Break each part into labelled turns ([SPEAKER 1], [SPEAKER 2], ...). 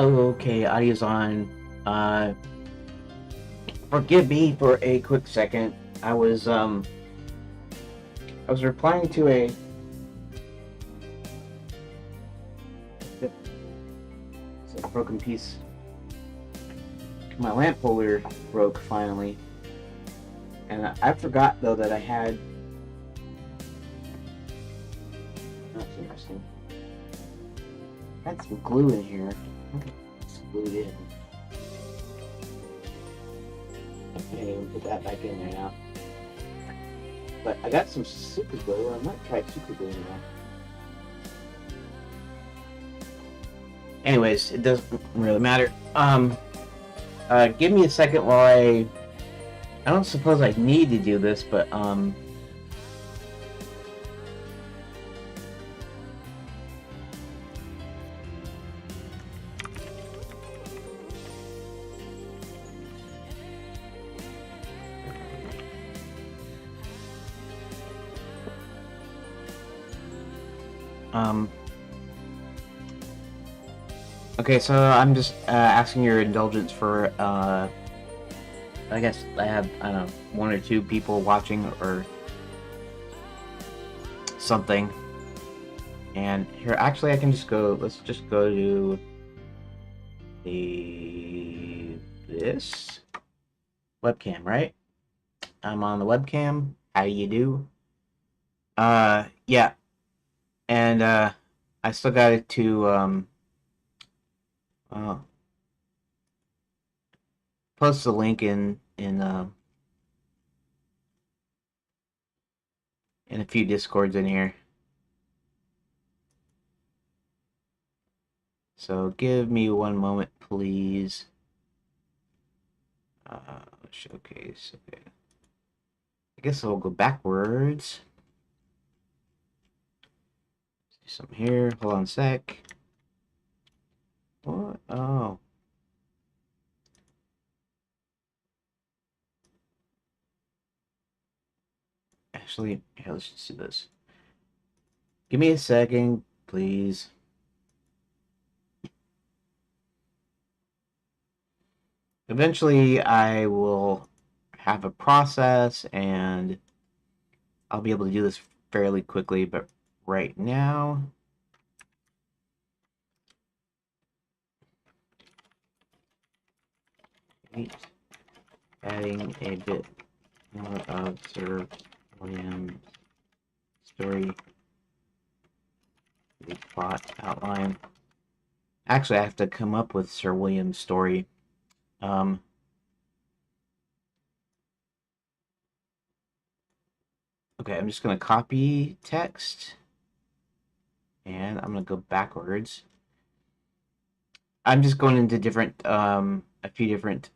[SPEAKER 1] Okay, audio's on. Uh, Forgive me for a quick second. I was replying to a. It's a broken piece. My lamp holder broke finally, and I forgot though that I had. That's interesting. I had some glue in here. It's glued in. Okay, we'll put that back in there now. But I got some super glue. I might try super glue now. Anyways, it doesn't really matter. Give me a second while I don't suppose I need to do this, but okay, so I'm just asking your indulgence for I guess I have, I don't know, one or two people watching or something. And here, actually, I can just go. Let's just go to this webcam, right? I'm on the webcam. How you do? Yeah, and I still got it to uh, post the link in a few discords in here. So give me one moment, please. Showcase. Okay. I guess I'll go backwards. Do something here. Hold on a sec. What? Oh. Actually, here, let's just do this. Give me a second, please. Eventually, I will have a process and I'll be able to do this fairly quickly, but right now, adding a bit more of Sir William's story, the plot outline. Actually, I have to come up with Sir William's story. Okay, I'm just going to copy text and I'm going to go backwards. I'm just going into different, a few different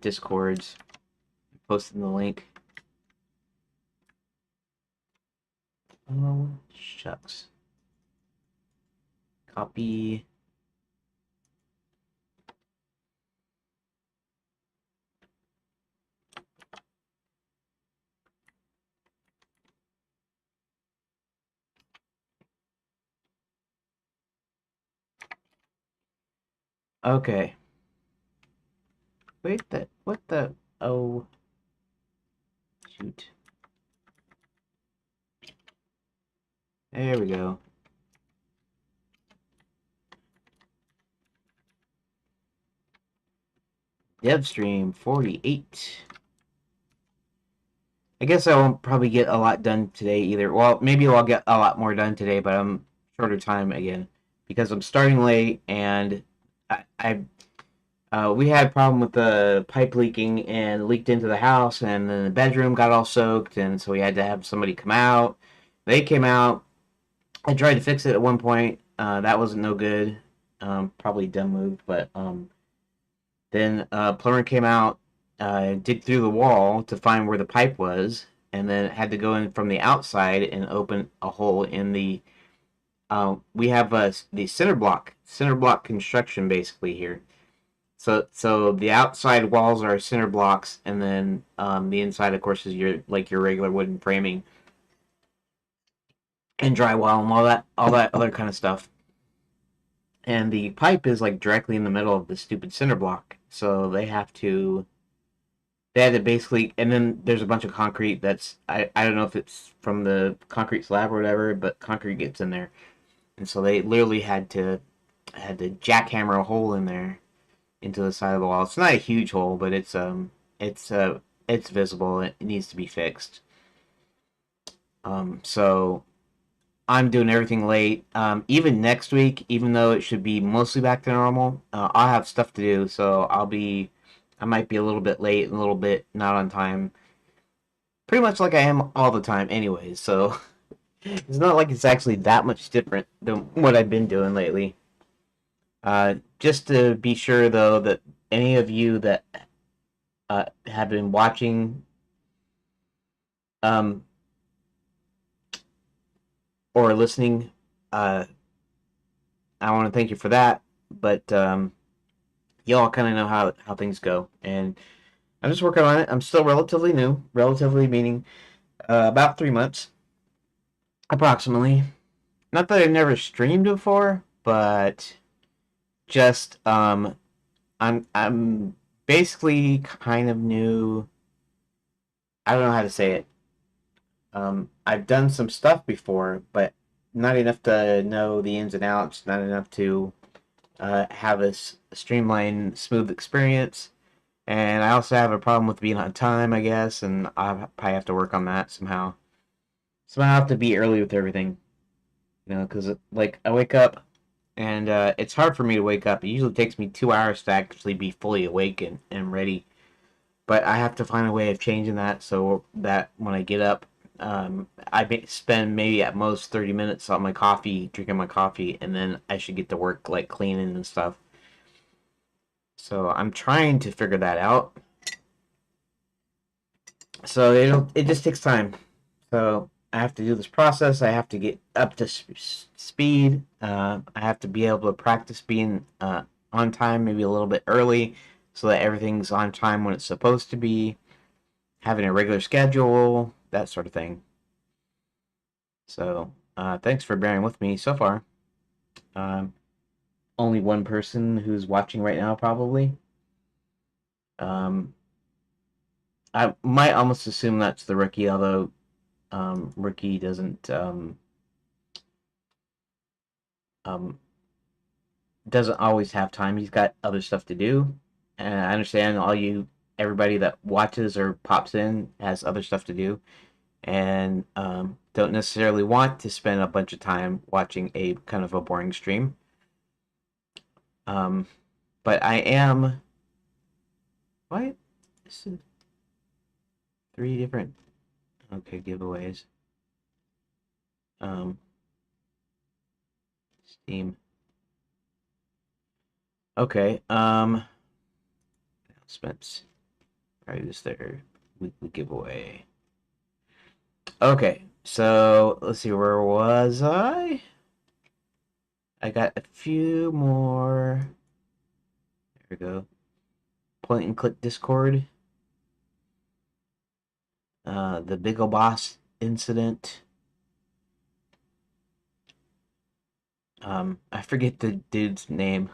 [SPEAKER 1] discords, posting the link. Oh, shucks. Copy. Okay. Wait, what the, oh, shoot. There we go. Devstream 48. I guess I won't probably get a lot done today either. Well, maybe I'll get a lot more done today, but I'm shorter time again because I'm starting late and we had a problem with the pipe leaking and leaked into the house, and then the bedroom got all soaked, and so we had to have somebody come out. They came out. I tried to fix it at one point. That wasn't no good. Probably dumb move, but then plumber came out, dig through the wall to find where the pipe was, and then had to go in from the outside and open a hole in the. We have the center block construction basically here. So the outside walls are center blocks, and then the inside, of course, is your regular wooden framing and drywall and all that other kind of stuff. and the pipe is like directly in the middle of the stupid cinder block. So they had to basically, and then there's a bunch of concrete that's I don't know if it's from the concrete slab or whatever, but concrete gets in there, and so they literally had to jackhammer a hole in there into the side of the wall. It's not a huge hole, but it's it's visible. It needs to be fixed. So I'm doing everything late. Even next week, even though it should be mostly back to normal, I'll have stuff to do. So I might be a little bit late and a little bit not on time. Pretty much like I am all the time, anyways. So it's not like it's actually that much different than what I've been doing lately. Just to be sure, though, that any of you that have been watching um, or listening, uh, I want to thank you for that. But y'all kind of know how things go, and I'm just working on it. I'm still relatively new, relatively meaning about 3 months, approximately. Not that I've never streamed before, but just I'm basically kind of new. I don't know how to say it. I've done some stuff before, but not enough to know the ins and outs. Not enough to have a streamlined, smooth experience. And I also have a problem with being on time, I guess, and I probably have to work on that somehow. Somehow I have to be early with everything, because like I wake up and it's hard for me to wake up. It usually takes me 2 hours to actually be fully awake and ready. But I have to find a way of changing that so that when I get up, I spend maybe at most 30 minutes on my coffee, drinking my coffee, and then I should get to work like cleaning and stuff. So I'm trying to figure that out. So it just takes time. So I have to do this process. I have to get up to speed. I have to be able to practice being on time, maybe a little bit early, so that everything's on time when it's supposed to be. Having a regular schedule, that sort of thing. So thanks for bearing with me so far. Um, Only one person who's watching right now, probably. Um, I might almost assume that's the rookie, although rookie um, doesn't always have time. He's got other stuff to do, and I understand everybody that watches or pops in has other stuff to do, and don't necessarily want to spend a bunch of time watching a kind of a boring stream. Um, but I am. What? This is 3 different. Okay, giveaways. Um, Steam. Okay. Announcements. Alright, this their weekly giveaway. Okay, so let's see. Where was I? I got a few more. There we go. Point and click Discord. The Big O Boss incident. I forget the dude's name.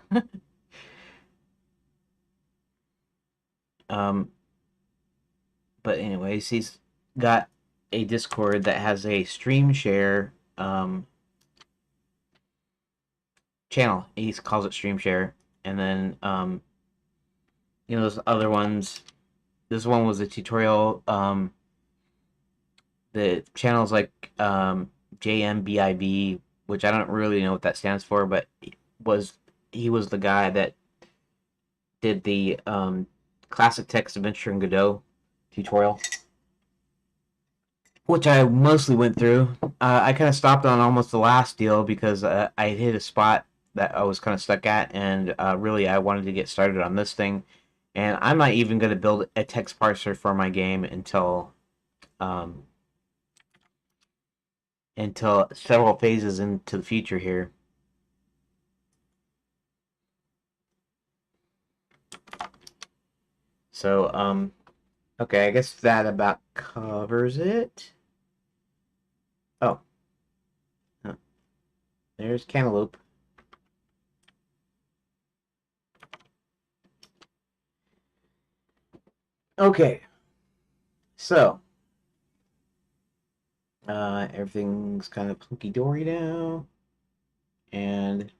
[SPEAKER 1] um, but anyways, he's got a Discord that has a stream share channel. He calls it stream share, and then those other ones. This one was a tutorial. The channel's like JMBIB, which I don't really know what that stands for, but was he was the guy that did the classic text adventure in Godot tutorial, which I mostly went through. I kind of stopped on almost the last deal because I hit a spot that I was kind of stuck at, and really I wanted to get started on this thing. And I'm not even going to build a text parser for my game um, until several phases into the future here. So, okay, I guess that about covers it. Oh, there's Cantaloupe. Okay, so everything's kind of hunky dory now, and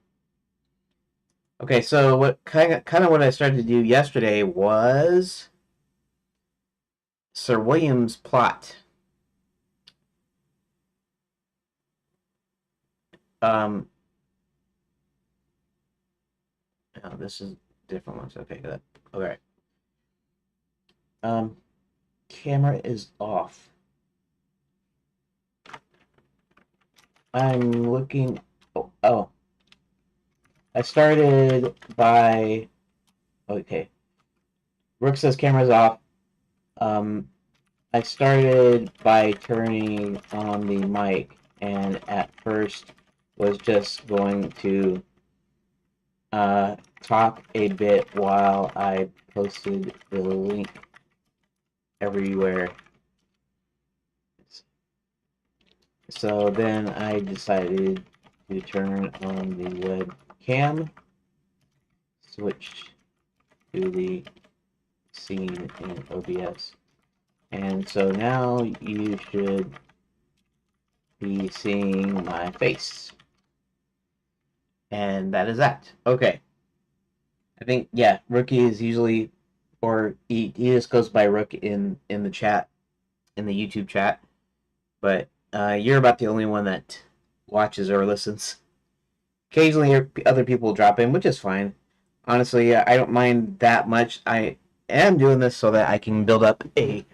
[SPEAKER 1] okay, so what kind of what I started to do yesterday was Sir William's plot. Um, oh, this is different ones. Okay, good. All right. Um, camera is off. I'm looking. Oh, I started by. Okay, Rook says camera's off. Um, I started by turning on the mic, and at first was just going to talk a bit while I posted the link everywhere. So then I decided to turn on the webcam, switch to the scene in OBS. And so now you should be seeing my face. And that is that. Okay. I think, yeah, Rookie is usually, or he just goes by Rook in the chat, in the YouTube chat. But you're about the only one that watches or listens. Occasionally, other people drop in, which is fine. Honestly, I don't mind that much. I am doing this so that I can build up an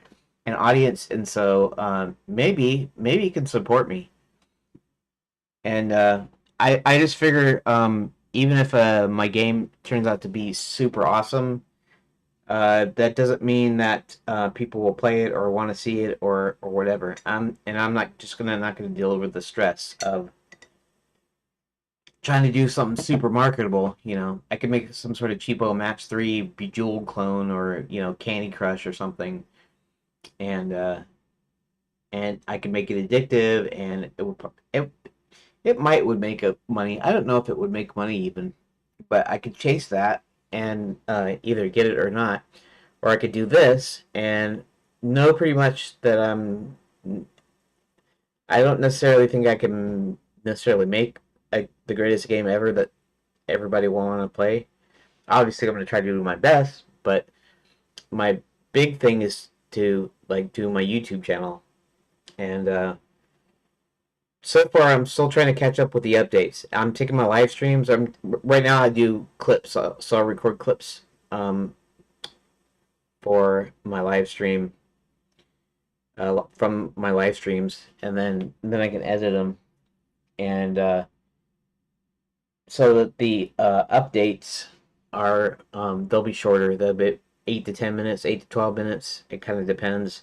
[SPEAKER 1] audience, and so maybe you can support me. And I just figure even if my game turns out to be super awesome, that doesn't mean that people will play it or want to see it or whatever. I'm not gonna deal with the stress of trying to do something super marketable. You know, I could make some sort of cheapo match 3 Bejeweled clone or Candy Crush or something, and I could make it addictive, and it might would make up money. I don't know if it would make money even, but I could chase that and either get it or not, or I could do this and know pretty much that I don't necessarily think I can necessarily make the greatest game ever that everybody will want to play. Obviously, I'm going to try to do my best, but my big thing is to like do my YouTube channel, and so far I'm still trying to catch up with the updates. I'm taking my live streams. I'm right now I do clips, so I record clips um, for my live stream from my live streams, and then I can edit them, and so that the updates are they'll be shorter. They'll be 8 to 10 minutes, 8 to 12 minutes. It kind of depends.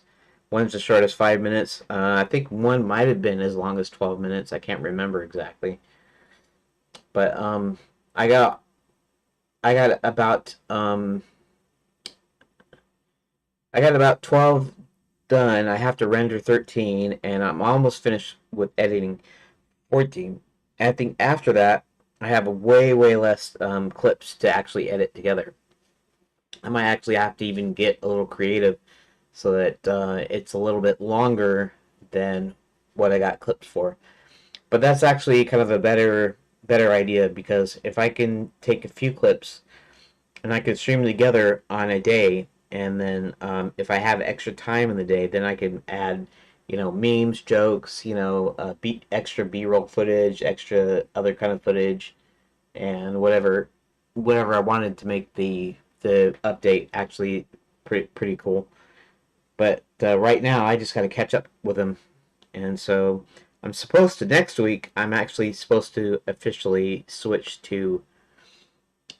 [SPEAKER 1] One's as short as 5 minutes. I think one might have been as long as 12 minutes. I can't remember exactly, but I got about I got about 12 done. I have to render 13, and I'm almost finished with editing 14. And I think after that, I have a way less clips to actually edit together. I might actually have to even get a little creative so that it's a little bit longer than what I got clips for. But that's actually kind of a better idea, because if I can take a few clips and I can stream them together on a day, and then if I have extra time in the day, then I can add memes, jokes, extra B-roll footage, extra other kind of footage, and whatever I wanted to make the update actually pretty cool. But right now, I just got to catch up with them, and so I'm supposed to next week. I'm actually supposed to officially switch to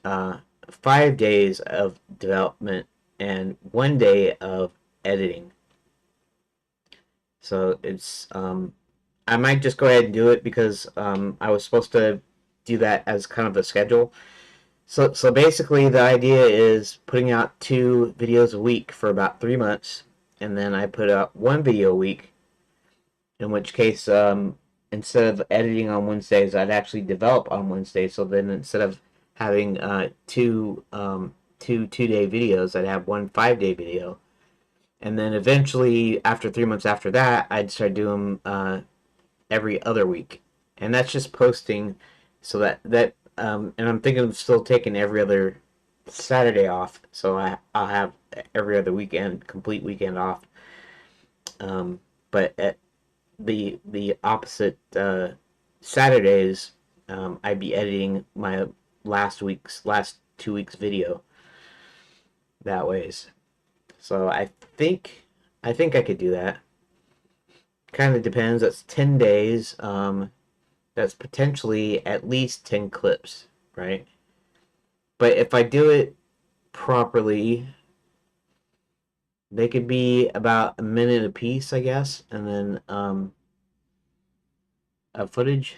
[SPEAKER 1] 5 days of development and 1 day of editing. So it's I might just go ahead and do it because I was supposed to do that as kind of a schedule. So basically, the idea is putting out 2 videos a week for about 3 months, and then I put out 1 video a week. In which case, instead of editing on Wednesdays, I'd actually develop on Wednesdays. So then, instead of having two 2-day videos, I'd have one 5-day video. And then eventually, after 3 months after that, I'd start doing every other week, and that's just posting. So and I'm thinking of still taking every other Saturday off, so I'll have every other weekend, complete weekend off. But at the opposite Saturdays, I'd be editing my last 2 weeks video that ways. So I think I could do that. Kind of depends. That's 10 days. That's potentially at least 10 clips, right? But if I do it properly, they could be about a minute a piece, I guess, and then of footage,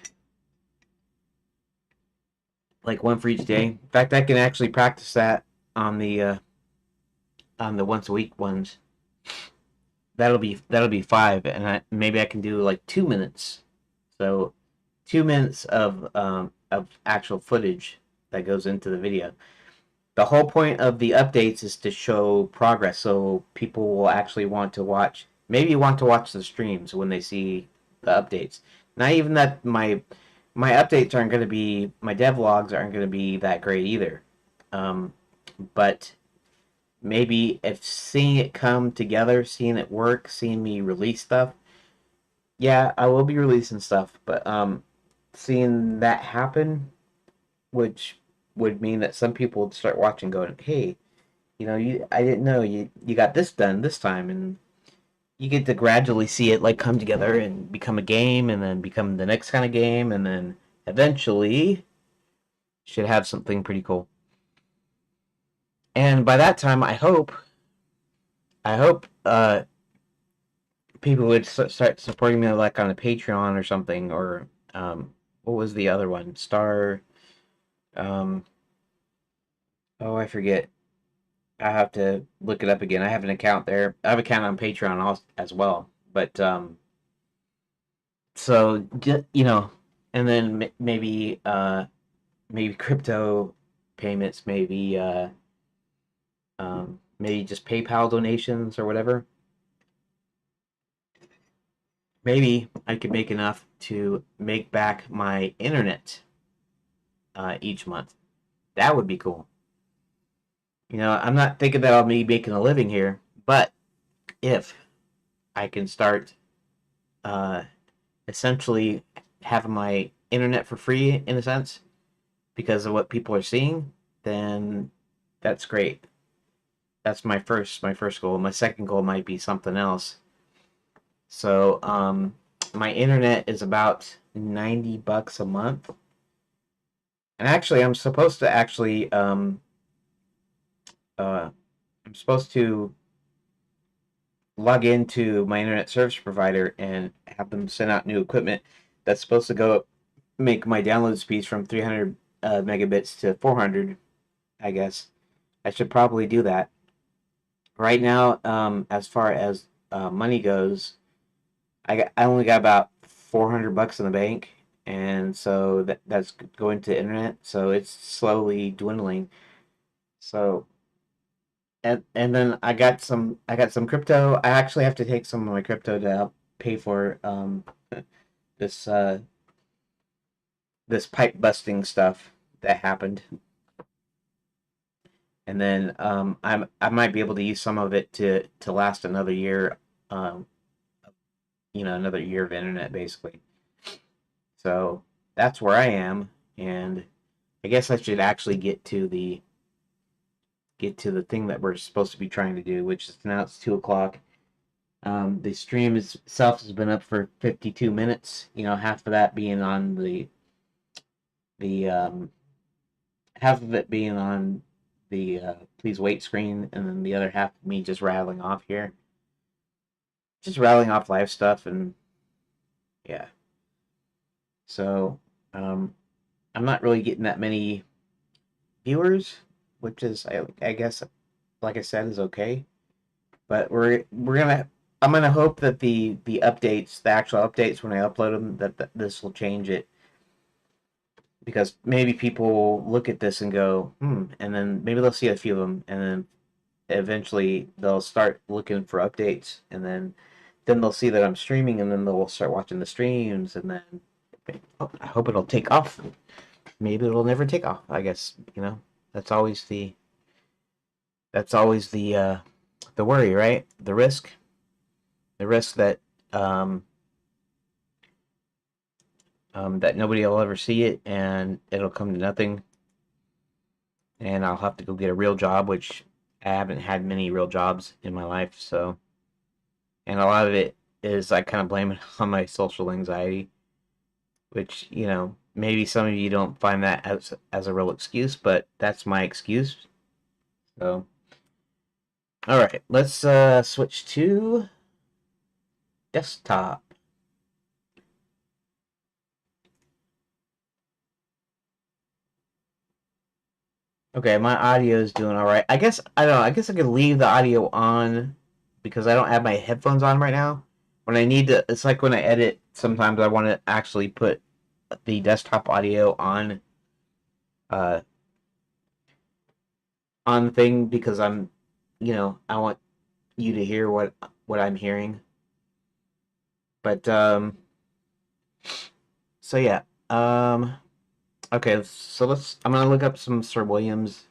[SPEAKER 1] like one for each day. In fact, I can actually practice that on the once a week ones. That'll be five, and maybe I can do like 2 minutes. So 2 minutes of actual footage that goes into the video. The whole point of the updates is to show progress, so people will actually want to watch, maybe want to watch the streams when they see the updates. Not even that my updates aren't going to be, my devlogs aren't going to be that great either. But maybe if seeing it come together, seeing it work, seeing me release stuff, yeah, I will be releasing stuff, but seeing that happen, which would mean that some people would start watching, going, "Hey, I didn't know you got this done this time," and you get to gradually see it like come together and become a game, and then become the next kind of game, and then eventually should have something pretty cool. And by that time, I hope people would start supporting me like on a Patreon or something, or what was the other one? Star. Um, oh, I forget. I have to look it up again. I have an account there. I have an account on Patreon as well. But so and then maybe crypto payments, maybe just PayPal donations or whatever. Maybe I could make enough to make back my internet each month. That would be cool. I'm not thinking that I'll be making a living here, but if I can start uh, essentially having my internet for free in a sense because of what people are seeing, then that's great. That's my first goal. My second goal might be something else. So my internet is about $90 a month, and actually uh, I'm supposed to log into my internet service provider and have them send out new equipment that's supposed to go make my download speeds from 300 megabits to 400. I guess I should probably do that. Right now, as far as money goes, I only got about $400 in the bank, and so that's going to internet. So it's slowly dwindling. So and then I got some crypto. I actually have to take some of my crypto to help pay for this this pipe busting stuff that happened, and then I might be able to use some of it to last another year, um, another year of internet basically. So that's where I am, and I guess I should actually get to the thing that we're supposed to be trying to do, which is now it's 2 o'clock. The stream itself has been up for 52 minutes. Half of that being on the half of it being on the please wait screen, and then the other half of me just rattling off here, just rattling off live stuff, and yeah. So um, I'm not really getting that many viewers, which is I guess, like I said, is okay. But we're gonna I'm gonna hope that the updates, the actual updates when I upload them, that this will change it, because maybe people will look at this and go, and then maybe they'll see a few of them, and then eventually they'll start looking for updates, and then they'll see that I'm streaming, and then they'll start watching the streams, and then I hope it'll take off. Maybe it'll never take off. I guess that's always the worry, right? The risk that um, that nobody will ever see it, and it'll come to nothing, and I'll have to go get a real job, which I haven't had many real jobs in my life, so. And a lot of it is I kind of blame it on my social anxiety, which maybe some of you don't find that as a real excuse, but that's my excuse. So, all right, let's switch to desktop. Okay, my audio is doing all right. I guess I don't know. I guess I could leave the audio on because I don't have my headphones on right now. When I need to, it's like when I edit. Sometimes I want to actually put the desktop audio uh, on the thing because I want you to hear what I'm hearing. But so yeah. Okay, so I'm gonna look up some Sir Williams.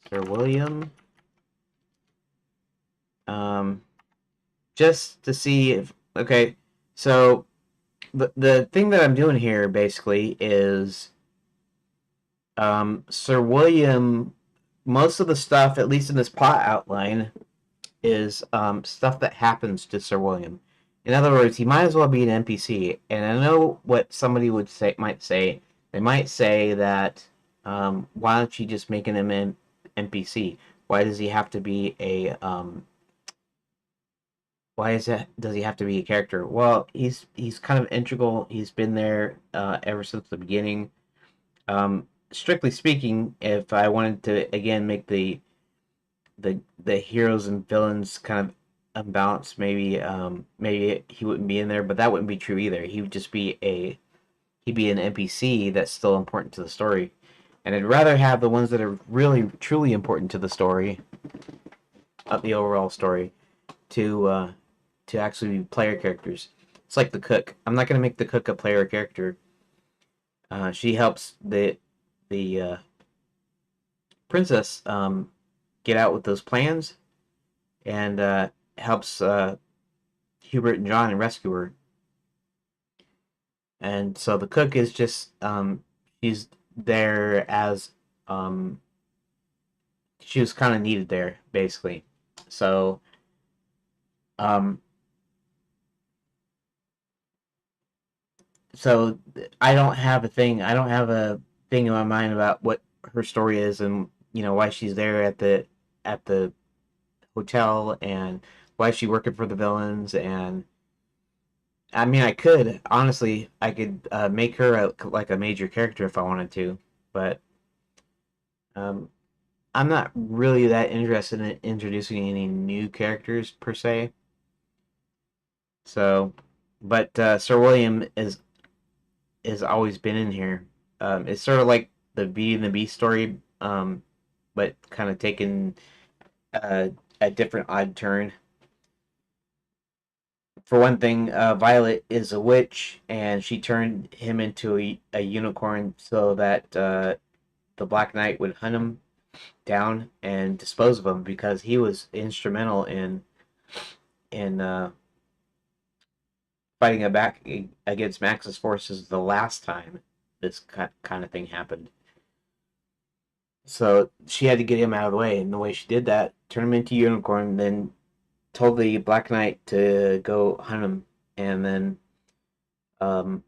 [SPEAKER 1] Sir William. Um, just to see if okay. So the thing that I'm doing here basically is Sir William. Most of the stuff, at least in this plot outline, is stuff that happens to Sir William. In other words, he might as well be an NPC. And I know what somebody might say. They might say that why don't you just make him an NPC? Why does he have to be a does he have to be a character? Well, he's kind of integral. He's been there ever since the beginning. Strictly speaking, if I wanted to again make the heroes and villains kind of unbalanced, maybe he wouldn't be in there, but that wouldn't be true either. He would just be he'd be an NPC that's still important to the story. And I'd rather have the ones that are really truly important to the story, of the overall story, to actually be player characters. It's like the cook. I'm not gonna make the cook a player character. She helps the princess get out with those plans, and helps Hubert and John and rescue her. And so the cook is just she's there as she was kind of needed there basically. So um, so I don't have a thing. I don't have a thing in my mind about what her story is and why she's there at the hotel and why she's working for the villains. And I mean, I could honestly, I could make her like a major character if I wanted to, but um, I'm not really that interested in introducing any new characters per se. So, but Sir William is always been in here. It's sort of like the Beauty and the Beast story, but kind of taken a different odd turn. For one thing, Violet is a witch, and she turned him into a unicorn so that the Black Knight would hunt him down and dispose of him because he was instrumental in fighting back against Max's forces the last time this kind of thing happened. So she had to get him out of the way, and the way she did that, turn him into a unicorn, then told the Black Knight to go hunt him, and then um,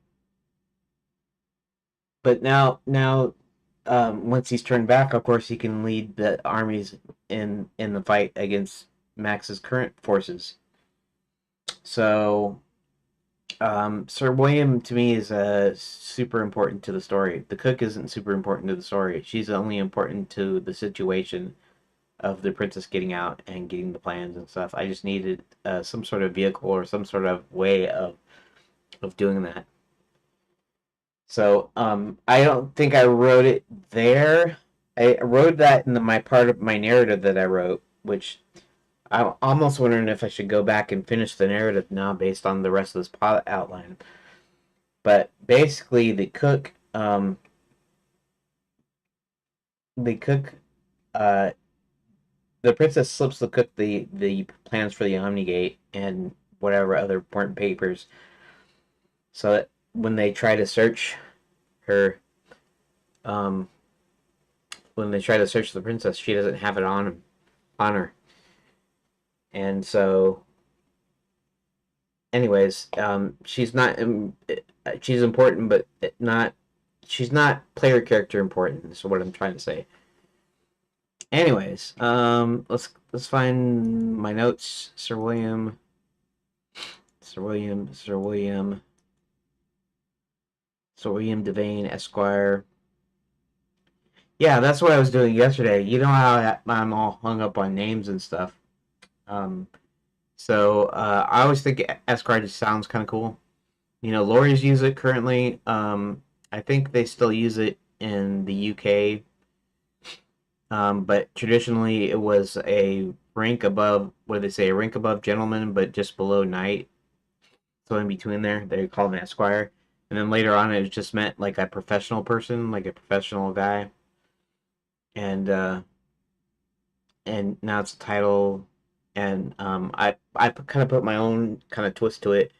[SPEAKER 1] but now once he's turned back, of course he can lead the armies in the fight against Max's current forces. So Sir William to me is super important to the story. The cook isn't super important to the story. She's only important to the situation of the princess getting out and getting the plans and stuff. I just needed some sort of vehicle or some sort of way of doing that. So I don't think I wrote it there. I wrote that in my part of my narrative that I wrote. which I'm almost wondering if I should go back and finish the narrative now based on the rest of this plot outline. But basically, the cook, uh, the princess slips the cook the plans for the Omnigate and whatever other important papers, so that when they try to search her, um, when they try to search the princess, she doesn't have it on her, and so, anyways, she's not, she's important, but not, she's not player character important. Is what I'm trying to say. Anyways, let's find my notes. Sir William, Sir William, Sir William Devane, Esquire. Yeah, that's what I was doing yesterday. You know how I'm all hung up on names and stuff. Um, I always think Esquire just sounds kind of cool. You know, lawyers use it currently. I think they still use it in the UK, but traditionally it was a rank above, what do they say, a rank above gentleman, but just below knight. So in between there, they called it an esquire. And then later on, it just meant like a professional person, like a professional guy. And and now it's a title. And I kind of put my own kind of twist to it,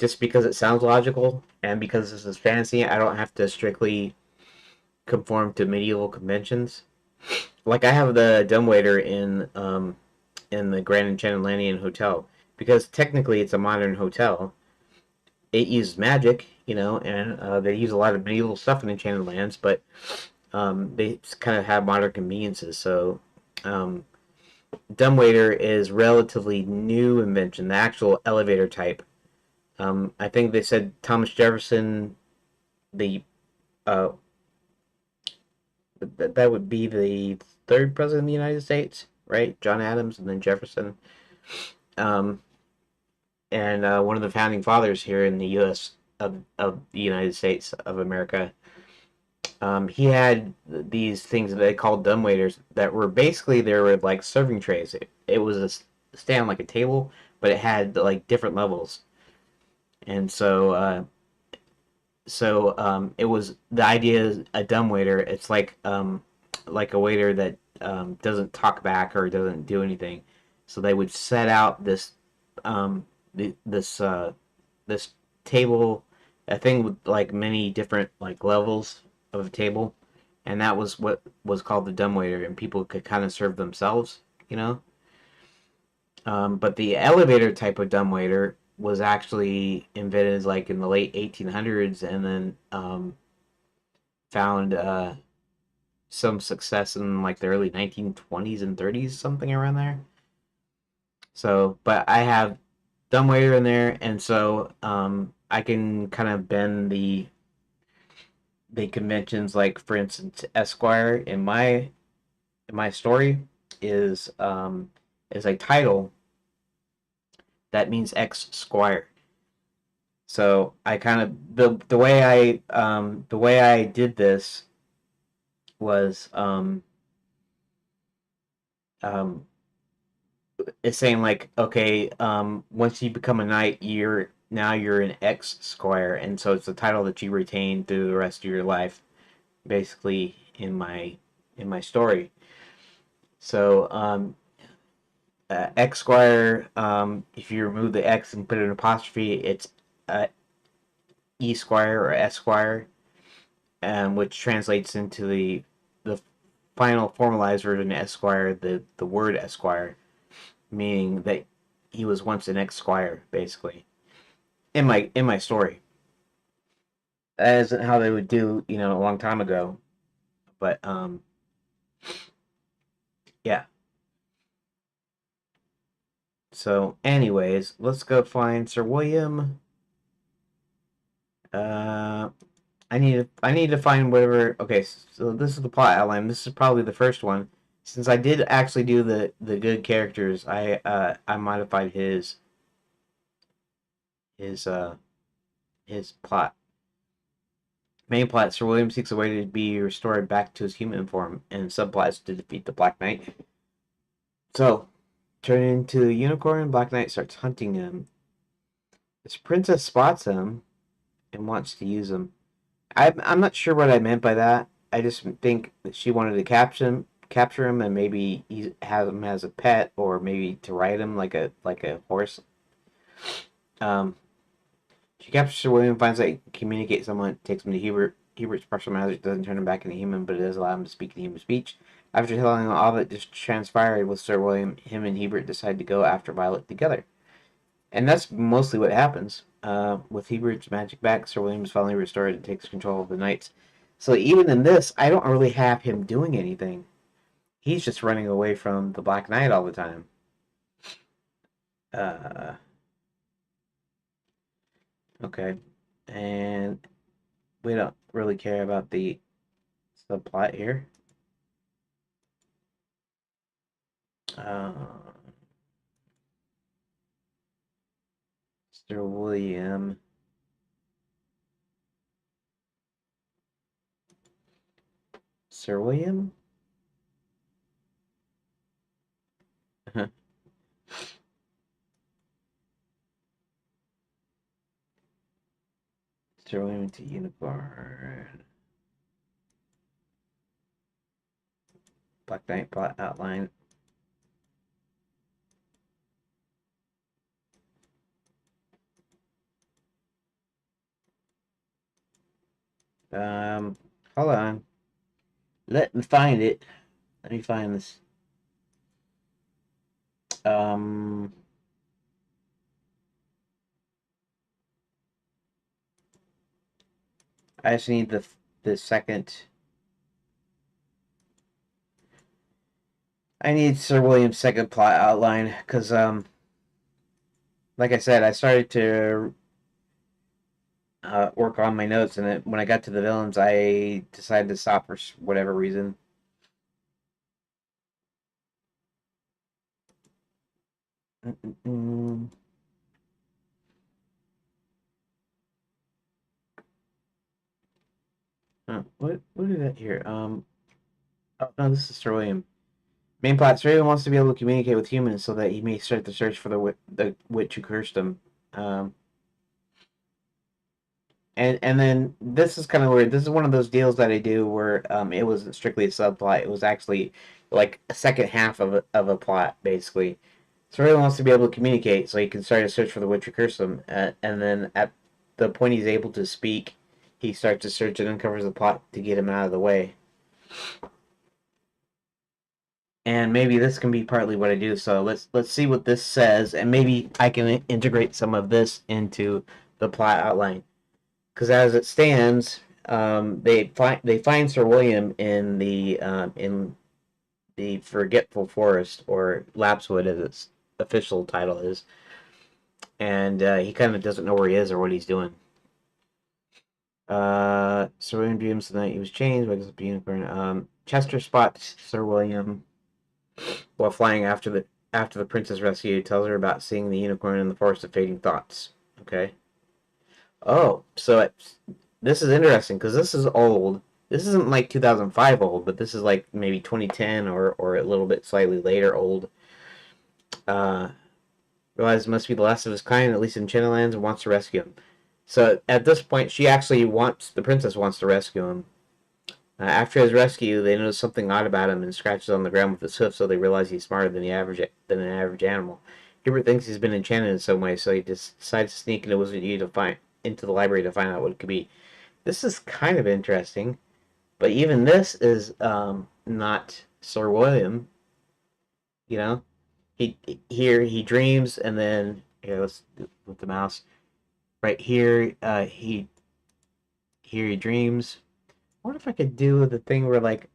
[SPEAKER 1] just because it sounds logical, and because this is fantasy, I don't have to strictly conform to medieval conventions. Like I have the dumbwaiter in the Grand Enchanted Hotel, because technically it's a modern hotel. It uses magic, you know, and they use a lot of medieval stuff in Enchanted Lands, but they kind of have modern conveniences. So, um, dumbwaiter is relatively new invention, the actual elevator type. I think they said Thomas Jefferson, the uh, that would be the third president of the United States, right? John Adams and then Jefferson. Um, and one of the founding fathers here in the U.S. Of the United States of America. He had these things that they called dumbwaiters that were basically, they were like serving trays. It was a stand like a table, but it had like different levels, and it was, the idea is a dumbwaiter. It's like a waiter that doesn't talk back or doesn't do anything. So they would set out um, this this table, a thing with like many different like levels of a table, and that was what was called the dumbwaiter, and people could kind of serve themselves, you know. But the elevator type of dumbwaiter was actually invented like in the late 1800s, and then found some success in like the early 1920s and 30s, something around there. So, but I have dumbwaiter in there, and so I can kind of bend the conventions. Like for instance, Esquire in my story is a title that means ex squire. So I kind of, the way I did this was um, it's saying like, okay, once you become a knight, you're an ex squire, and so it's a title that you retain through the rest of your life, basically in my story. So Esquire, if you remove the X and put an apostrophe, it's uh, Esquire or Esquire, which translates into the final formalized version Esquire, the word Esquire, meaning that he was once an Esquire, basically. In my story, that isn't how they would do, you know, a long time ago. But yeah. So, anyways, let's go find Sir William. Uh, I need to find whatever. Okay, so this is the plot outline. This is probably the first one. Since I did actually do the good characters, I modified his uh his plot. Main plot: Sir William seeks a way to be restored back to his human form, and subplots to defeat the Black Knight. So, turning into a unicorn, Black Knight starts hunting him. This princess spots him and wants to use him. I'm not sure what I meant by that. I just think that she wanted to capture him, and maybe have him as a pet, or maybe to ride him like a horse. Um, she captures Sir William, finds out he can communicate someone, takes him to Hubert. Hubert's partial magic doesn't turn him back into human, but it does allow him to speak in human speech. After telling him all that just transpired with Sir William, him and Hubert decide to go after Violet together. And that's mostly what happens. With Hubert's magic back, Sir William is finally restored and takes control of the knights. So even in this, I don't really have him doing anything. He's just running away from the Black Knight all the time. Uh, okay. And we don't really care about the subplot here. Uh, Sir William. Sir William? Sir William to Unicorn. Black Knight plot outline. Um, Hold on. Let me find it. Let me find this. Um, I just need the second. I need Sir William's second plot outline because like I said, I started to work on my notes, and when I got to the villains, I decided to stop for whatever reason. Mm-mm-mm. What is that here? Oh no, this is Sir William. Main plot: Sir William wants to be able to communicate with humans so that he may start the search for the witch who cursed him. Um, and then this is kind of weird. This is one of those deals that I do where it wasn't strictly a subplot. It was actually like a second half of a plot, basically. So he wants to be able to communicate so he can start a search for the witch who cursed him. And then at the point he's able to speak, he starts to search and uncovers the plot to get him out of the way. And maybe this can be partly what I do. So let's see what this says, and maybe I can integrate some of this into the plot outline. Because as it stands, they find Sir William in the Forgetful Forest, or Lapswood as its official title is, and he kind of doesn't know where he is or what he's doing. Sir William dreams the night he was changed, wakes up a unicorn. Chester spots Sir William while flying after the princess rescue. Tells her about seeing the unicorn in the forest of fading thoughts. Okay. Oh, so this is interesting because this is old. This isn't like 2005 old, but this is like maybe 2010 or a little bit slightly later old. Uh, Realizes it must be the last of his kind, at least in Chinalands, and wants to rescue him. So at this point, the princess wants to rescue him. After his rescue, they notice something odd about him and scratches on the ground with his hoof, so they realize he's smarter than an average animal. Hubert thinks he's been enchanted in some way, so he decides to sneak into into the library to find out what it could be. This is kind of interesting, but even this is not Sir William. You know, he dreams, and then here, let's do with the mouse right here. He dreams. I wonder if I could do the thing where like,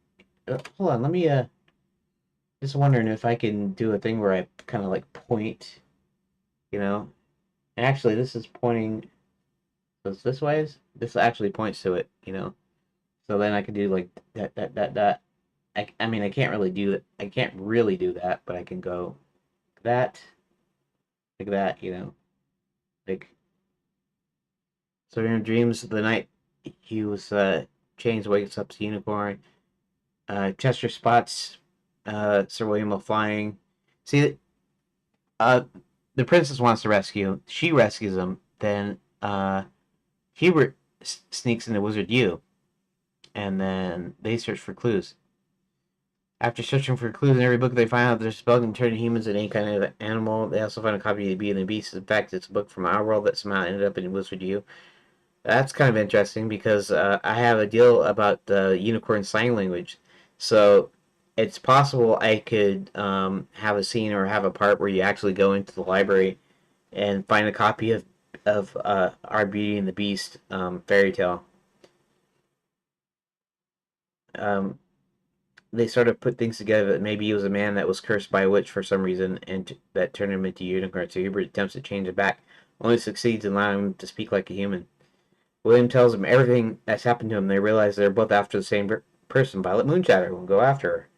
[SPEAKER 1] hold on, let me just wondering if I can do a thing where I kind of like point, you know. And actually, this is pointing. So it's this way. This actually points to it, you know. So then I can do like that. I mean, I can't really do that. I can't really do that, but I can go that, like that, you know. Like, so in dreams, the night he was changed, wakes up to unicorn. Chester spots Sir William while flying. See, uh, the princess wants to rescue. She rescues him. Then Hubert sneaks into Wizard U, and then they search for clues. After searching for clues in every book, they find out their spell can turn humans into any kind of animal. They also find a copy of the Beauty and the Beast. In fact, it's a book from our world that somehow ended up in Wizard U. That's kind of interesting because I have a deal about the unicorn sign language. So it's possible I could have a scene or have a part where you actually go into the library and find a copy of our Beauty and the Beast fairy tale. Um, they sort of put things together that maybe he was a man that was cursed by a witch for some reason and that turned him into a unicorn. So Hubert attempts to change it back, only succeeds in allowing him to speak like a human. William tells him everything that's happened to him. They realize they're both after the same person, Violet Moonshadow, and go after her.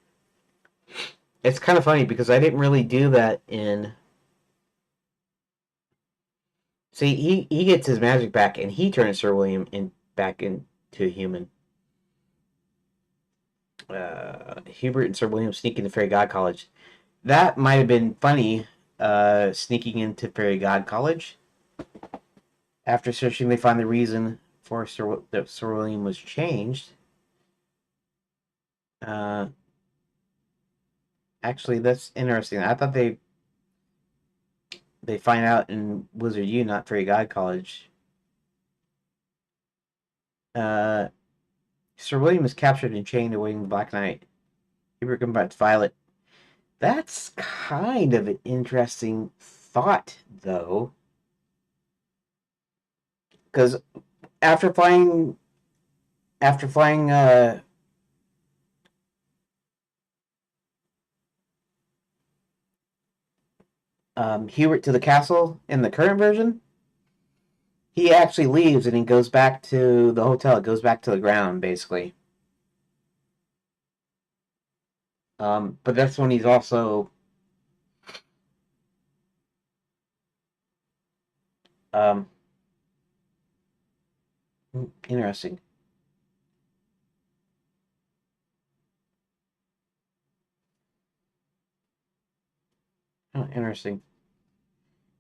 [SPEAKER 1] It's kind of funny because I didn't really do that in. See, he gets his magic back and he turns Sir William back into a human. Hubert and Sir William sneak into Fairy God College. That might have been funny, sneaking into Fairy God College. After searching, they find the reason for that Sir William was changed. Uh, Actually, that's interesting. I thought they find out in Wizard U, not Fairy God College. Uh, Sir William is captured and chained awaiting the Black Knight. Hubert combats Violet. That's kind of an interesting thought, though, because after flying, after flying, Hubert to the castle in the current version, he actually leaves and he goes back to the hotel. It goes back to the ground, basically. But that's when he's also um, interesting. Oh, interesting.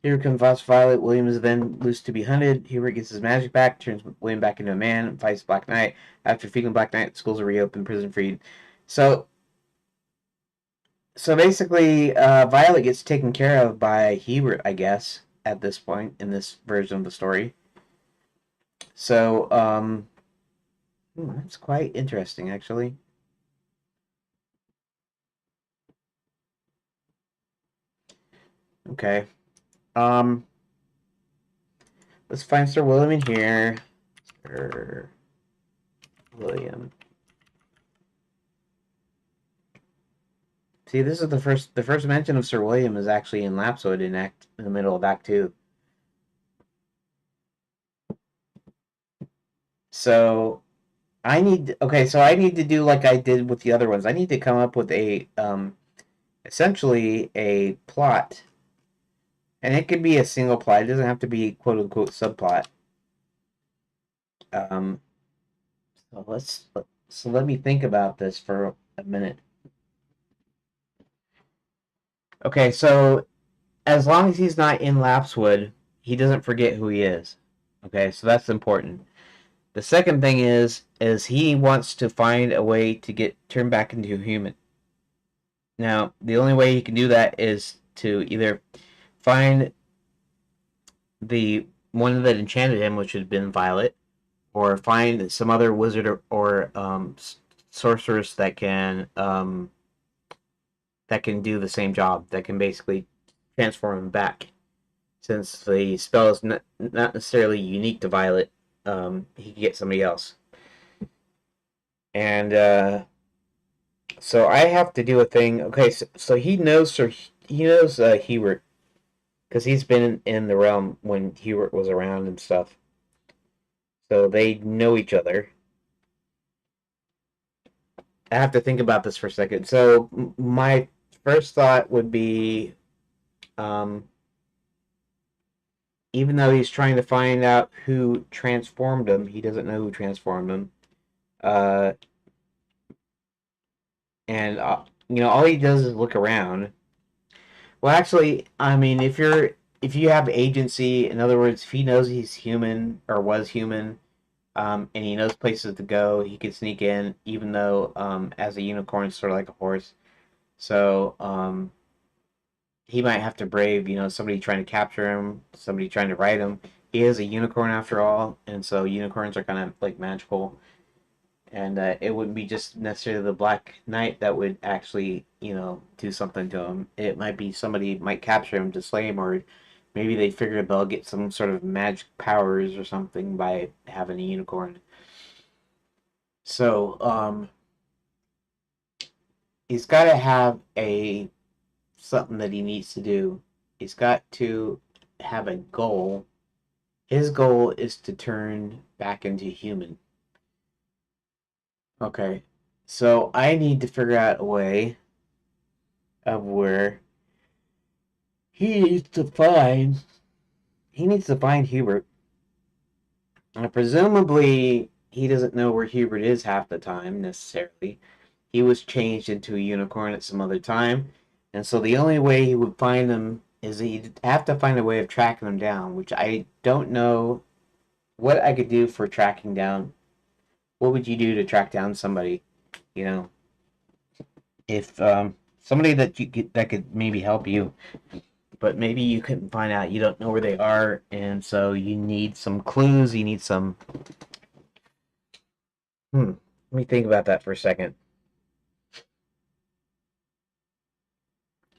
[SPEAKER 1] Here comes Violet. William is then loose to be hunted. Hubert gets his magic back, turns William back into a man, and fights Black Knight. After defeating Black Knight, schools are reopened, prison freed. So, so basically, Violet gets taken care of by Hubert, I guess, at this point in this version of the story. So, that's quite interesting, actually. Okay. Um, let's find Sir William in here. Sir William. See, this is the first mention of Sir William is actually in Lapswood in the middle of Act 2. So I need to do like I did with the other ones. I need to come up with a essentially a plot. And it could be a single plot. It doesn't have to be quote unquote subplot. Um so let me think about this for a minute. Okay, so as long as he's not in Lapswood, he doesn't forget who he is. Okay, so that's important. The second thing is he wants to find a way to get turned back into a human. Now, the only way he can do that is to either find the one that enchanted him, which had been Violet, or find some other wizard or sorceress that can do the same job, that can basically transform him back. Since the spell is not necessarily unique to Violet, he can get somebody else. And so I have to do a thing. Okay, so he knows, he knows Hubert because he's been in the realm when Hubert was around and stuff. So they know each other. I have to think about this for a second. So my first thought would be, um, even though he's trying to find out who transformed him, he doesn't know who transformed him. Uh, and all he does is look around. Well, actually, I mean, if you have agency, in other words, if he knows he's human or was human, and he knows places to go, he could sneak in, even though as a unicorn, it's sort of like a horse. So he might have to brave, somebody trying to capture him, somebody trying to ride him. He is a unicorn after all, and so unicorns are kind of like magical. And it wouldn't be just necessarily the Black Knight that would actually, do something to him. It might be somebody might capture him to slay him, or maybe they figure they'll get some sort of magic powers or something by having a unicorn. So, he's got to have a something that he needs to do. He's got to have a goal. His goal is to turn back into human. Okay. So I need to figure out a way of where he needs to find he needs to find Hubert. And presumably he doesn't know where Hubert is half the time necessarily. He was changed into a unicorn at some other time. And so the only way he would find him is he'd have to find a way of tracking him down, which I don't know what I could do for tracking down. What would you do to track down somebody? You know, if somebody that could maybe help you, but maybe you couldn't find out. You don't know where they are, and so you need some clues. You need some. Let me think about that for a second.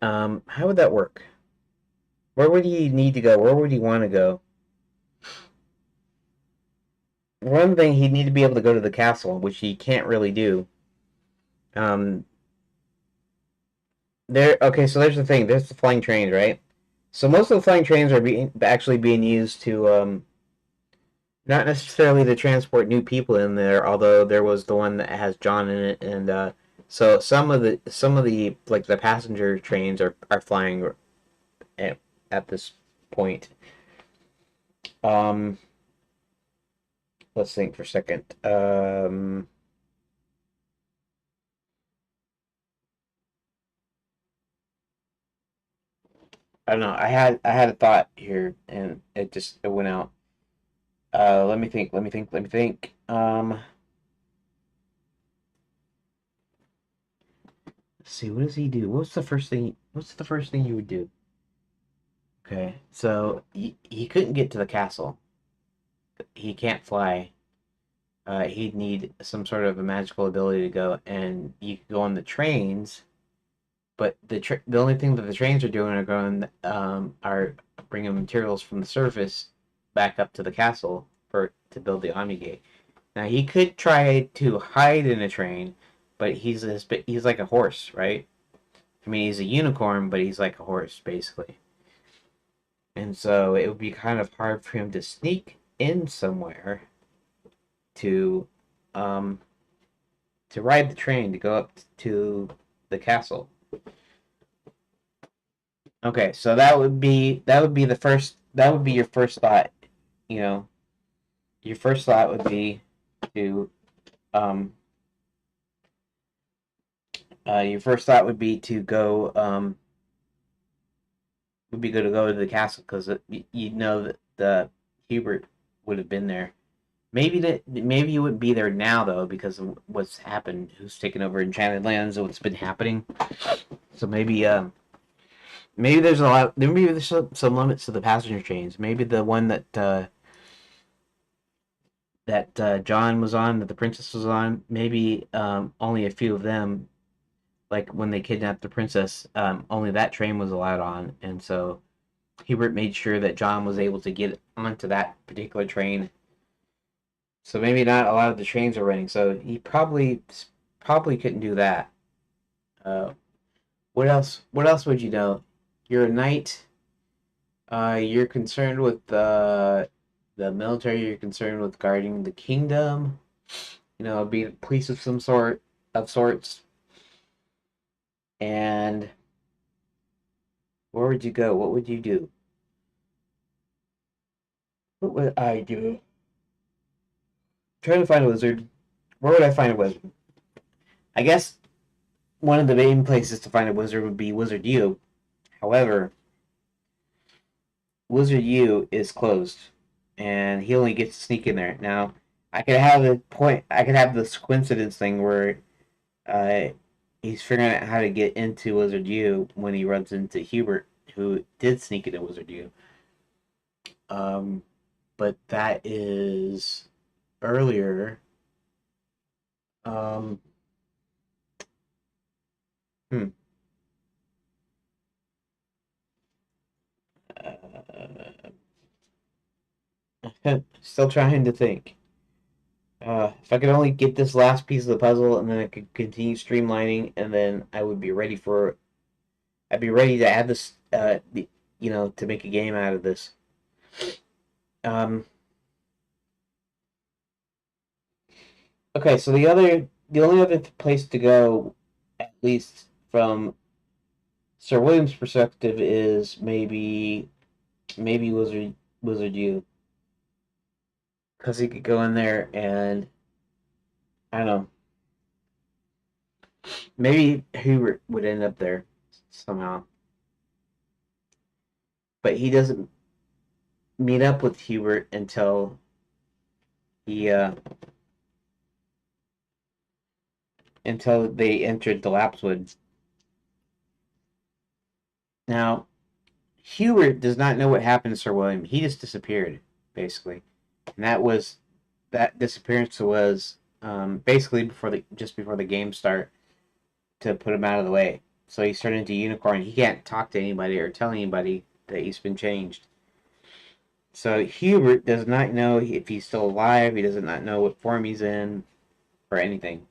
[SPEAKER 1] How would that work? Where would he need to go? Where would he want to go? One thing, he'd need to be able to go to the castle, which he can't really do. Um, Okay, so there's the thing. There's the flying trains, right? So most of the flying trains are actually being used to not necessarily to transport new people in there, although there was the one that has John in it, and so some of the like the passenger trains are flying at this point. Um, let's think for a second. I don't know. I had a thought here, and it went out. Let me think. Let me think. Let me think. Let's see. What does he do? What's the first thing? What's the first thing you would do? Okay, so he couldn't get to the castle. He can't fly. He'd need some sort of a magical ability to go, and you could go on the trains. But the only thing that the trains are doing are bringing materials from the surface back up to the castle for to build the Omni Gate. Now he could try to hide in a train, but he's like a horse, right? I mean, he's a unicorn, but he's like a horse basically. And so it would be kind of hard for him to sneak in somewhere to um to ride the train to go up to the castle. Okay, so that would be your first thought, you know. Your first thought would be to um your first thought would be good to go to the castle because you know that the Hubert would have been there. Maybe he wouldn't be there now though because of what's happened, who's taken over Enchanted Lands, and what's been happening. So maybe there's a lot. Maybe there's some limits to the passenger trains. Maybe the one that John was on, that the princess was on. Maybe only a few of them. Like when they kidnapped the princess, only that train was allowed on, and so Hubert made sure that John was able to get onto that particular train. So maybe not a lot of the trains are running. So he probably couldn't do that. Uh, what else? What else would you know? You're a knight. You're concerned with the military. You're concerned with guarding the kingdom. Be police of some sorts. And where would you go? What would you do? What would I do? Trying to find a wizard. Where would I find a wizard? I guess one of the main places to find a wizard would be Wizard U. However, Wizard U is closed, and he only gets to sneak in there. Now, I could have the point. I could have this coincidence thing where uh, he's figuring out how to get into Wizard U when he runs into Hubert, who did sneak into Wizard U. Um, but that is earlier. Um, hmm. Still trying to think. If I could only get this last piece of the puzzle, and then I could continue streamlining, and then I would be ready for. I'd be ready to add this. To make a game out of this. Um. Okay, so the only other place to go, at least from Sir William's perspective, is maybe Wizard U, because he could go in there and I don't know, maybe Hubert would end up there somehow, but he doesn't meet up with Hubert he until they entered the Lapswood. Now, Hubert does not know what happened to Sir William. He just disappeared, basically, and that disappearance was basically just before the game start to put him out of the way. So he's turned into a unicorn. He can't talk to anybody or tell anybody that he's been changed. So Hubert does not know if he's still alive. He does not know what form he's in or anything.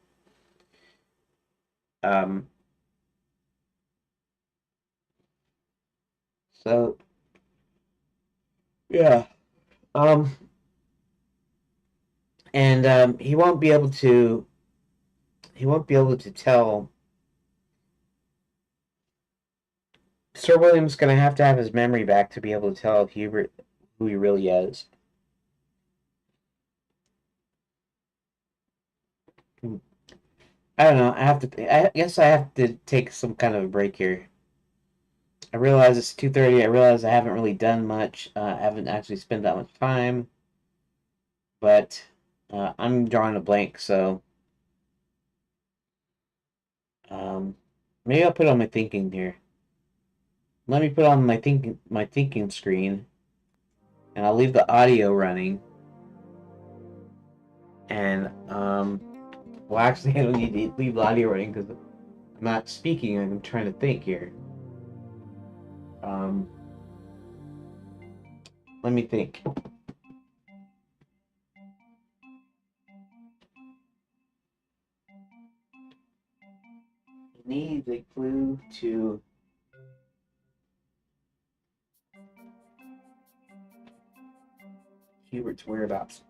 [SPEAKER 1] Um, so yeah. Um, and he won't be able to. He won't be able to tell. Sir William's going to have his memory back to be able to tell Hubert who he really is. I don't know. I guess I have to take some kind of a break here. I realize it's 2:30. I realize I haven't really done much. I haven't actually spent that much time, but I'm drawing a blank. So um, maybe I'll put on my thinking here. Let me put on my thinking screen, and I'll leave the audio running. And well, actually, I don't need to leave the audio running because I'm not speaking. I'm trying to think here. Let me think. It needs a clue to Hubert's whereabouts.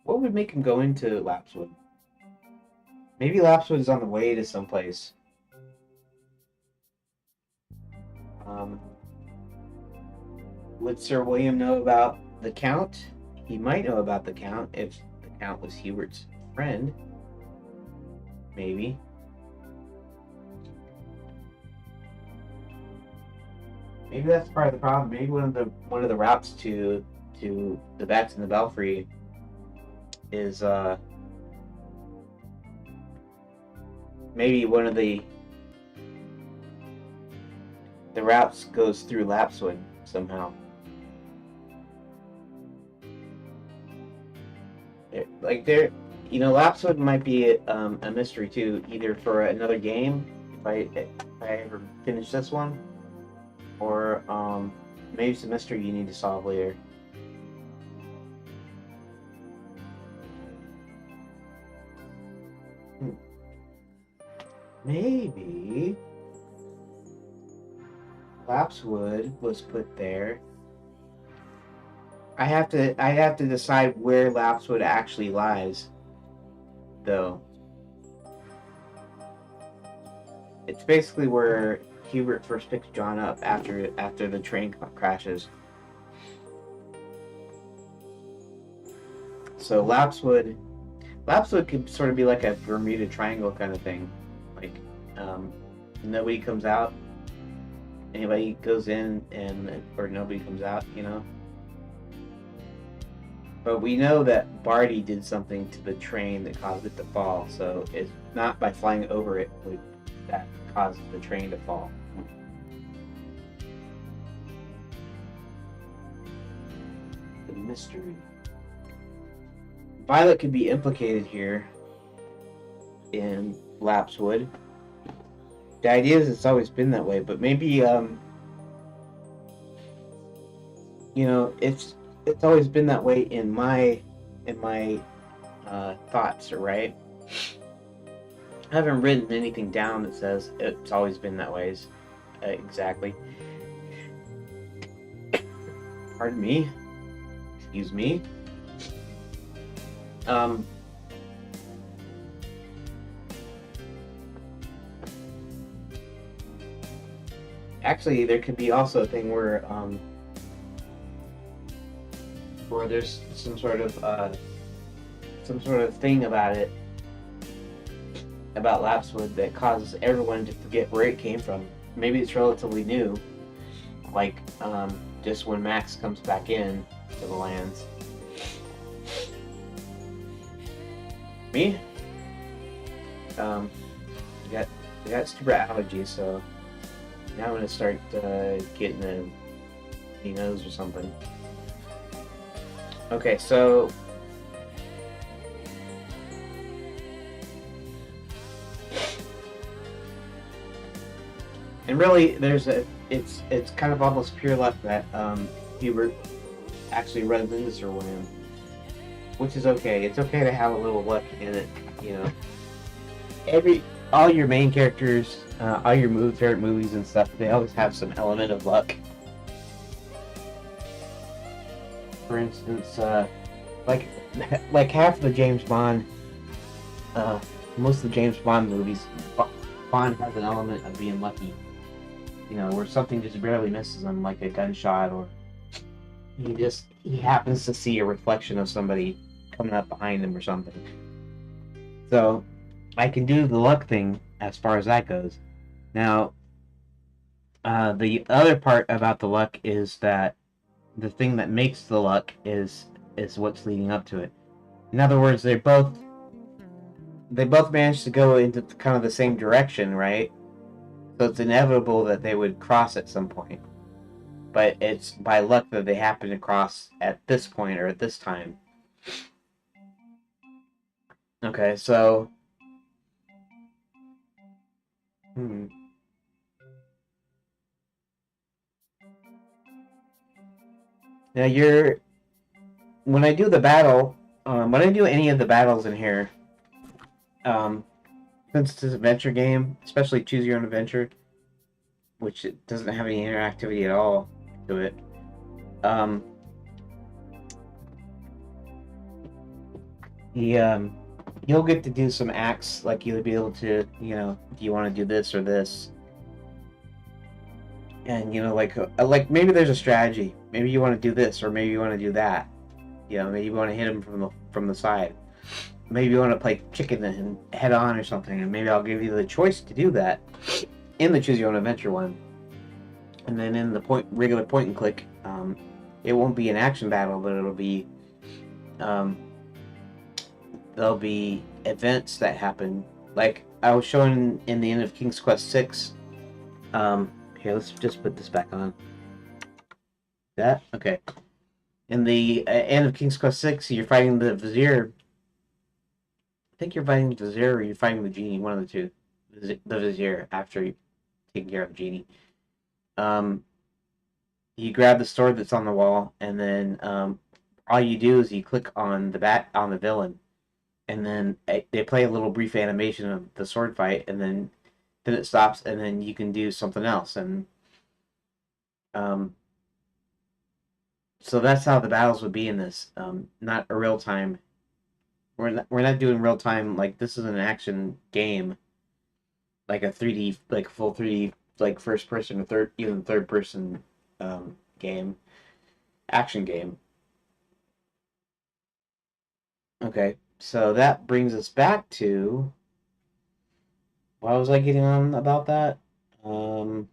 [SPEAKER 1] What would make him go into Lapswood? Maybe Lapswood is on the way to someplace. Um, would Sir William know about the Count? He might know about the Count if the Count was Hubert's friend. Maybe. Maybe that's part of the problem. Maybe one of the routes to the Bats in the Belfry is maybe one of the routes goes through Lapswood somehow. Lapswood might be a mystery too, either for another game if I ever finish this one, or maybe it's a mystery you need to solve later. Maybe Lapswood was put there. I have to decide where Lapswood actually lies, though. It's basically where Hubert first picks John up after the train crashes. So Lapswood could sort of be like a Bermuda Triangle kind of thing. Like nobody comes out anybody goes in and or nobody comes out, you know. But we know that Barty did something to the train that caused it to fall, so it's not by flying over it would that cause the train to fall. The mystery. Violet could be implicated here in Lapswood. The idea is it's always been that way, but maybe you know, it's always been that way in my thoughts, right? I haven't written anything down that says it's always been that way. Exactly. Pardon me. Excuse me. Um, Actually, there could be also a thing where there's some sort of thing about it about Lapswood that causes everyone to forget where it came from. Maybe it's relatively new, like just when Max comes back in to the lands. Me? Um, I got stupid allergies, so now I'm gonna start getting a nose or something. Okay, so and really, it's kind of almost pure luck that Hubert actually runs into Sir William, which is okay. It's okay to have a little luck in it, you know. All your main characters, all your favorite movies and stuff, they always have some element of luck. For instance, like like half the James Bond, most of the James Bond movies, Bond has an element of being lucky. You know, where something just barely misses him, like a gunshot, or he happens to see a reflection of somebody coming up behind him or something. So I can do the luck thing as far as that goes. Now, the other part about the luck is that the thing that makes the luck is what's leading up to it. In other words, they both managed to go into kind of the same direction, right? So it's inevitable that they would cross at some point. But it's by luck that they happen to cross at this point or at this time. Okay, so hmm. Now you're when I do the battle, when I do any of the battles in here, um, since it's an adventure game, especially choose your own adventure, which it doesn't have any interactivity at all to it. Um, he you'll get to do some acts, like you'll be able to, you know, do you want to do this or this, and you know, like maybe there's a strategy. Maybe you want to do this, or maybe you want to do that. You know, maybe you want to hit him from the side. Maybe you want to play chicken and head on or something, and maybe I'll give you the choice to do that in the choose your own adventure one. And then in the regular point and click, it won't be an action battle, but it'll be um, there'll be events that happen. Like I was showing in the end of King's Quest 6. Here, let's just put this back on. That okay. In the end of King's Quest 6, you're fighting the Vizier. I think you're fighting the Vizier or you're fighting the Genie, one of the two. The Vizier, after you taking care of the Genie. You grab the sword that's on the wall, and then all you do is you click on the villain, and then they play a little brief animation of the sword fight, and then it stops, and then you can do something else, and so that's how the battles would be in this. Not a real time. We're not doing real time, like this is an action game, like a 3D, like full 3D, like first person or even third person game, action game. Okay, so that brings us back to why was I getting on about that? Um,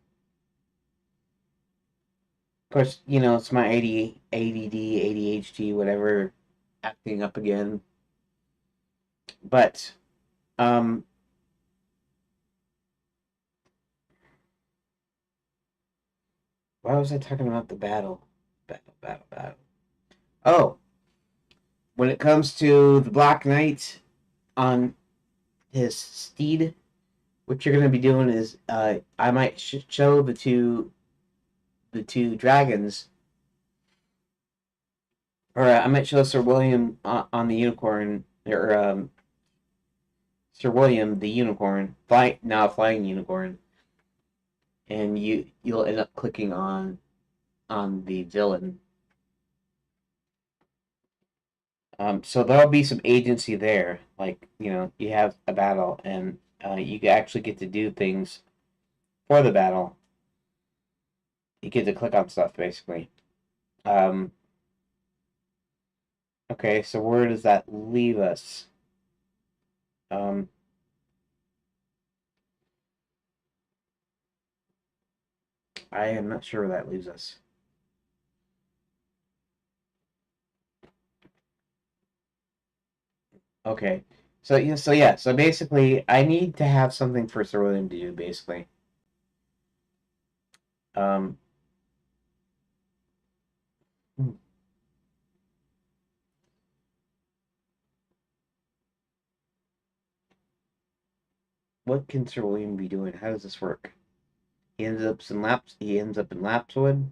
[SPEAKER 1] course, you know, it's my ADD, ADHD, whatever, acting up again. But, um, why was I talking about the battle? Battle. Oh, when it comes to the Black Knight on his steed, what you're going to be doing is I might show the two dragons, or I might show Sir William on the unicorn, or Sir William the unicorn, flying unicorn, and you'll end up clicking on the villain. So there'll be some agency there, like you know you have a battle, and you actually get to do things for the battle. You get to click on stuff basically. Um, okay, so where does that leave us? Um, I am not sure where that leaves us. Okay, so basically, I need to have something for Sir William to do. Basically, um, hmm, what can Sir William be doing? How does this work? He ends up in Lapswood.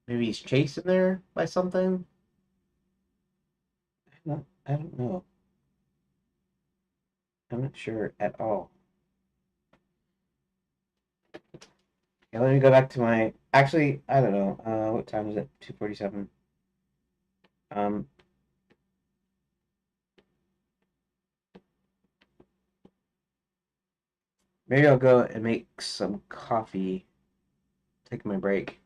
[SPEAKER 1] Maybe he's chasing there by something. I don't know. I'm not sure at all. Yeah, let me go back to my. Actually, I don't know. What time is it? 2:47. Um, maybe I'll go and make some coffee. Take my break.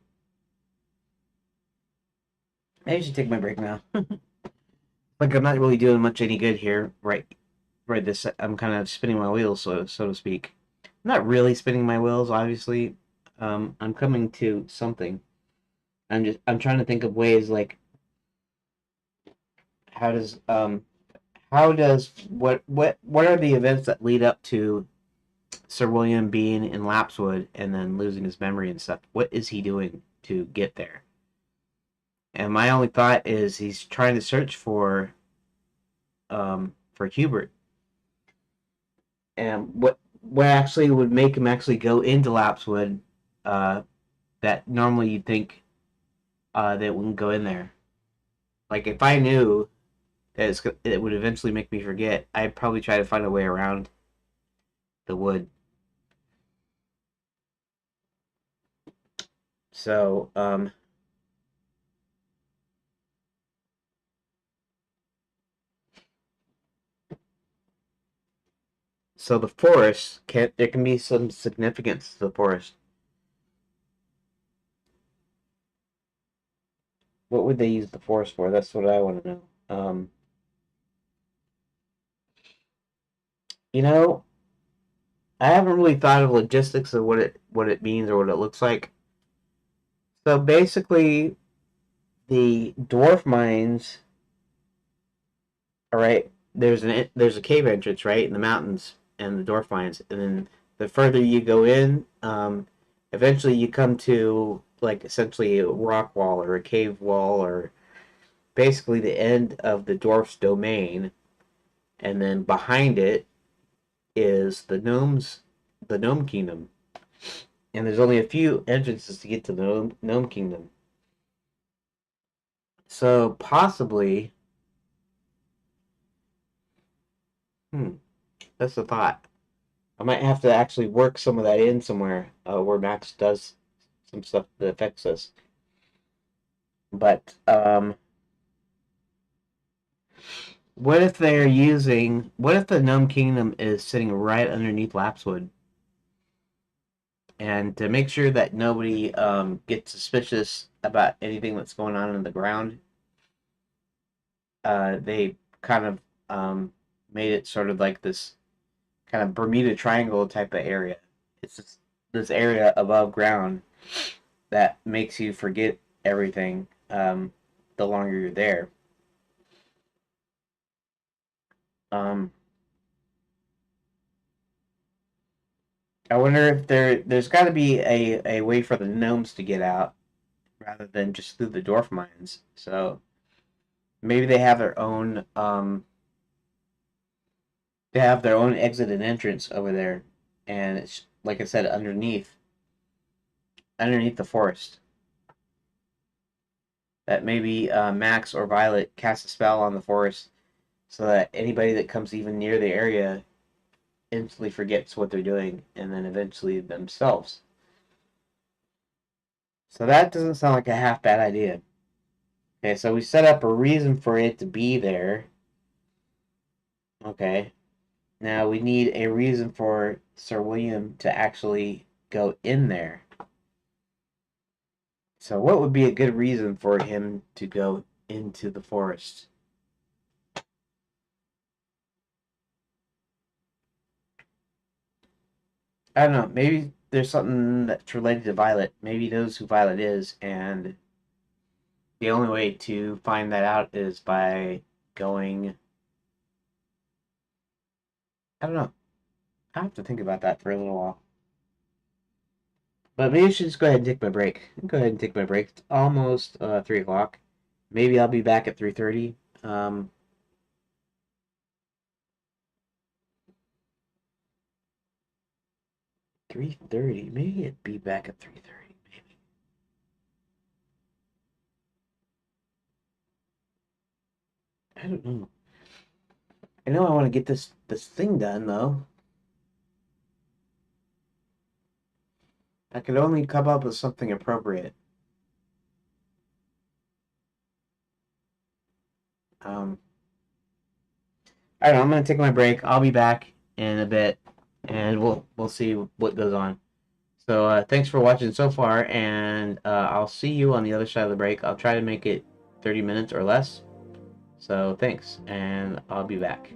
[SPEAKER 1] Maybe I should take my break now. Like I'm not really doing much any good here, right? Right. This I'm kind of spinning my wheels, so to speak. I'm not really spinning my wheels, obviously. I'm coming to something. I'm trying to think of ways like how does um how does what are the events that lead up to Sir William being in Lapswood and then losing his memory and stuff? What is he doing to get there? And my only thought is he's trying to search for Hubert. And what actually would make him actually go into Lapswood uh, that normally you'd think that wouldn't go in there. Like if I knew that it would eventually make me forget, I'd probably try to find a way around the wood. So so the forest can there can be some significance to the forest. What would they use the forest for? That's what I want to know. You know, I haven't really thought of logistics of what it means or what it looks like. So basically, the dwarf mines. All right, there's a cave entrance right in the mountains and the dwarf mines, and then the further you go in, eventually you come to like essentially a rock wall or a cave wall or basically the end of the dwarf's domain, and then behind it is the gnome kingdom, and there's only a few entrances to get to the gnome kingdom. So possibly, hmm, that's the thought. I might have to actually work some of that in somewhere where Max does some stuff that affects us. But what if they're using? What if the Gnome Kingdom is sitting right underneath Lapswood? And to make sure that nobody gets suspicious about anything that's going on in the ground, they kind of made it sort of like this kind of Bermuda Triangle type of area. It's just this area above ground, that makes you forget everything the longer you're there. Um, I wonder if there's got to be a way for the gnomes to get out rather than just through the dwarf mines. So maybe they have their own exit and entrance over there, and it's like I said underneath the forest. That maybe Max or Violet cast a spell on the forest so that anybody that comes even near the area instantly forgets what they're doing, and then eventually themselves. So that doesn't sound like a half bad idea. Okay, so we set up a reason for it to be there. Okay, now we need a reason for Sir William to actually go in there. So what would be a good reason for him to go into the forest? I don't know. Maybe there's something that's related to Violet. Maybe he knows who Violet is, and the only way to find that out is by going. I don't know. I have to think about that for a little while. But maybe I should just go ahead and take my break. Go ahead and take my break. It's almost 3 o'clock. Maybe I'll be back at 3:30. 3:30. Maybe it'd be back at 3:30. Maybe I don't know. I know I want to get this thing done though. I could only come up with something appropriate. Um, I don't know. I'm gonna take my break. I'll be back in a bit, and we'll see what goes on. So thanks for watching so far, and I'll see you on the other side of the break. I'll try to make it 30 minutes or less. So thanks, and I'll be back.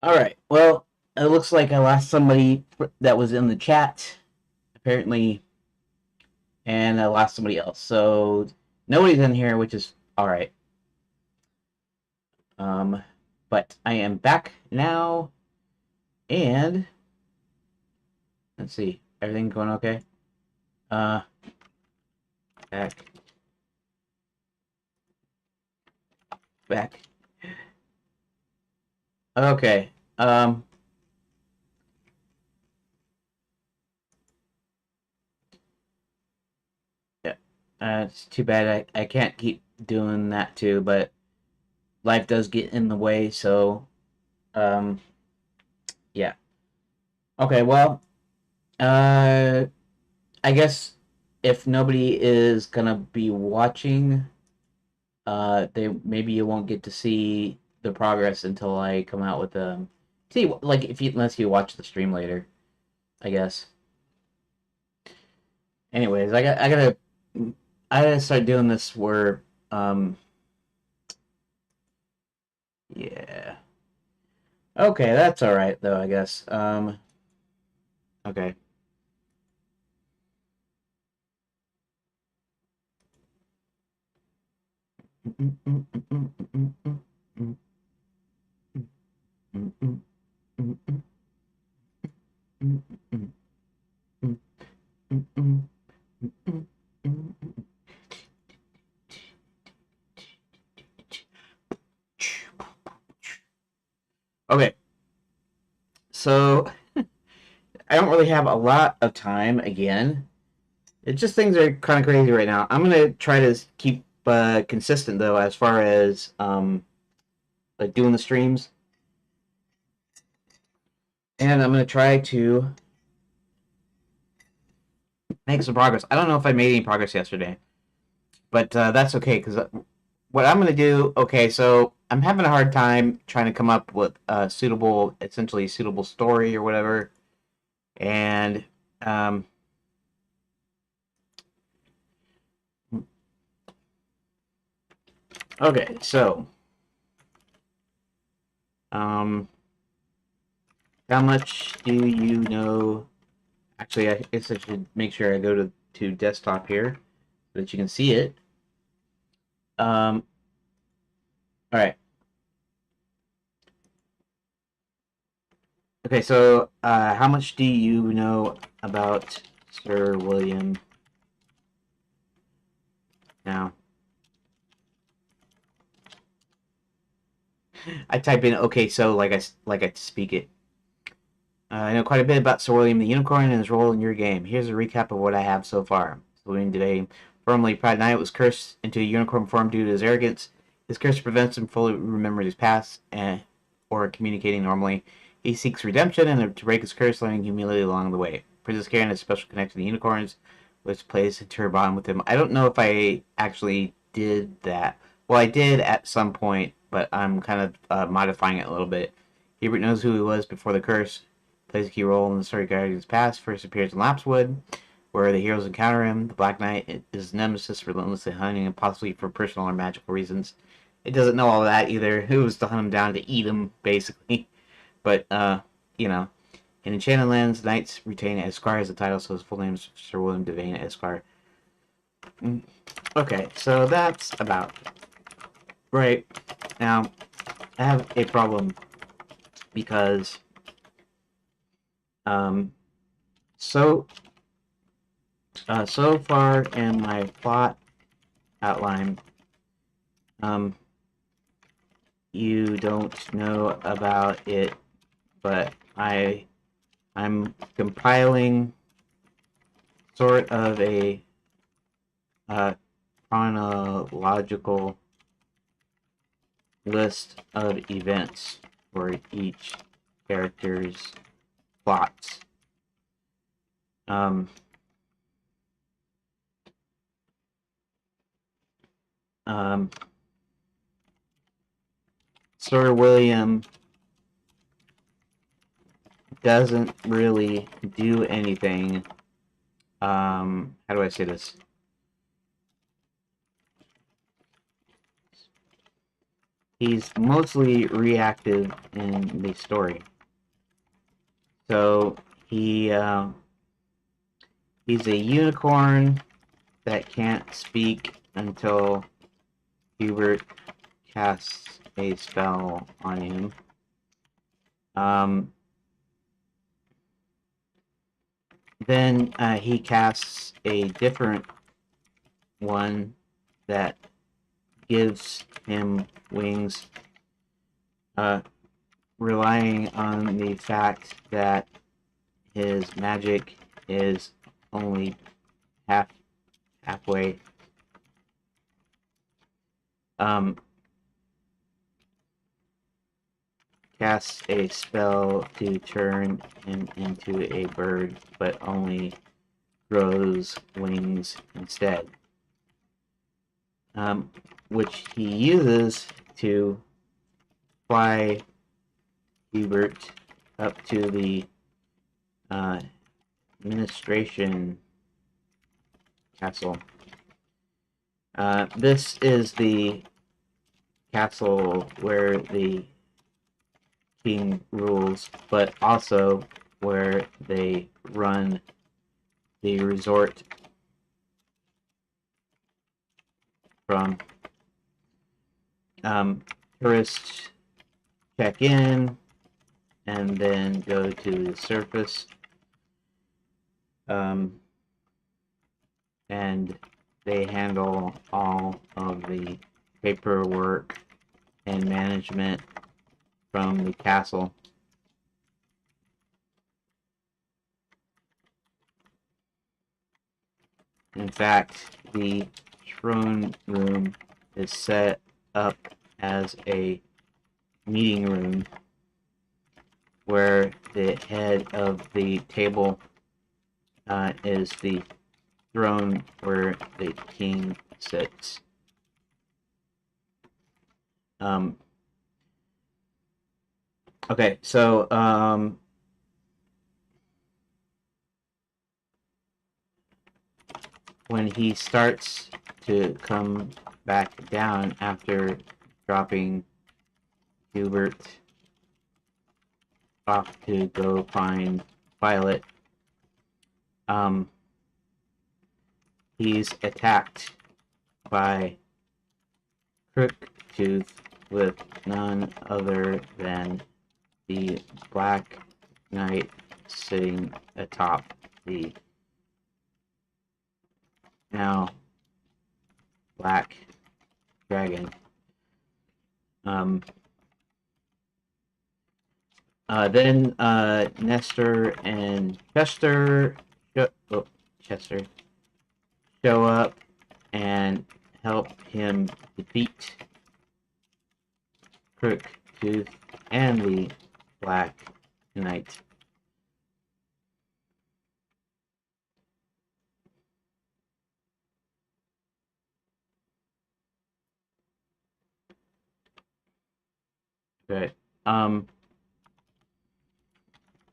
[SPEAKER 1] All right. Well, it looks like I lost somebody that was in the chat, apparently, and I lost somebody else. So nobody's in here, which is all right. But I am back now, and let's see, everything going okay? Uh, back, back. Okay. Yeah. It's too bad I can't keep doing that too, but life does get in the way. So, um, yeah. Okay. Well, uh, I guess if nobody is gonna be watching, they maybe you won't get to see the progress until I come out with see like if you unless you watch the stream later, I guess. Anyways, I gotta start doing this where yeah. Okay, that's all right though, I guess. Okay. Okay, so I don't really have a lot of time again. It's just things are kind of crazy right now. I'm gonna try to keep consistent though, as far as like doing the streams, and I'm gonna try to make some progress. I don't know if I made any progress yesterday, but that's okay because what I'm gonna do. Okay, so I'm having a hard time trying to come up with a suitable, essentially suitable story or whatever, and um, okay, so um, how much do you know? Actually, I guess I should make sure I go to desktop here so that you can see it. All right. Okay, so how much do you know about Sir William now? I type in okay, so like I speak it. I know quite a bit about Sir William the Unicorn and his role in your game. Here's a recap of what I have so far. Sir William today, formerly Pride Knight, was cursed into a unicorn form due to his arrogance. His curse prevents him from fully remembering his past or communicating normally. He seeks redemption and to break his curse, learning humility along the way. Princess Karen has a special connection to unicorns, which plays into her bond with him. I don't know if I actually did that. Well, I did at some point, but I'm kind of modifying it a little bit. Hubert knows who he was before the curse, plays a key role in the story guiding his past. First appears in Lapswood, where the heroes encounter him. The Black Knight is nemesis, relentlessly hunting him, possibly for personal or magical reasons. It doesn't know all that either. It was to hunt him down to eat him, basically. But you know, in Enchanted Lands, knights retain Esquire as the title, so his full name is Sir William Devane Esquire. Okay, so that's about right. Now, I have a problem because um, so so far in my plot outline, um, you don't know about it, but I'm compiling sort of a uh, chronological list of events for each character's plots. Um, um, Sir William doesn't really do anything. How do I say this? he's mostly reactive in the story. So he's a unicorn that can't speak until Hubert casts a spell on him. Then he casts a different one that gives him wings, relying on the fact that his magic is only halfway. Casts a spell to turn him into a bird, but only grows wings instead, which he uses to fly Hubert up to the administration castle. This is the castle where the king rules, but also where they run the resort from. Tourists check in and then go to the surface, and they handle all of the paperwork and management from the castle. In fact, the throne room is set up as a meeting room where the head of the table is the throne where the king sits. Okay, so when he starts to come back down after dropping Hubert off to go find Violet, he's attacked by Crooktooth with none other than the Black Knight sitting atop the now Black Dragon. Then Nestor and Chester show up and help him defeat Crooktooth and the Black Knight. Okay. And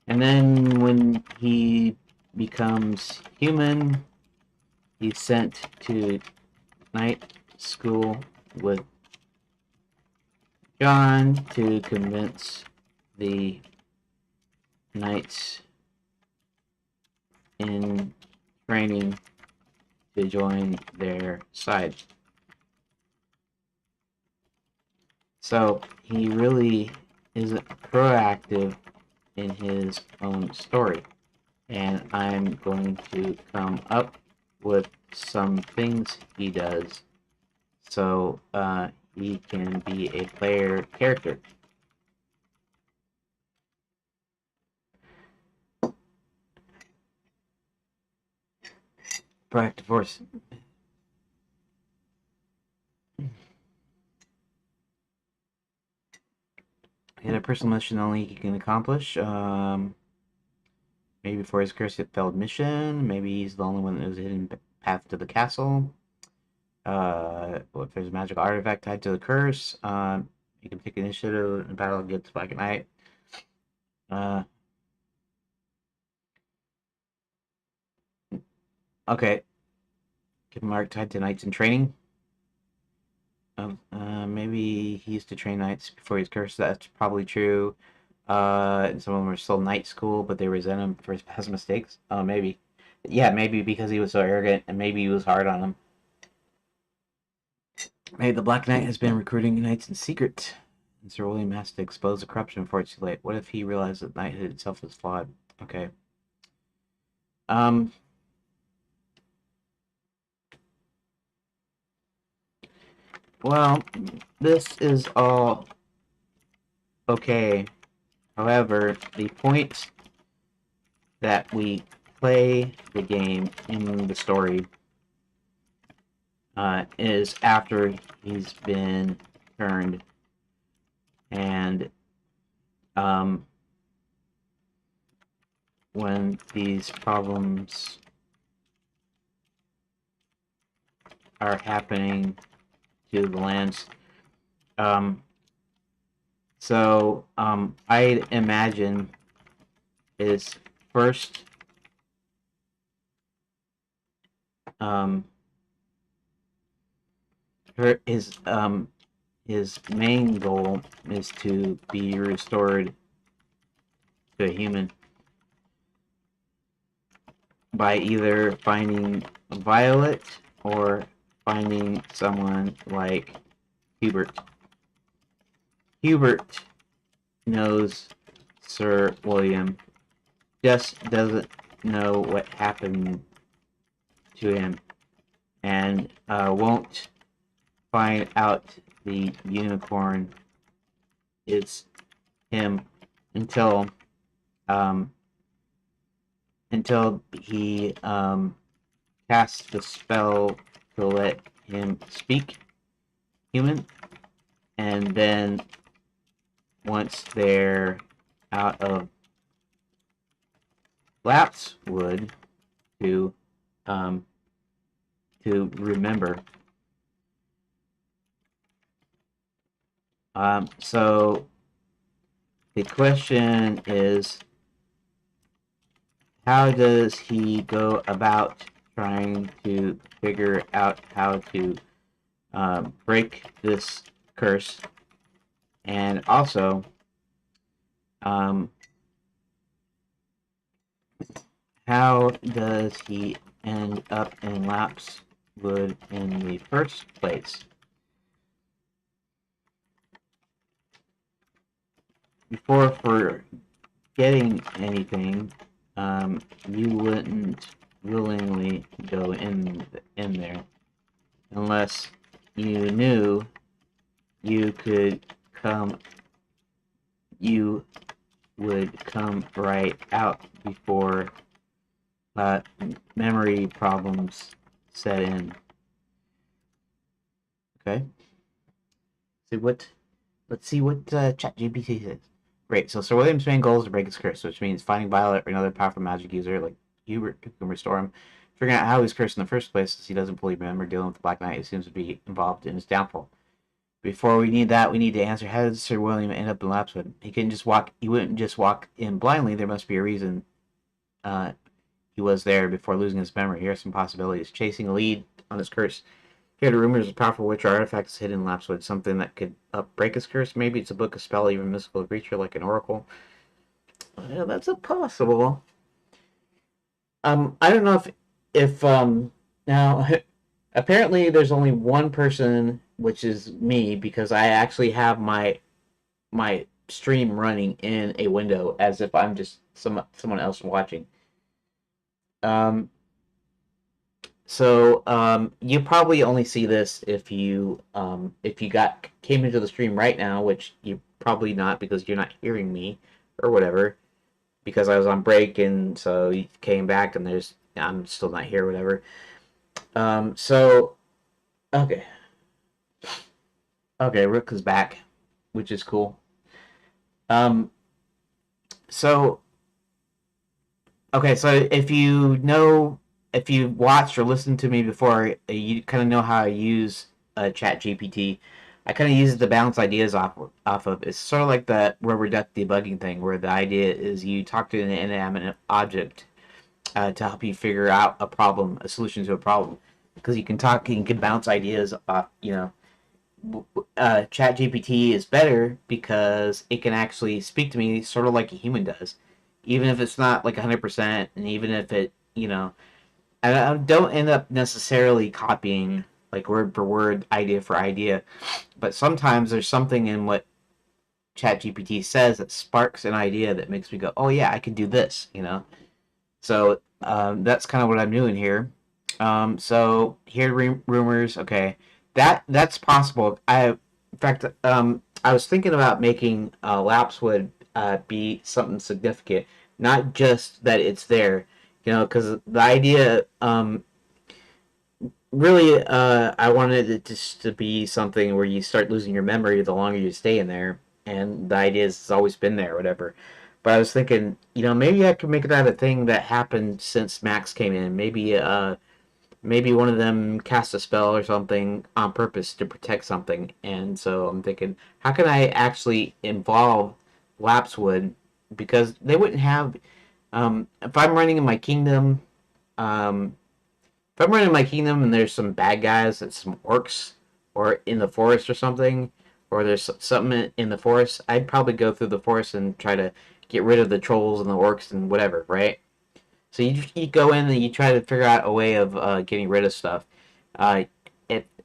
[SPEAKER 1] then when he becomes human, he's sent to night school with John to convince the knights in training to join their side. So he really is proactive in his own story, and I'm going to come up with some things he does so he can be a player character. Proactive force. He had a personal mission only he can accomplish. Maybe before his curse failed mission. Maybe he's the only one that knows the hidden path to the castle. If there's a magical artifact tied to the curse, you can take initiative in battle against Black Knight. Okay. Give mark tied to knights in training. Maybe he used to train knights before he was cursed. That's probably true. And some of them are still knight school, but they resent him for his past mistakes. Maybe. Yeah, maybe because he was so arrogant, and maybe he was hard on him. Maybe the Black Knight has been recruiting knights in secret, and Sir William has to expose the corruption before it's too late. What if he realized that knighthood itself is flawed? Okay. Um. Well, this is all okay. However, the point that we play the game in the story is after he's been turned, and um, when these problems are happening to the lands. I imagine is first um, her, his main goal is to be restored to a human by either finding Violet or finding someone like Hubert. Hubert knows Sir William, just doesn't know what happened to him, and won't find out the unicorn is him until um, he casts the spell to let him speak human, and then once they're out of Lapswood to um, remember. So the question is, how does he go about trying to figure out how to break this curse, and also um, how does he end up in Lapswood in the first place? Before forgetting anything, you wouldn't willingly go in there unless you knew you could come. You would come right out before memory problems set in. Okay. Let's see what ChatGPT says. Great. So Sir William's main goal is to break his curse, which means finding Violet or another powerful magic user like Hubert who can restore him. Figuring out how he's cursed in the first place, since he doesn't fully remember dealing with the Black Knight who seems to be involved in his downfall. Before we need that, we need to answer how did Sir William end up in Lapswood? He couldn't just walk. He wouldn't just walk in blindly. There must be a reason he was there before losing his memory. Here are some possibilities: chasing a lead on his curse. Here, the rumors of powerful witch or artifacts hidden in Lapswood, something that could break his curse. Maybe it's a book, a spell, even a mystical creature like an oracle. Yeah, that's a possible. I don't know if now apparently there's only one person, which is me, because I actually have my stream running in a window as if I'm just someone else watching. Um, you probably only see this if you came into the stream right now, which you probably not because you're not hearing me or whatever, because I was on break and so you came back and I'm still not here, whatever. So okay, Rook is back, which is cool. Um, so okay, so if you watched or listened to me before, you kind of know how I use Chat GPT. I kind of use it to bounce ideas off of. It's sort of like the rubber duck debugging thing, where the idea is you talk to an inanimate object to help you figure out a problem, a solution to a problem, because you can talk, you can bounce ideas off, ChatGPT is better because it can actually speak to me sort of like a human does, even if it's not like 100%, and even if it, I don't end up necessarily copying like word for word, idea for idea, but sometimes there's something in what ChatGPT says that sparks an idea that makes me go, oh yeah, I can do this. So that's kind of what I'm doing here. So here rumors. Okay, that's possible. In fact, I was thinking about making lapsewood be something significant, not just that it's there. Because the idea, really, I wanted it just to be something where you start losing your memory the longer you stay in there, and the idea is it's always been there, or whatever. But I was thinking, maybe I could make that a thing that happened since Max came in. Maybe one of them cast a spell or something on purpose to protect something. And so I'm thinking, how can I actually involve Lapswood? Because they wouldn't have. If I'm running in my kingdom, um, if I'm running in my kingdom and there's some bad guys and some orcs, or in the forest or something, or there's something in the forest, I'd probably go through the forest and try to get rid of the trolls and the orcs and whatever, right? So you go in and you try to figure out a way of getting rid of stuff. Uh,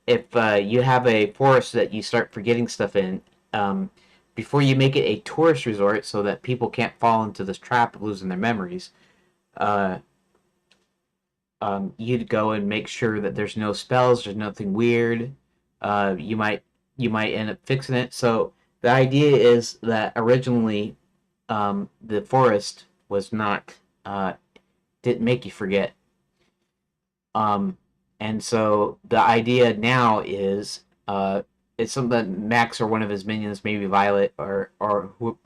[SPEAKER 1] if you have a forest that you start forgetting stuff in, um, before you make it a tourist resort so that people can't fall into this trap of losing their memories, uh, you'd go and make sure that there's no spells, there's nothing weird. You might end up fixing it. So the idea is that originally the forest was not didn't make you forget. Um, and so the idea now is it's something that Max or one of his minions, maybe Violet or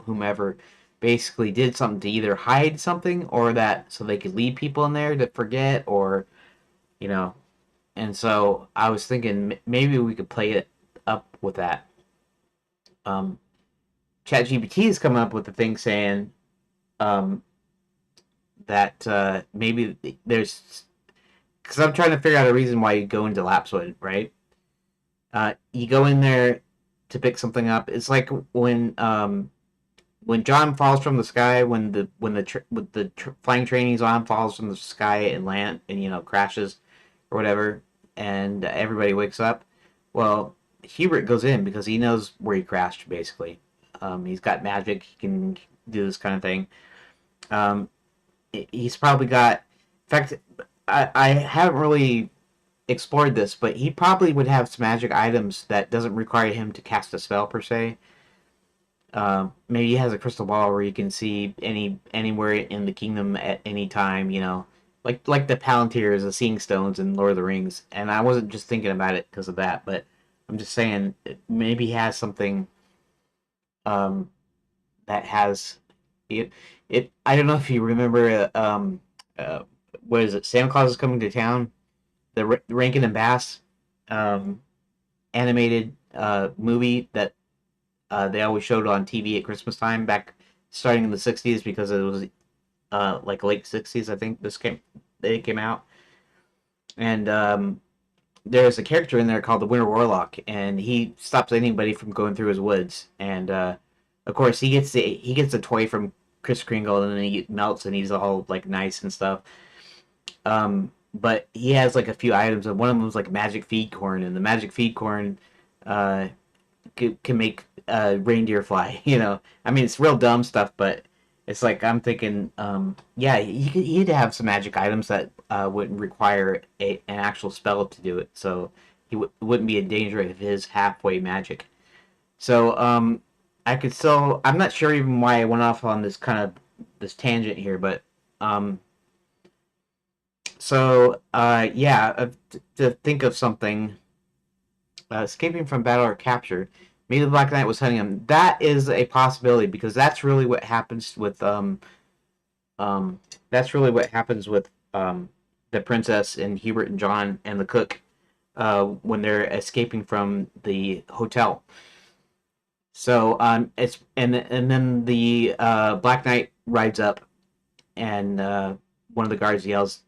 [SPEAKER 1] whomever, basically did something to either hide something or that so they could leave people in there to forget or you know. And so I was thinking maybe we could play it up with that. Um, ChatGPT has come up with the thing saying um, that maybe there's because I'm trying to figure out a reason why you go into Lapswood, right? You go in there to pick something up. It's like when John falls from the sky, when the flying train he's on falls from the sky and land and crashes or whatever, and everybody wakes up. Well, Hubert goes in because he knows where he crashed. Basically, he's got magic. He can do this kind of thing. Um, he's probably got. In fact, I haven't really explored this, but he probably would have some magic items that doesn't require him to cast a spell per se. Maybe he has a crystal ball where you can see anywhere in the kingdom at any time. Like the Palantirs, the Seeing Stones in Lord of the Rings. And I wasn't just thinking about it because of that, but I'm just saying maybe he has something um, that has it. It. I don't know if you remember. Uh, what is it? Santa Claus is Coming to Town. The Rankin and Bass um, animated movie that they always showed on TV at Christmas time back starting in the '60s because it was like late '60s. I think they came out, and there's a character in there called the Winter Warlock, and he stops anybody from going through his woods. And of course, he gets a toy from Kris Kringle, and then he melts, and he's all like nice and stuff. But he has like a few items, and one of them was like magic feed corn, and the magic feed corn uh, can make reindeer fly. I mean, it's real dumb stuff, but it's like I'm thinking, yeah, he'd have some magic items that wouldn't require an actual spell to do it, so he wouldn't be in danger of his halfway magic. So I could still, I'm not sure even why I went off on this tangent here, but um, so yeah, to think of something escaping from battle or capture. Maybe the Black Knight was hunting him. That is a possibility because that's really what happens with um that's really what happens with the princess and Hubert and John and the cook when they're escaping from the hotel. So it's and then the Black Knight rides up and one of the guards yells,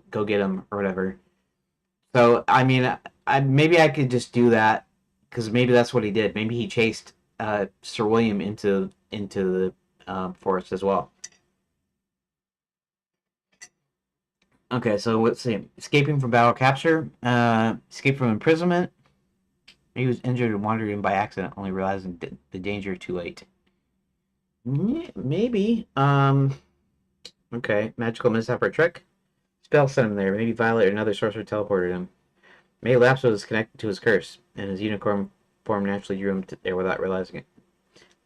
[SPEAKER 1] go get him or whatever. So I mean, maybe I could just do that because maybe that's what he did. Maybe he chased Sir William into the forest as well. Okay, so let's see. Escaping from battle capture, escape from imprisonment. He was injured and wandered in by accident, only realizing the danger too late. Maybe. Okay, magical mishap or trick. Spell sent him there. Maybe Violet or another sorcerer teleported him. Maybe Lapis was connected to his curse, and his unicorn form naturally drew him there without realizing it.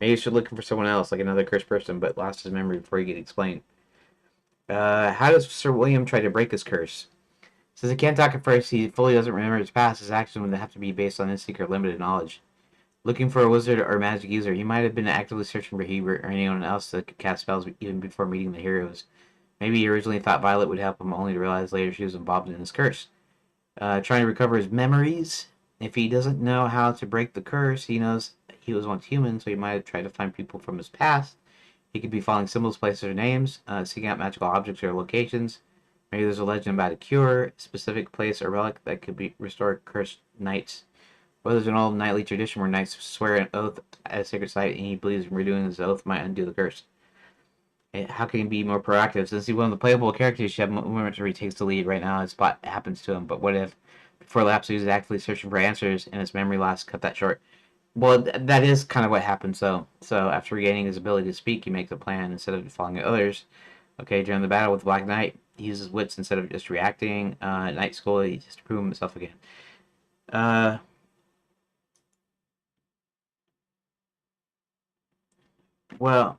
[SPEAKER 1] Maybe he should look for someone else, like another cursed person, but lost his memory before he could explain. How does Sir William try to break his curse? Since he can't talk at first, he fully doesn't remember his past. His actions would have to be based on instinct or limited knowledge. Looking for a wizard or magic user, he might have been actively searching for Hebert or anyone else that could cast spells even before meeting the heroes. Maybe he originally thought Violet would help him, only to realize later she was involved in his curse. Trying to recover his memories. If he doesn't know how to break the curse, he knows he was once human, so he might have tried to find people from his past. He could be following symbols, places, or names, seeking out magical objects or locations. Maybe there's a legend about a cure, a specific place or relic that could be restore cursed knights. Or there's an old knightly tradition where knights swear an oath at a sacred site, and he believes redoing his oath might undo the curse. How can he be more proactive? Since he's one of the playable characters, he should have moments where he takes the lead. Right now, his spot happens to him. But what if, before lapse, he was actively searching for answers, and his memory loss cut that short? Well, that is kind of what happened. So after regaining his ability to speak, he makes a plan instead of following others. Okay, during the battle with Black Knight, he uses wits instead of just reacting. Night School, he just to prove himself again. Well,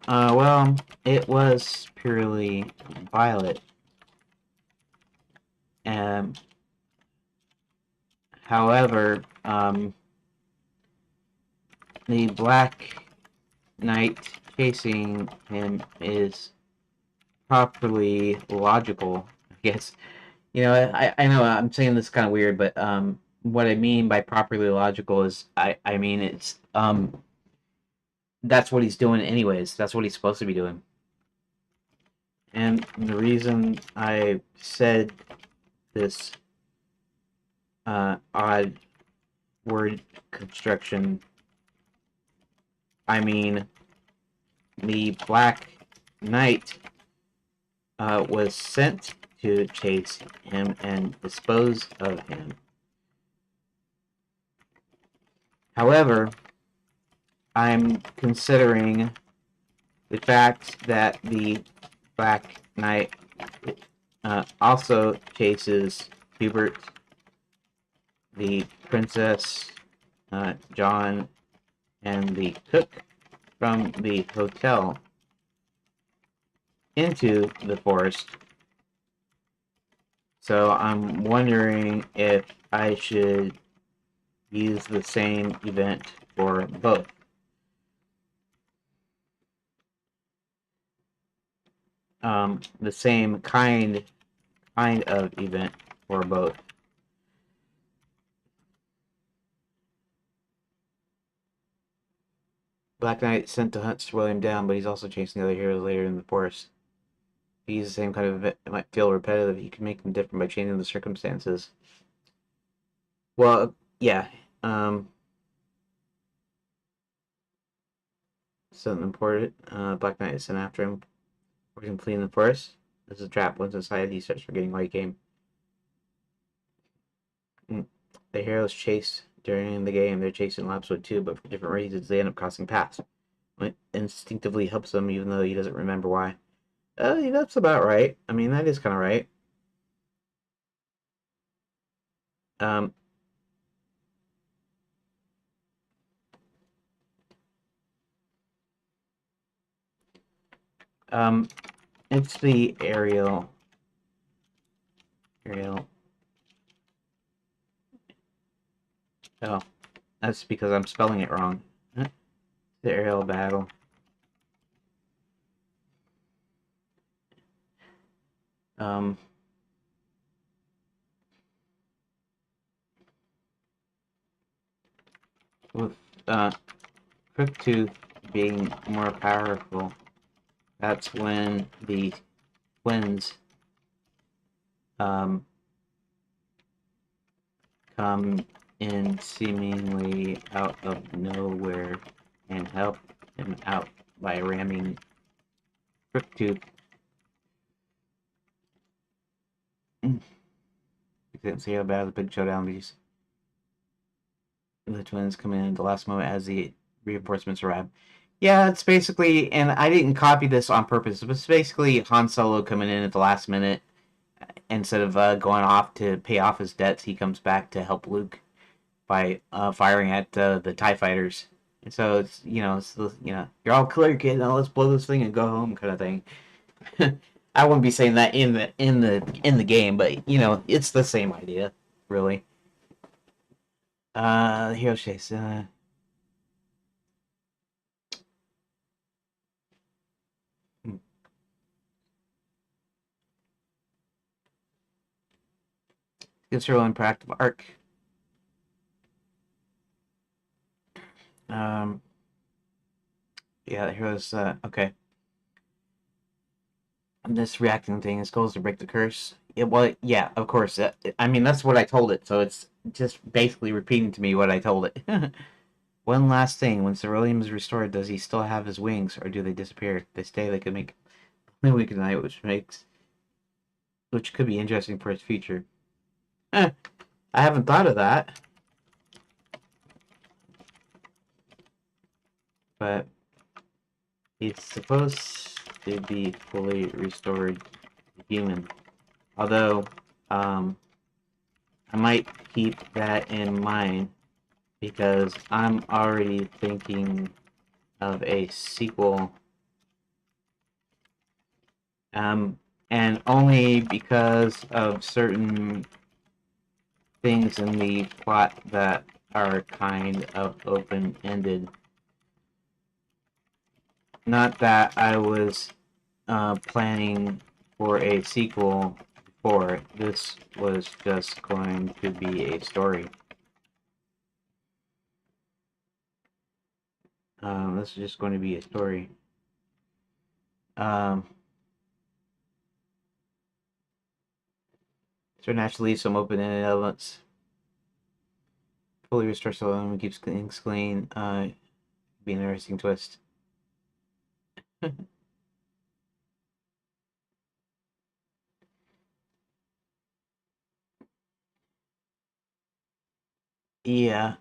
[SPEAKER 1] it was purely Violet. Um, However, the Black Knight chasing him is properly logical. I guess I know I'm saying this kind of weird, but what I mean by properly logical is I mean it's that's what he's doing anyways. That's what he's supposed to be doing. And the reason I said this odd word construction, I mean the Black Knight was sent to chase him and dispose of him. However, I'm considering the fact that the Black Knight also chases Hubert, the princess, John, and the cook from the hotel into the forest. So I'm wondering if I should use the same event for both. The same kind of event for both. Black Knight sent to hunt Sir William down, but he's also chasing the other heroes later in the forest. If he uses the same kind of event, it might feel repetitive. He can make them different by changing the circumstances. Well, yeah. Something important. Black Knight is sent after him. We can flee in the forest. This is a trap. Once inside, he starts forgetting why he came. The heroes chase during the game. They're chasing Lapswood too, but for different reasons, they end up crossing paths. It instinctively helps him, even though he doesn't remember why. That's about right. I mean, that is kind of right. Um, um, it's the Ariel. Oh, that's because I'm spelling it wrong. The aerial battle. Um, with Crooktooth being more powerful, that's when the twins come in seemingly out of nowhere and help him out by ramming Crooktooth. You didn't see how bad the big showdown these. The twins come in at the last moment as the reinforcements arrive. Yeah, it's basically, and I didn't copy this on purpose, but it's basically Han Solo coming in at the last minute. Instead of going off to pay off his debts, he comes back to help Luke by firing at the TIE fighters. And so it's, you're all clear, kid. Now let's blow this thing and go home, kind of thing. I wouldn't be saying that in the game, but it's the same idea, really. Hero chase. It's a real interactive arc. Yeah, the heroes. Okay. This reacting thing, his goal is to break the curse. Well, yeah, of course. I mean, that's what I told it, so it's just basically repeating to me what I told it. One last thing: when Cerulean is restored, does he still have his wings, or do they disappear? If they stay, they could make a week night, which could be interesting for his future. I haven't thought of that, but he's supposed to be fully restored human. Although, I might keep that in mind because I'm already thinking of a sequel. And only because of certain things in the plot that are kind of open-ended. Not that I was planning for a sequel before. This was just going to be a story. This is just going to be a story. So naturally, some open-ended elements. Fully restore so element keeps things clean. Be an interesting twist. Yeah.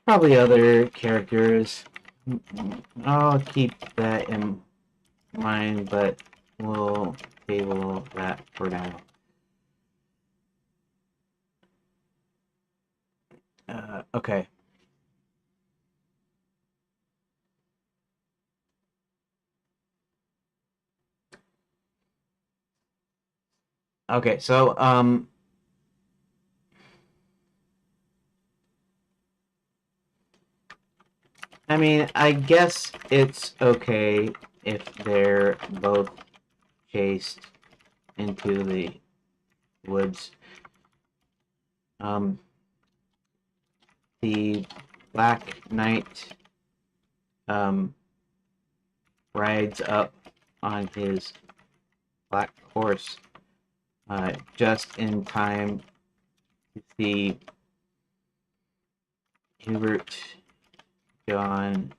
[SPEAKER 1] Probably other characters. I'll keep that in mind, but we'll table that for now. Okay. Okay, so, I mean, I guess it's okay if they're both chased into the woods. The Black Knight, rides up on his black horse, just in time to see Hubert, John,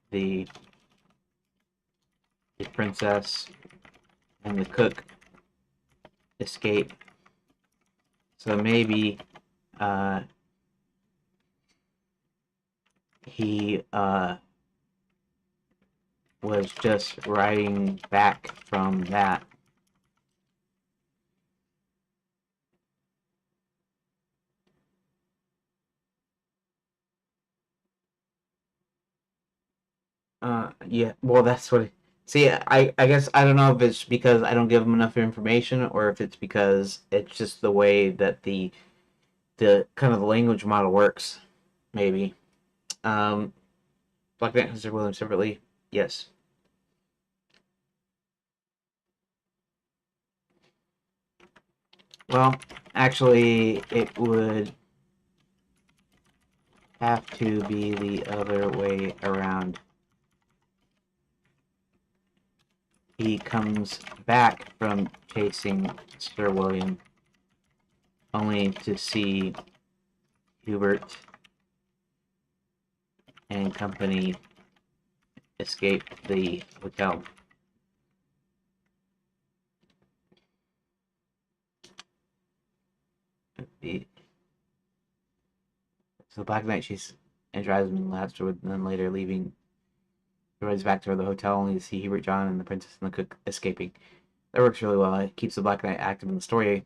[SPEAKER 1] the princess, and the cook escape. So maybe he was just riding back from that. Yeah, well, that's what. See, I guess I don't know if it's because I don't give them enough information, or if it's because it's just the way that the kind of the language model works. Maybe. Black Knight and Sir William separately. Yes. Well, actually, it would have to be the other way around. he comes back from chasing Sir William, only to see Hubert and company escape the hotel. So Black Knight she's and drives him in the last and then later leaving. He rides back to the hotel only to see Hubert, John, and the princess and the cook escaping. That works really well. It keeps the Black Knight active in the story.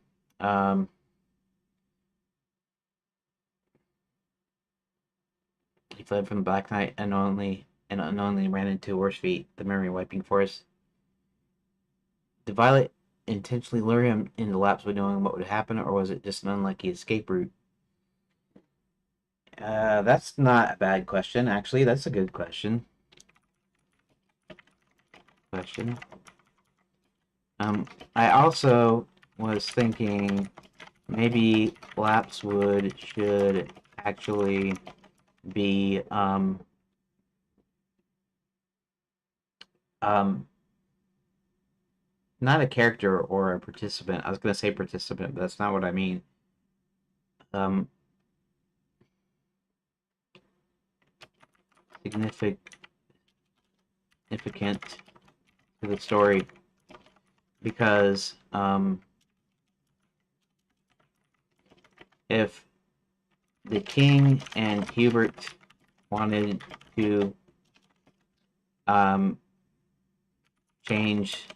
[SPEAKER 1] He fled from the Black Knight unknowingly ran into Worse Feet, the memory wiping force. Did Violet intentionally lure him into lapse with knowing what would happen, or was it just an unlucky escape route? That's not a bad question, actually. That's a good question. I also was thinking maybe Lapswood should actually be not a character or a participant. I was gonna say participant, but that's not what I mean. Um, significant to the story because if the king and Hubert wanted to change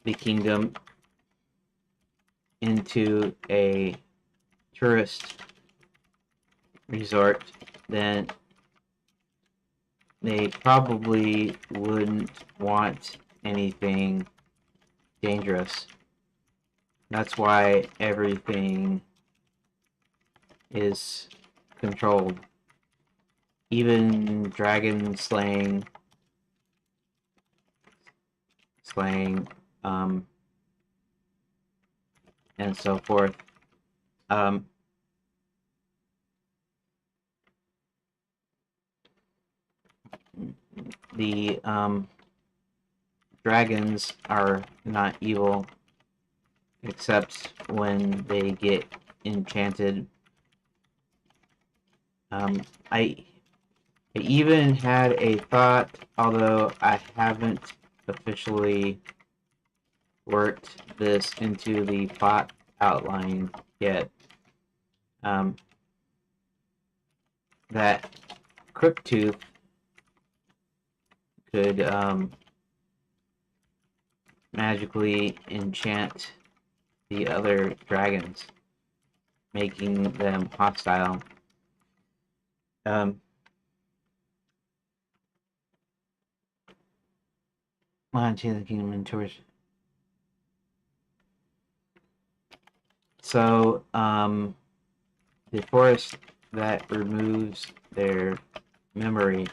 [SPEAKER 1] the kingdom into a tourist resort, then they probably wouldn't want anything dangerous. That's why everything is controlled. Even dragon slaying, and so forth. The dragons are not evil except when they get enchanted. I even had a thought, although I haven't officially worked this into the plot outline yet, that Crooktooth could magically enchant the other dragons, making them hostile. Enchant the kingdom and tours. So, the forest that removes their memory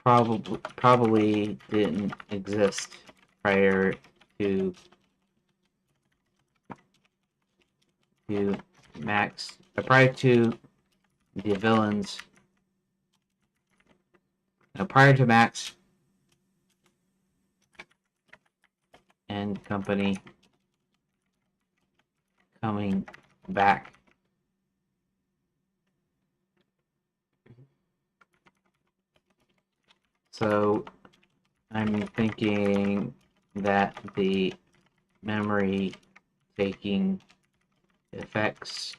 [SPEAKER 1] probably didn't exist prior to Max, prior to the villains. Prior to Max and company coming back. So I'm thinking that the memory taking effects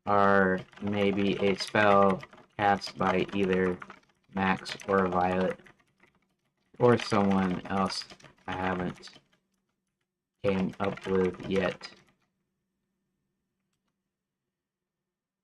[SPEAKER 1] are maybe a spell cast by either Max or Violet or someone else I haven't came up with yet.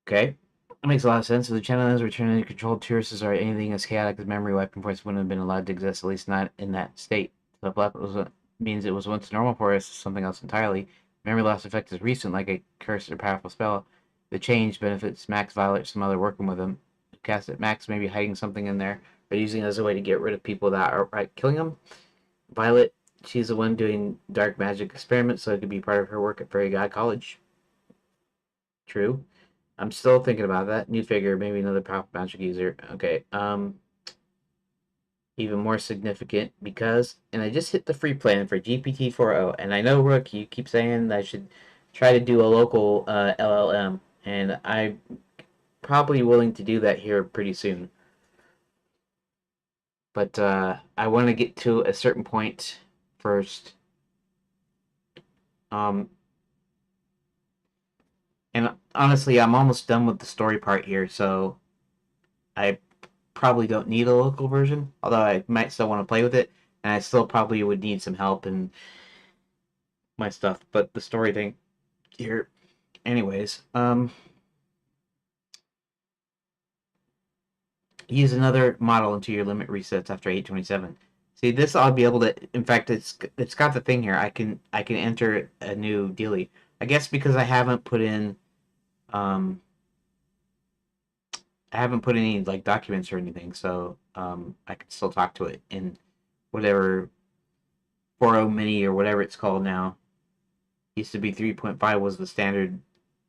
[SPEAKER 1] Okay, that makes a lot of sense. If the channel is returning to controlled tourists or anything as chaotic as memory wiping force wouldn't have been allowed to exist, at least not in that state. So if that means it was once normal for us, something else entirely. Memory loss effect is recent, like a curse or powerful spell. The change benefits Max, Violet, some other working with him. Cast it. Max may be hiding something in there, or using it as a way to get rid of people that are killing them. Violet, she's the one doing dark magic experiments, so it could be part of her work at Fairy God College. True. I'm still thinking about that. New figure, maybe another powerful magic user. Okay. even more significant because, and I just hit the free plan for GPT-4o, and I know, Rook, you keep saying I should try to do a local LLM, and I'm probably willing to do that here pretty soon. But I want to get to a certain point first. Um, and honestly, I'm almost done with the story part here, so I probably don't need a local version, although I might still want to play with it, and I still probably would need some help in my stuff. But the story thing here, anyways, use another model until your limit resets after 827. See, this I'll be able to. In fact, it's got the thing here. I can enter a new dealie. I guess because um I haven't put any like documents or anything, so I can still talk to it in whatever 4.0 mini or whatever it's called now. Used to be 3.5 was the standard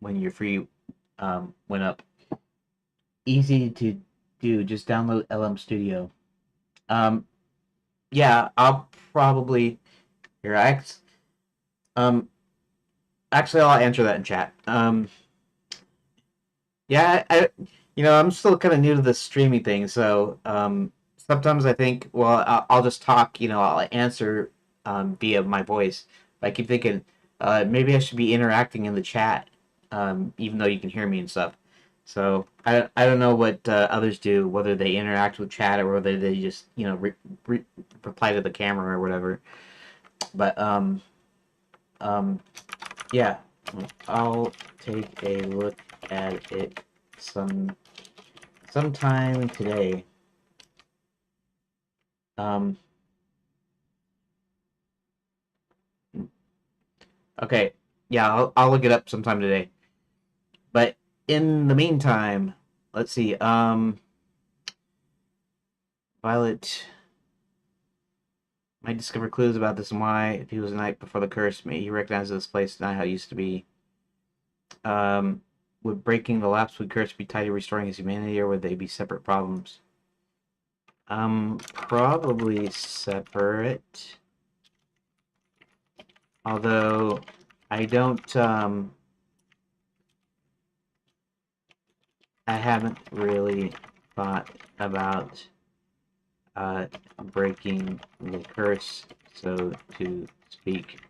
[SPEAKER 1] when your free went up. Easy to do. Just download LM Studio. Um, yeah, I'll probably here. Um, actually, I'll answer that in chat. Yeah, I'm still kind of new to the streaming thing, so sometimes I think, well, I'll just talk. I'll answer via my voice. I keep thinking, maybe I should be interacting in the chat, even though you can hear me and stuff. So I don't know what others do, whether they interact with chat or whether they just reply to the camera or whatever. But um, yeah, I'll take a look at it sometime today. Um, okay, yeah, I'll look it up sometime today. But in the meantime, let's see. Violet might discover clues about this and why. If he was a knight before the curse, may he recognize this place not how it used to be. Um, would breaking the lapse would curse be tied to restoring his humanity, or would they be separate problems? Probably separate. Although I don't I haven't really thought about uh, breaking the curse, so to speak.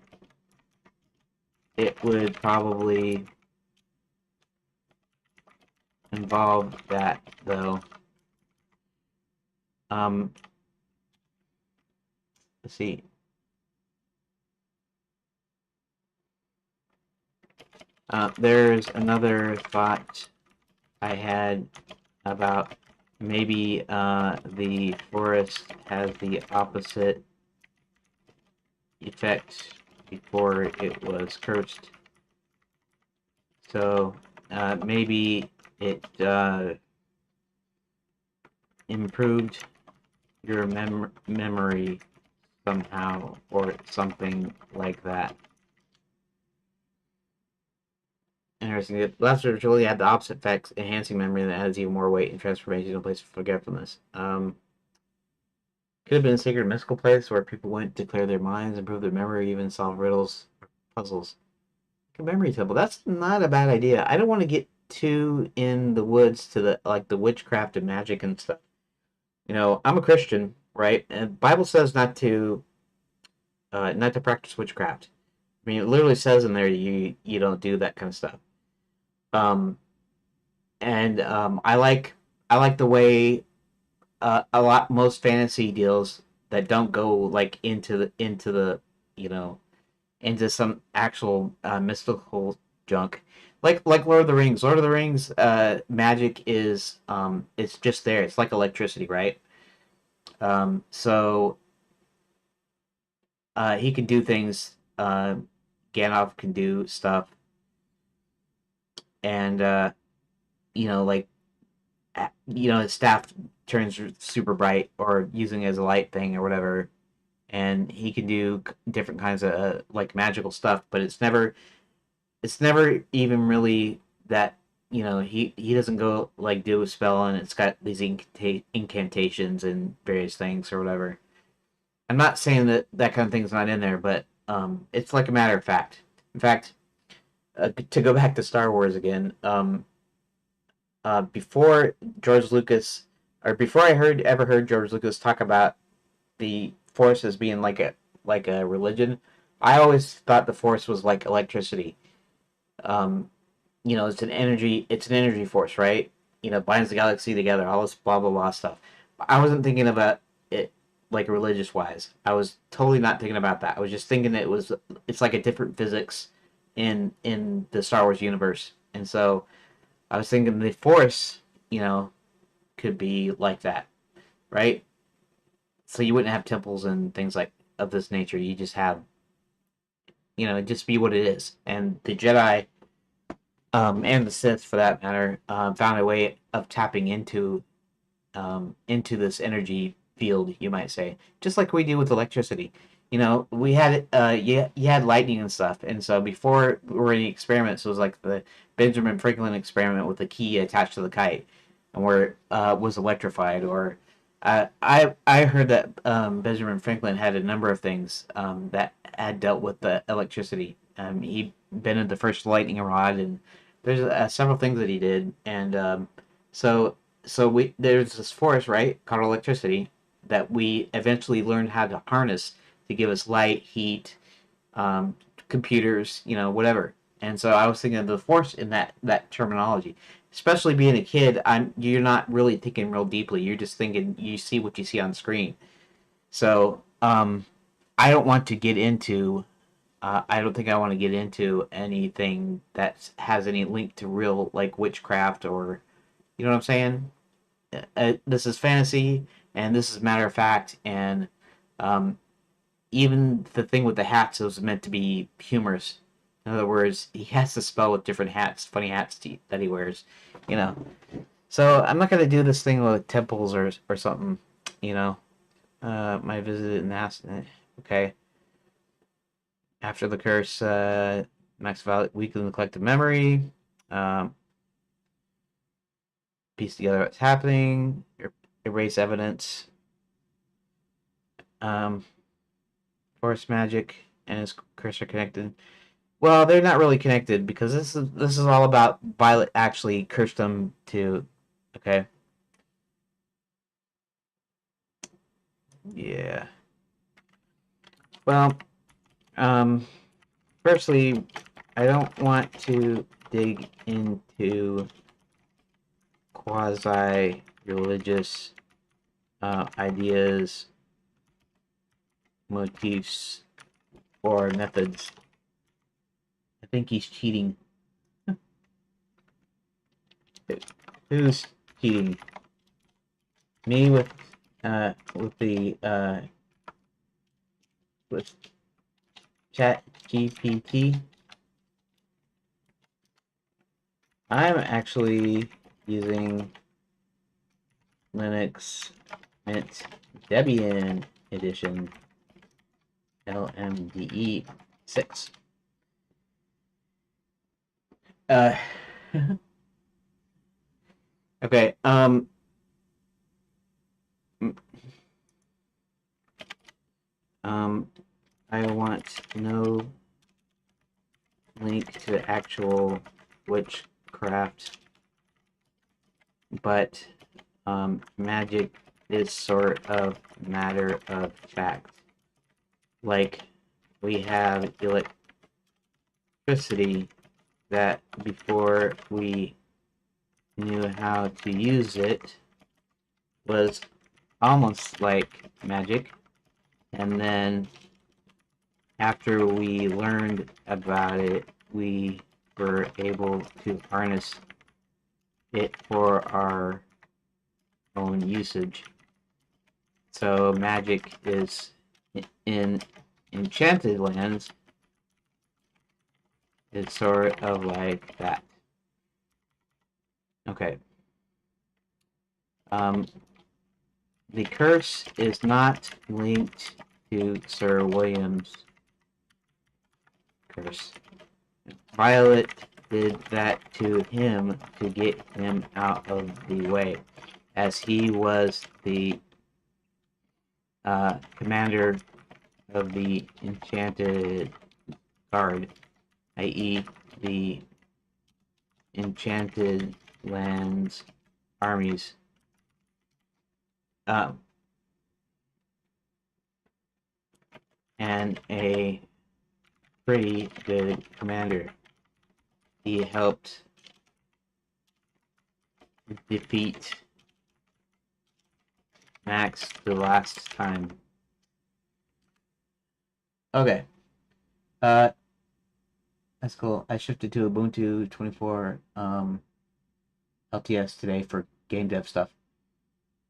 [SPEAKER 1] It would probably involve that, though. Um, let's see. There's another thought I had about maybe the forest has the opposite effect before it was cursed. So maybe it improved your memory somehow or something like that. Interesting. The last really had the opposite effects, enhancing memory that adds even more weight and transformation in a place of forgetfulness. Could have been a sacred mystical place where people went to clear their minds, improve their memory, even solve riddles, puzzles. Like a memory temple. That's not a bad idea. I don't want to get too in the woods to the witchcraft and magic and stuff. I'm a Christian, right? And the Bible says not to practice witchcraft. I mean, it literally says in there you don't do that kind of stuff. Um, and I like the way most fantasy deals that don't go like into the you know into some actual mystical junk, like Lord of the Rings. Lord of the Rings, magic is it's just there. It's like electricity, right? So he can do things. Gandalf can do stuff, and like his staff turns super bright or using it as a light thing or whatever, and he can do different kinds of like magical stuff, but it's never even really that he doesn't go like do a spell and it's got these incantations and various things or whatever. I'm not saying that that kind of thing's not in there, but it's like a matter of fact. In fact, to go back to Star Wars again, before George Lucas, or before I ever heard George Lucas talk about the Force as being like a religion, I always thought the Force was like electricity. Um, it's an energy force, right? Binds the galaxy together, all this blah blah blah stuff. But I wasn't thinking about it like religious wise. I was totally not thinking about that. I was just thinking it's like a different physics in the Star Wars universe. And so I was thinking the Force, could be like that, right? So you wouldn't have temples and things like of this nature. You just have, it just be what it is. And the Jedi, and the Sith, for that matter, found a way of tapping into this energy field, you might say, just like we do with electricity. We had you had lightning and stuff, and so before there were any experiments, it was like the Benjamin Franklin experiment with the key attached to the kite, and where it was electrified. Or I heard that Benjamin Franklin had a number of things that had dealt with the electricity. He invented the first lightning rod, and there's several things that he did, and so there's this force, right, called electricity, that we eventually learned how to harness to give us light, heat, computers, whatever. And so I was thinking of the force in that terminology. Especially being a kid, you're not really thinking real deeply. You're just thinking you see what you see on screen. So I don't want to get into. I don't think I want to get into anything that has any link to real like witchcraft or you know what I'm saying. This is fantasy, and this is matter of fact, and um, even the thing with the hats was meant to be humorous. In other words, he has to spell with different hats, funny hats that he wears, you know. So I'm not gonna do this thing with temples or something, you know. My visit and ask, okay. After the curse, max value weaken the collective memory. Um, Piece together what's happening. Erase evidence. Um, Force magic and his curse are connected. Well, they're not really connected because this is all about Violet actually cursed them to. Okay. Yeah. Well, um, firstly, I don't want to dig into quasi-religious ideas, motifs, or methods. I think he's cheating. Who's cheating? Me with the with Chat GPT. I'm actually using Linux Mint Debian edition LMDE 6. Uh, okay. I want no link to the actual witchcraft, but magic is sort of matter of fact. Like we have electricity that before we knew how to use it was almost like magic, and then after we learned about it, we were able to harness it for our own usage. So magic is in enchanted lands is sort of like that. Okay. The curse is not linked to Sir William's curse. Violet did that to him to get him out of the way, as he was the commander of the Enchanted Guard, i.e., the Enchanted Lands armies. Uh, and a pretty good commander. He helped defeat Max the last time. Okay. Uh, that's cool. I shifted to Ubuntu 24 LTS today for game dev stuff.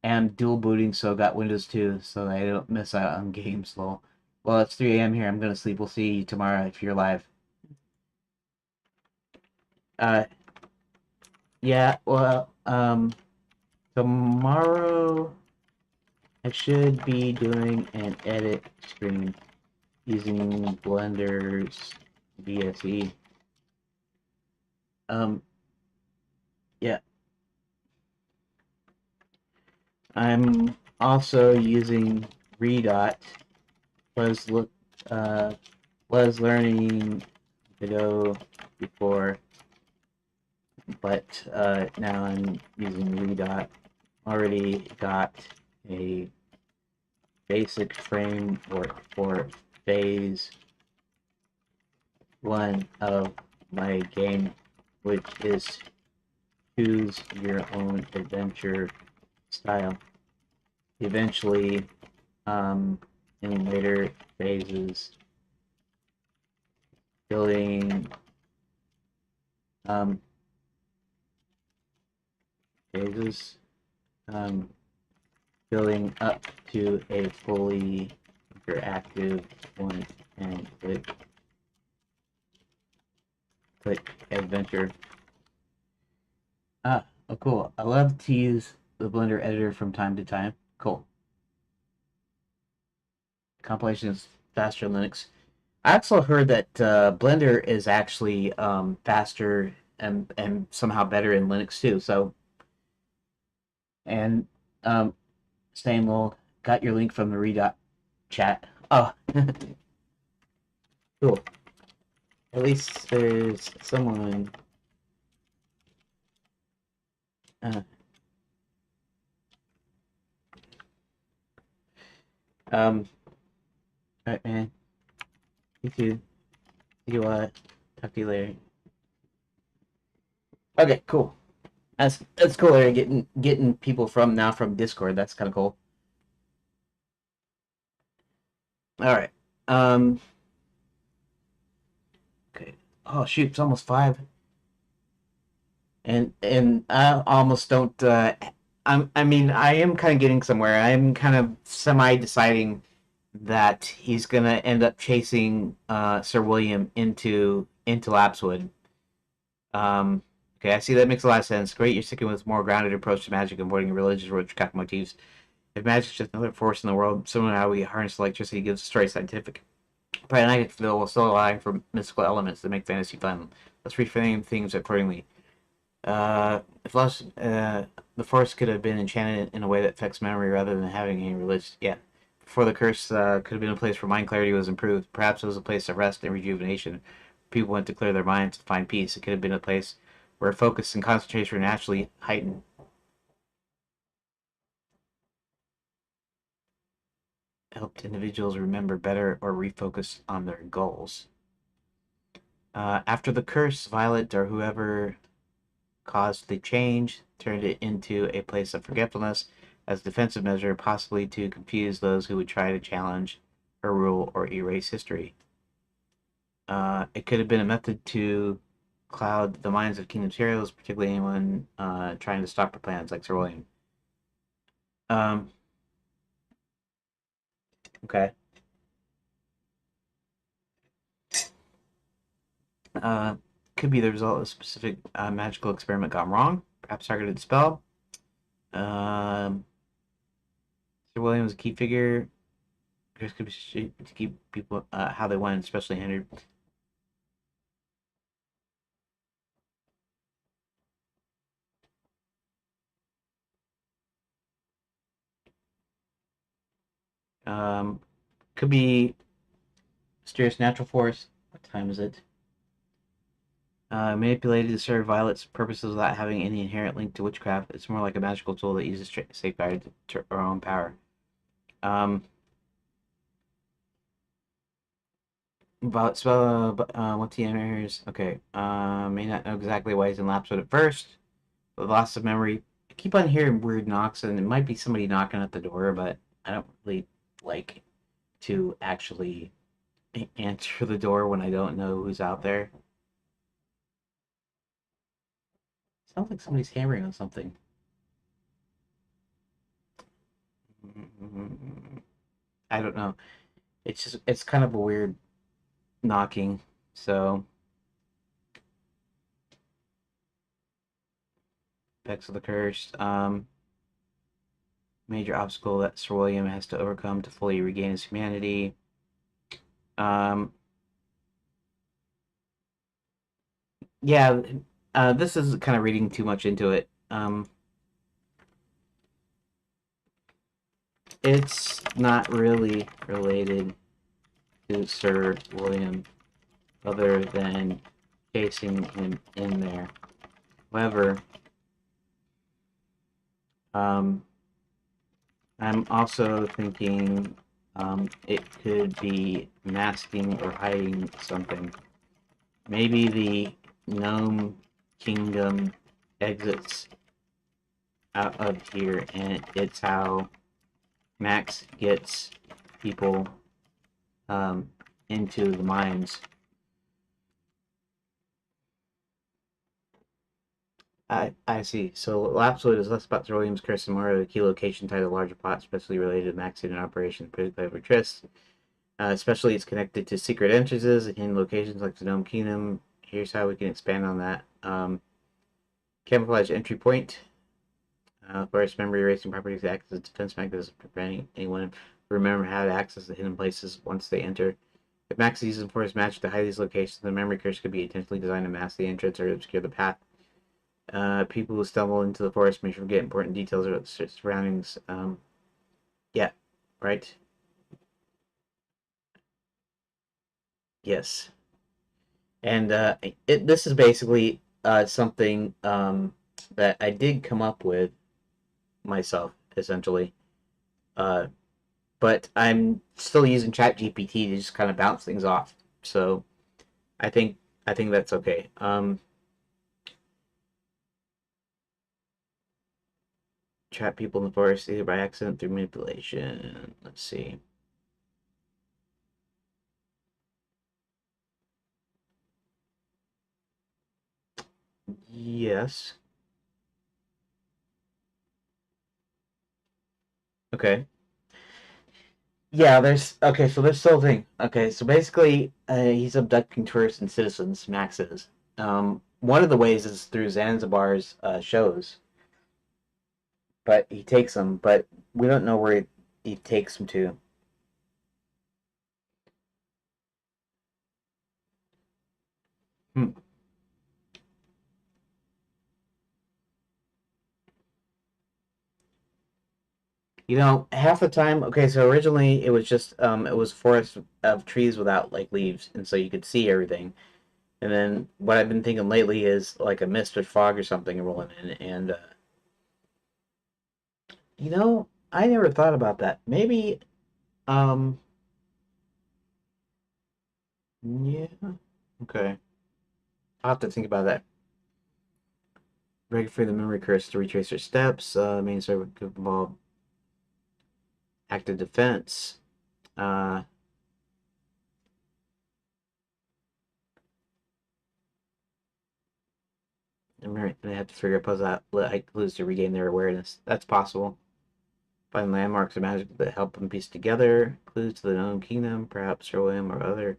[SPEAKER 1] And dual booting, so got Windows 2, so I don't miss out on games. Lol. Well, it's 3 a.m. here. I'm gonna sleep. We'll see you tomorrow if you're live. Uh, yeah. Well, tomorrow I should be doing an edit stream using Blender's VSE. Yeah. I'm also using Redot. Was look was learning Redot before, but now I'm using Redot. Already got a basic framework for phase 1 of my game, which is choose your own adventure style. Eventually, in later phases, building phases, building up to a fully interactive one, and click adventure. Oh, cool. I love to use the Blender editor from time to time. Cool. Compilation is faster in Linux. I also heard that Blender is actually faster and somehow better in Linux too. So, and same old, got your link from the Redot chat. Oh, cool. At least there's someone. Uh, all right, man. You too. See you. Talk to you later. Okay, cool. That's cool. Getting people from Discord. That's kind of cool. All right. Okay. Oh shoot! It's almost 5. And I almost don't. I mean, I am kind of getting somewhere. I'm kind of semi deciding that he's gonna end up chasing Sir William into Lapswood. Okay, I see that makes a lot of sense. Great, you're sticking with a more grounded approach to magic, avoiding religious witchcraft motifs. If magic is just another force in the world, similar to how we harness electricity gives a story scientific, pragmatic feel will still allowing for mystical elements that make fantasy fun. Let's reframe things accordingly. If less, the forest could have been enchanted in a way that affects memory rather than having any religious. Yeah. Before the curse could have been a place where mind clarity was improved. Perhaps it was a place of rest and rejuvenation. People went to clear their minds to find peace. It could have been a place where focus and concentration were naturally heightened. Helped individuals remember better or refocus on their goals. After the curse, Violet or whoever caused the change turned it into a place of forgetfulness as a defensive measure, possibly to confuse those who would try to challenge her rule or erase history. It could have been a method to cloud the minds of kingdom's heroes, particularly anyone trying to stop her plans, like Sir William. Um, okay. Uh, could be the result of a specific magical experiment gone wrong, perhaps targeted spell. Um, Sir William was a key figure. Chris could be to keep people how they want, especially hindered. Um, could be mysterious natural force. What time is it? Manipulated to serve Violet's purposes without having any inherent link to witchcraft. It's more like a magical tool that uses safeguard to her own power. Um, About spell, what's the enters? Okay. May not know exactly why he's in Lapswood at first. But loss of memory. I keep on hearing weird knocks, and it might be somebody knocking at the door, but I don't really like to actually answer the door when I don't know who's out there. Sounds like somebody's hammering on something. I don't know. It's kind of a weird knocking. So, Effects of the Curse. Major obstacle that Sir William has to overcome to fully regain his humanity. Um, yeah, this is kind of reading too much into it. It's not really related to Sir William other than chasing him in there. However, um, I'm also thinking it could be masking or hiding something. Maybe the gnome kingdom exits out of here, and it's how Max gets people um, into the mines. I see. So Lapswood is less about Sir William's curse and more of a key location tied to a larger plot, especially related to Max hidden operations, particularly over Trist. Especially it's connected to secret entrances and hidden locations like the Gnome Kingdom. Here's how we can expand on that. Camouflage entry point. Forest memory erasing properties act as a defense mechanism, preventing anyone from remembering how to access the hidden places once they enter. If Max uses Forest Magic to hide these locations, the memory curse could be intentionally designed to mask the entrance or obscure the path. People who stumble into the forest may forget important details about the surroundings. Yeah, right? Yes. And this is basically something that I did come up with myself, essentially. Uh, but I'm still using ChatGPT to just kind of bounce things off. So I think I think that's okay. Trap people in the forest either by accident through manipulation. Let's see. Yes. Okay. Yeah, there's okay. So there's still a thing. Okay, so basically, he's abducting tourists and citizens. Max is. One of the ways is through Zanzibar's shows, but he takes them, but we don't know where he takes them to. Hmm. Half the time. Okay, so originally it was just it was a forest of trees without like leaves, and so you could see everything. And then what I've been thinking lately is like a mist or fog or something rolling in, and I never thought about that. Maybe um yeah. Okay. I'll have to think about that. Break free the memory curse to retrace your steps. Main server could involve active defense. Uh, they have to figure a puzzle out. Let clues to regain their awareness. That's possible. Find landmarks or magic that help them piece together. Clues to the known kingdom. Perhaps Sir William or other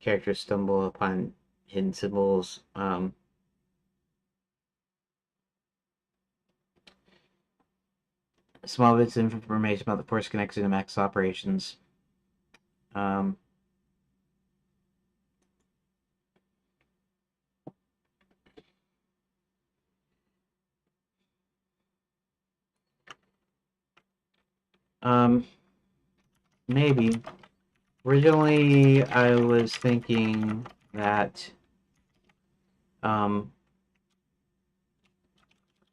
[SPEAKER 1] characters stumble upon hidden symbols. Small bits of information about the force connection to Max operations. Um, um, maybe. Originally, I was thinking that, um,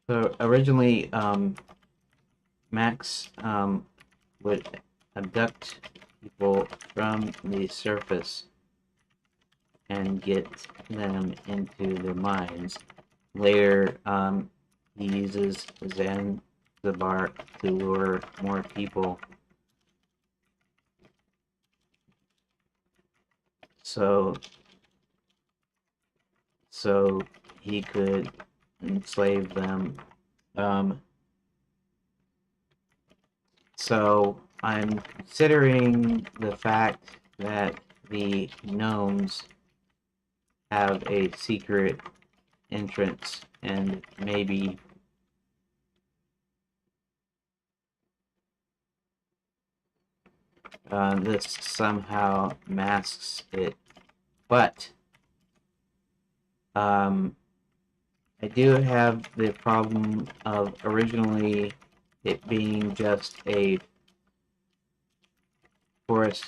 [SPEAKER 1] so originally, Max, would abduct people from the surface and get them into the mines. Later, he uses Zanzibar to lure more people. So, so he could enslave them. Um, so I'm considering the fact that the gnomes have a secret entrance, and maybe this somehow masks it. But um, I do have the problem of originally it being just a forest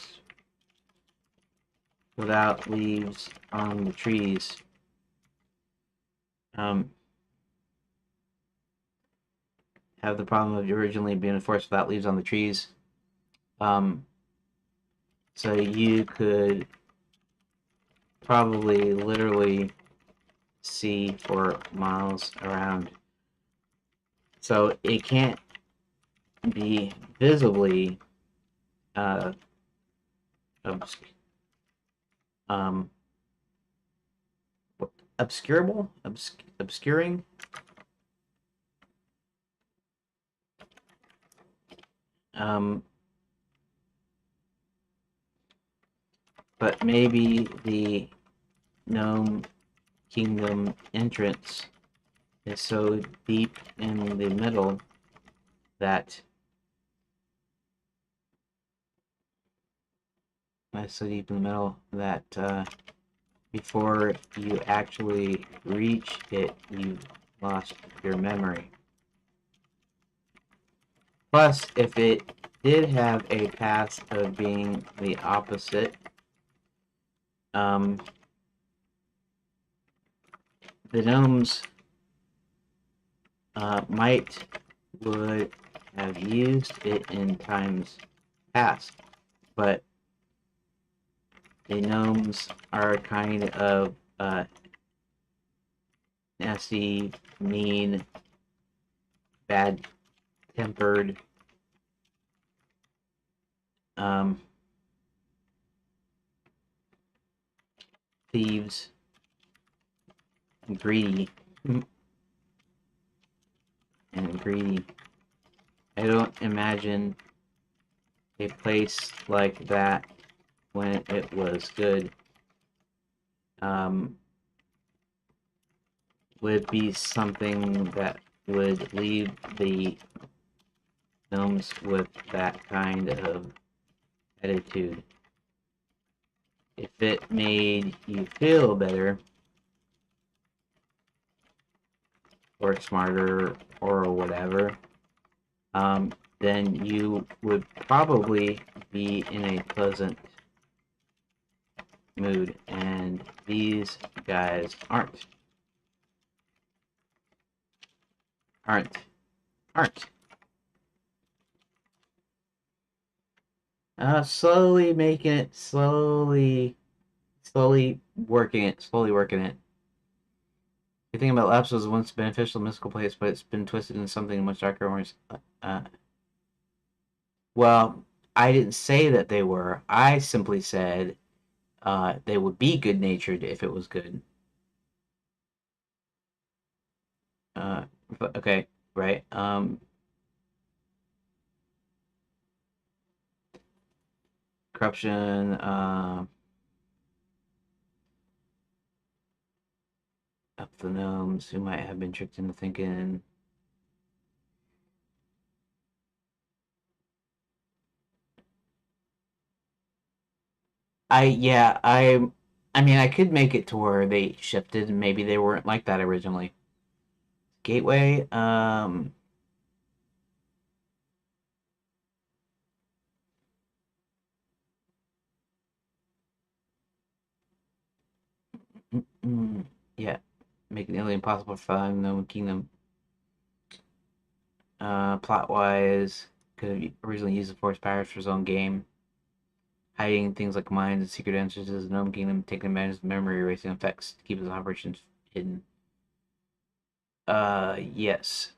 [SPEAKER 1] without leaves on the trees. Um, have the problem of originally being a forest without leaves on the trees. Um, so you could probably literally see for miles around. So it can't be visibly uh, obs- um, obscurable, obscuring. Um, but maybe the gnome kingdom entrance is so deep in the middle that before you actually reach it, you've lost your memory. Plus, if it did have a path of being the opposite, um, the gnomes might would have used it in times past, but the gnomes are kind of nasty, mean, bad-tempered, um, thieves, and greedy, and greedy. I don't imagine a place like that when it was good um, would be something that would leave the gnomes with that kind of attitude. If it made you feel better or smarter or whatever, then you would probably be in a pleasant mood, and these guys aren't, aren't. Slowly making it, slowly working it. The thing about Lapis was once a beneficial mystical place, but it's been twisted into something much darker. More, uh, well, I didn't say that they were. I simply said they would be good natured if it was good. But, okay, right. Corruption. Up the gnomes who might have been tricked into thinking. Yeah, I mean, I could make it to where they shifted, and maybe they weren't like that originally. Gateway. Yeah, make it nearly impossible for the Gnome Kingdom. Plot-wise, could have originally used the Force powers for his own game, hiding things like mines and secret entrances to the Gnome Kingdom, taking advantage of memory erasing effects to keep his operations hidden. Yes.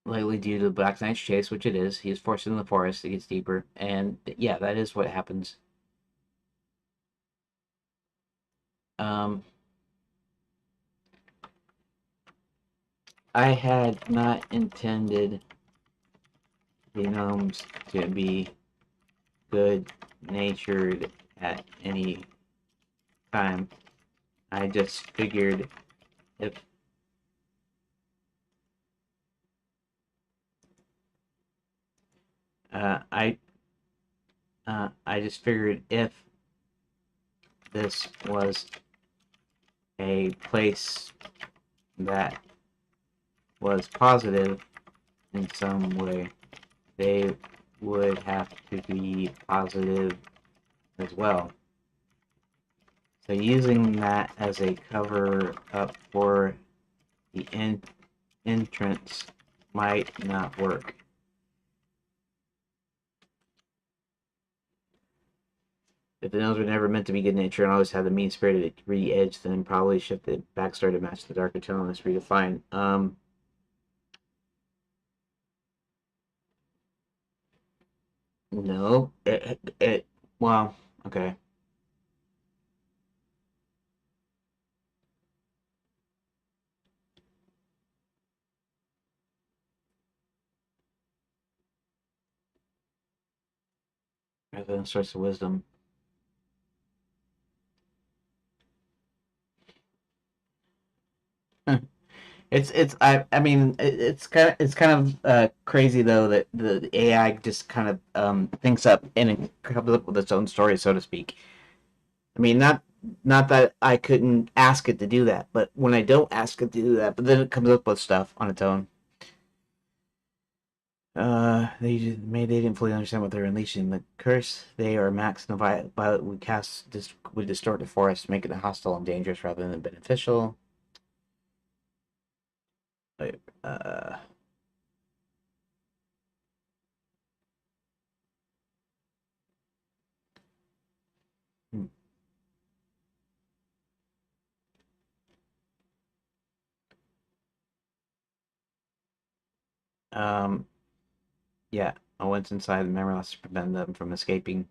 [SPEAKER 1] Likely due to the Black Knight's chase, which it is. He is forced into the forest, it gets deeper, and yeah, that is what happens. Um, I had not intended the gnomes to be good natured at any time. I just figured if uh, I I just figured if this was a place that was positive in some way, they would have to be positive as well. So using that as a cover up for the entrance might not work. If the gnomes were never meant to be good natured and always had the mean spirited greedy edge, then probably shift the backstory to match the darker tone that's redefined. No, well, okay. Rather than source of wisdom. I mean it's kind of crazy though that the AI just kind of thinks up and comes up with its own story, so to speak. I mean, not that I couldn't ask it to do that, but when I don't ask it to do that, but then it comes up with stuff on its own. They didn't fully understand what they're unleashing. The curse they are max and the violet we cast would distort the forest, making it hostile and dangerous rather than beneficial. Uh, hmm, um, yeah. Once inside, the memory loss to prevent them from escaping.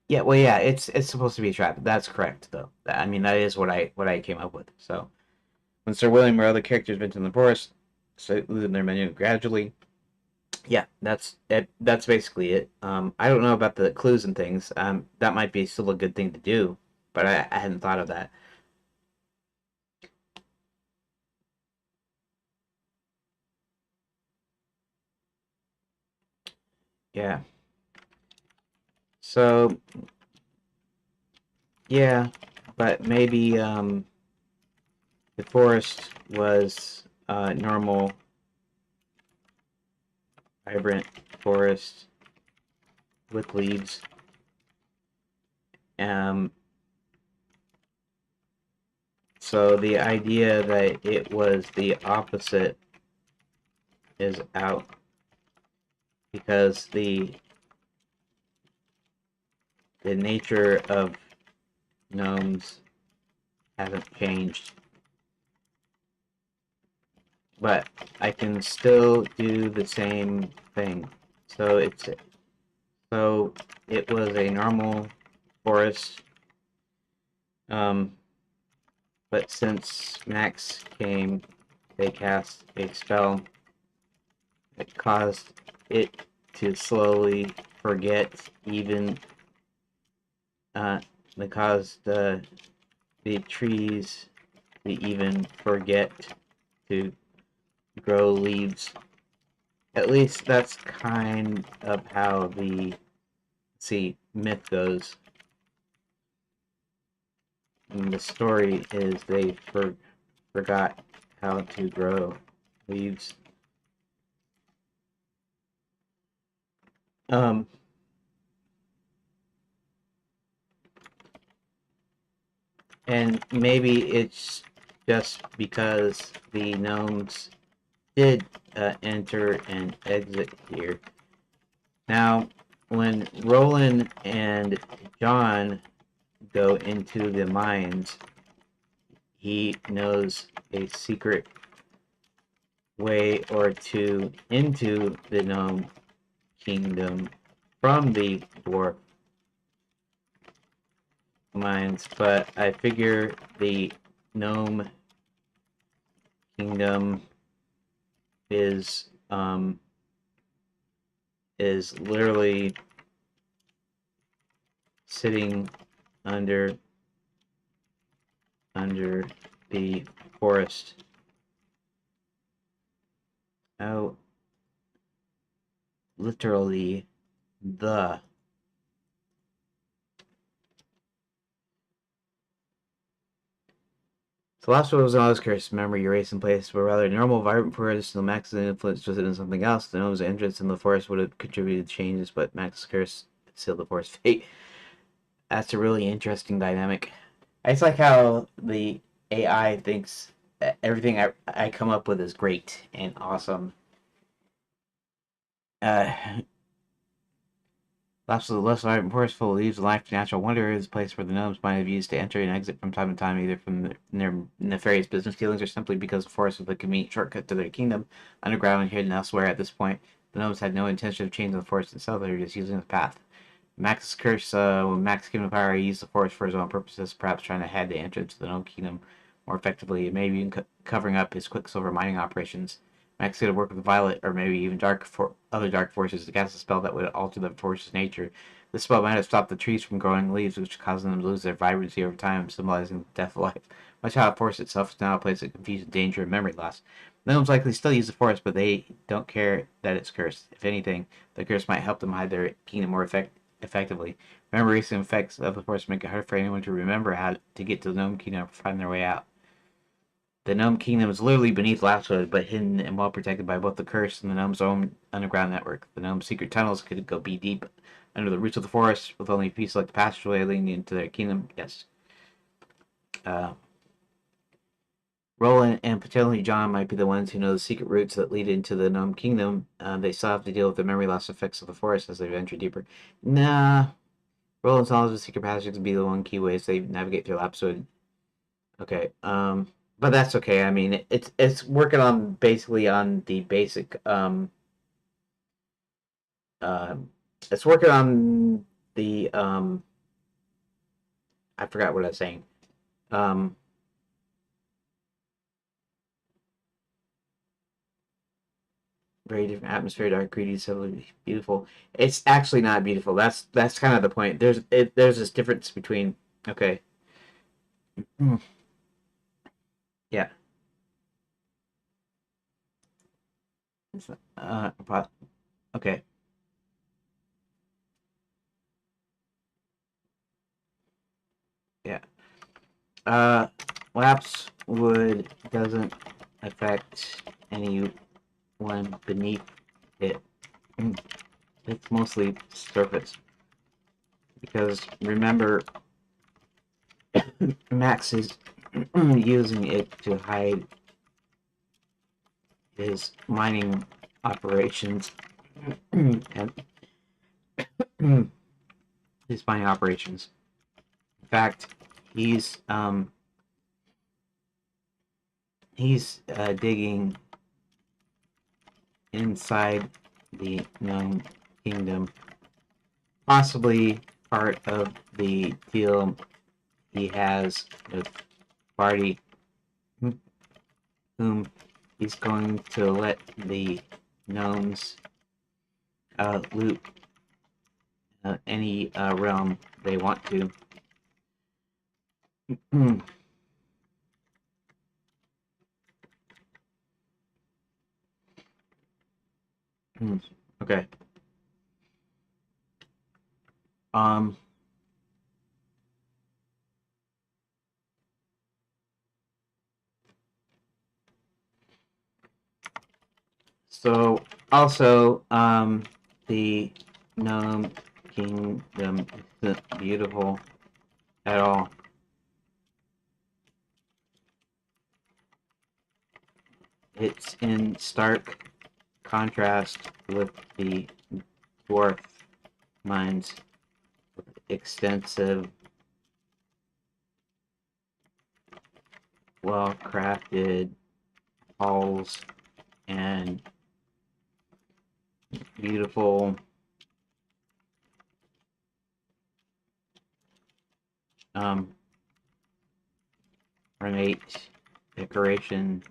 [SPEAKER 1] Yeah, well, yeah, it's supposed to be a trap. That's correct, though. I mean, that is what I came up with. So when Sir William or other characters venture in the forest, so losing their menu gradually. Yeah, that's it. That's basically it. I don't know about the clues and things. That might be still a good thing to do, but I hadn't thought of that. Yeah. So yeah, but maybe the forest was normal, vibrant forest with leaves. Um, so the idea that it was the opposite is out because the nature of gnomes hasn't changed. But I can still do the same thing. So so it was a normal forest, um, but since Max came, they cast a spell that caused it to slowly forget even uh, that caused the trees to even forget to grow leaves. At least that's kind of how the see myth goes. And the story is they forgot how to grow leaves. Um, And maybe it's just because the gnomes did enter and exit here. Now, when Roland and John go into the mines, he knows a secret way or two into the gnome kingdom from the dwarf mines, but I figure the gnome kingdom is literally sitting under the forest. Oh, literally the. So last one was an Oscar's memory erased in place, but rather normal, vibrant forest. No Max's influence was in something else. The gnome's entrance in the forest would have contributed to changes, but Max's curse sealed the forest's fate. That's a really interesting dynamic. It's like how the AI thinks everything I come up with is great and awesome. Uh, Lapse of the less vibrant forest full of leaves and life to natural wonder is a place where the gnomes might have used to enter and exit from time to time, either from their nefarious business dealings or simply because the forest was a convenient shortcut to their kingdom, underground and hidden elsewhere. At this point, the gnomes had no intention of changing the forest itself; they were just using the path. Max's curse, when Max came to power, he used the forest for his own purposes, perhaps trying to hide the entrance to the gnome kingdom more effectively, maybe even covering up his quicksilver mining operations. Max could have worked with Violet, or maybe even other dark forces, to cast a spell that would alter the force's nature. This spell might have stopped the trees from growing leaves, which caused them to lose their vibrancy over time, symbolizing the death of life. Much how the forest itself is now a place of confusion, danger, and memory loss. The gnomes likely still use the forest, but they don't care that it's cursed. If anything, the curse might help them hide their kingdom more effectively. Memories and effects of the forest make it hard for anyone to remember how to get to the gnome kingdom or find their way out. The Gnome Kingdom is literally beneath Lapswood, but hidden and well protected by both the curse and the Gnome's own underground network. The Gnome's secret tunnels could go be deep under the roots of the forest, with only a piece like the passageway leading into their kingdom. Yes. Uh, Roland and potentially John might be the ones who know the secret routes that lead into the Gnome Kingdom. They still have to deal with the memory loss effects of the forest as they venture deeper. Nah. Roland's knowledge of the secret passages would be the one key ways they navigate through Lapswood. Okay. But that's okay. I mean, it's working on basically on the basic. Uh, it's working on the. I forgot what I was saying. Um, Very different atmosphere, dark, greedy, so beautiful. It's actually not beautiful. That's kind of the point. There's this difference between. Okay. Yeah. But okay. Yeah. Uh, Lapse wood doesn't affect anyone beneath it. It's mostly surface. Because remember, Max is using it to hide his mining operations and his mining operations. In fact, he's digging inside the gnome kingdom, possibly part of the deal he has with Barty, whom he's going to let the gnomes loot any realm they want to. Okay. Um. So also, the gnome kingdom isn't beautiful at all. It's in stark contrast with the dwarf mines, extensive, well-crafted halls and beautiful um, ornate decoration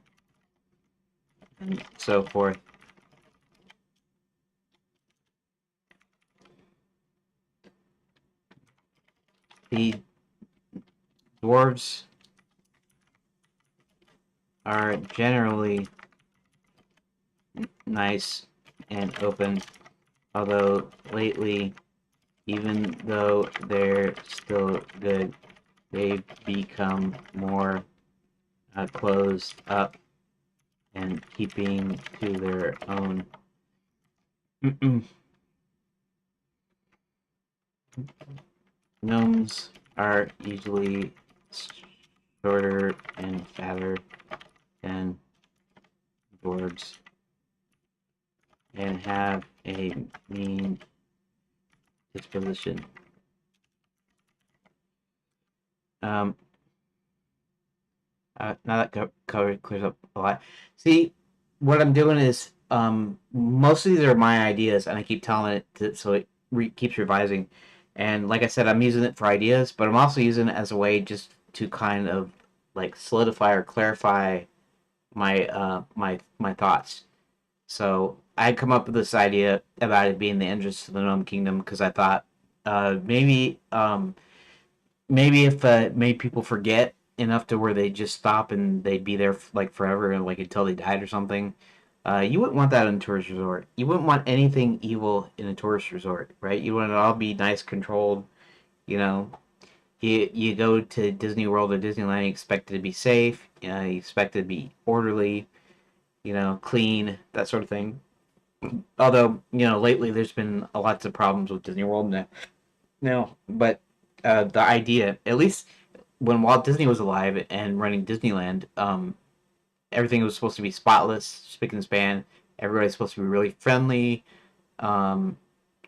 [SPEAKER 1] and so forth. The dwarves are generally nice and open, although lately, even though they're still good, they've become more closed up and keeping to their own. Gnomes are usually shorter and fatter than dwarves and have a mean disposition. Um, now that color clears up a lot. See, what I'm doing is most of these are my ideas, and I keep telling it so it keeps revising. And like I said, I'm using it for ideas, but I'm also using it as a way just to kind of like solidify or clarify my thoughts. So I come up with this idea about it being the entrance to the Gnome Kingdom because I thought maybe if maybe people forget enough to where they just stop and they'd be there like forever and like until they died or something. You wouldn't want that in a tourist resort. You wouldn't want anything evil in a tourist resort, right? You want it all be nice, controlled. You know, you go to Disney World or Disneyland, you expect it to be safe. You expect it to be orderly. Clean, that sort of thing. Although lately there's been lots of problems with Disney World now. No, but the idea, at least when Walt Disney was alive and running Disneyland, everything was supposed to be spotless, spick and span. Everybody's supposed to be really friendly. Um,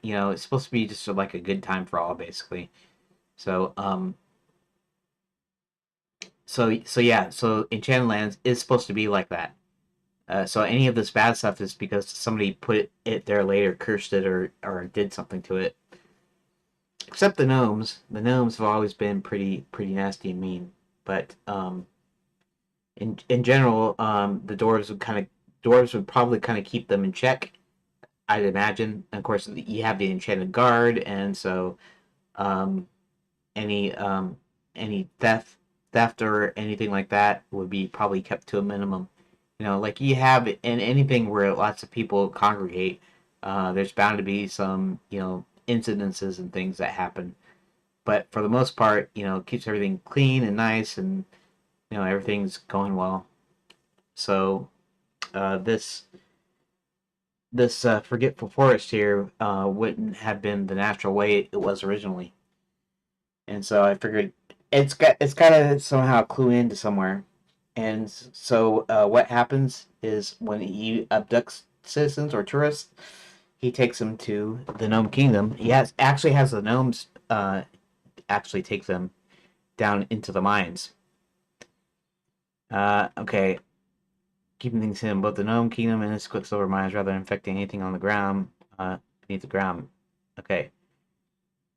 [SPEAKER 1] it's supposed to be just like a good time for all, basically. So, so yeah, so Enchanted Lands is supposed to be like that. So any of this bad stuff is because somebody put it there later, cursed it, or did something to it. Except the gnomes. The gnomes have always been pretty nasty and mean. But in general, the dwarves would probably kind of keep them in check. I'd imagine. And of course, you have the enchanted guard, and so um, any any theft or anything like that would be probably kept to a minimum. Like you have in anything where lots of people congregate, there's bound to be some incidences and things that happen. But for the most part, it keeps everything clean and nice, and everything's going well. So this forgetful forest here wouldn't have been the natural way it was originally, and so I figured it's got to somehow clue into somewhere. And so what happens is when he abducts citizens or tourists, he takes them to the Gnome Kingdom. He actually has the gnomes actually take them down into the mines. Okay, keeping things hidden. Both the Gnome Kingdom and its Quicksilver mines, rather than infecting anything on the ground, beneath the ground. Okay.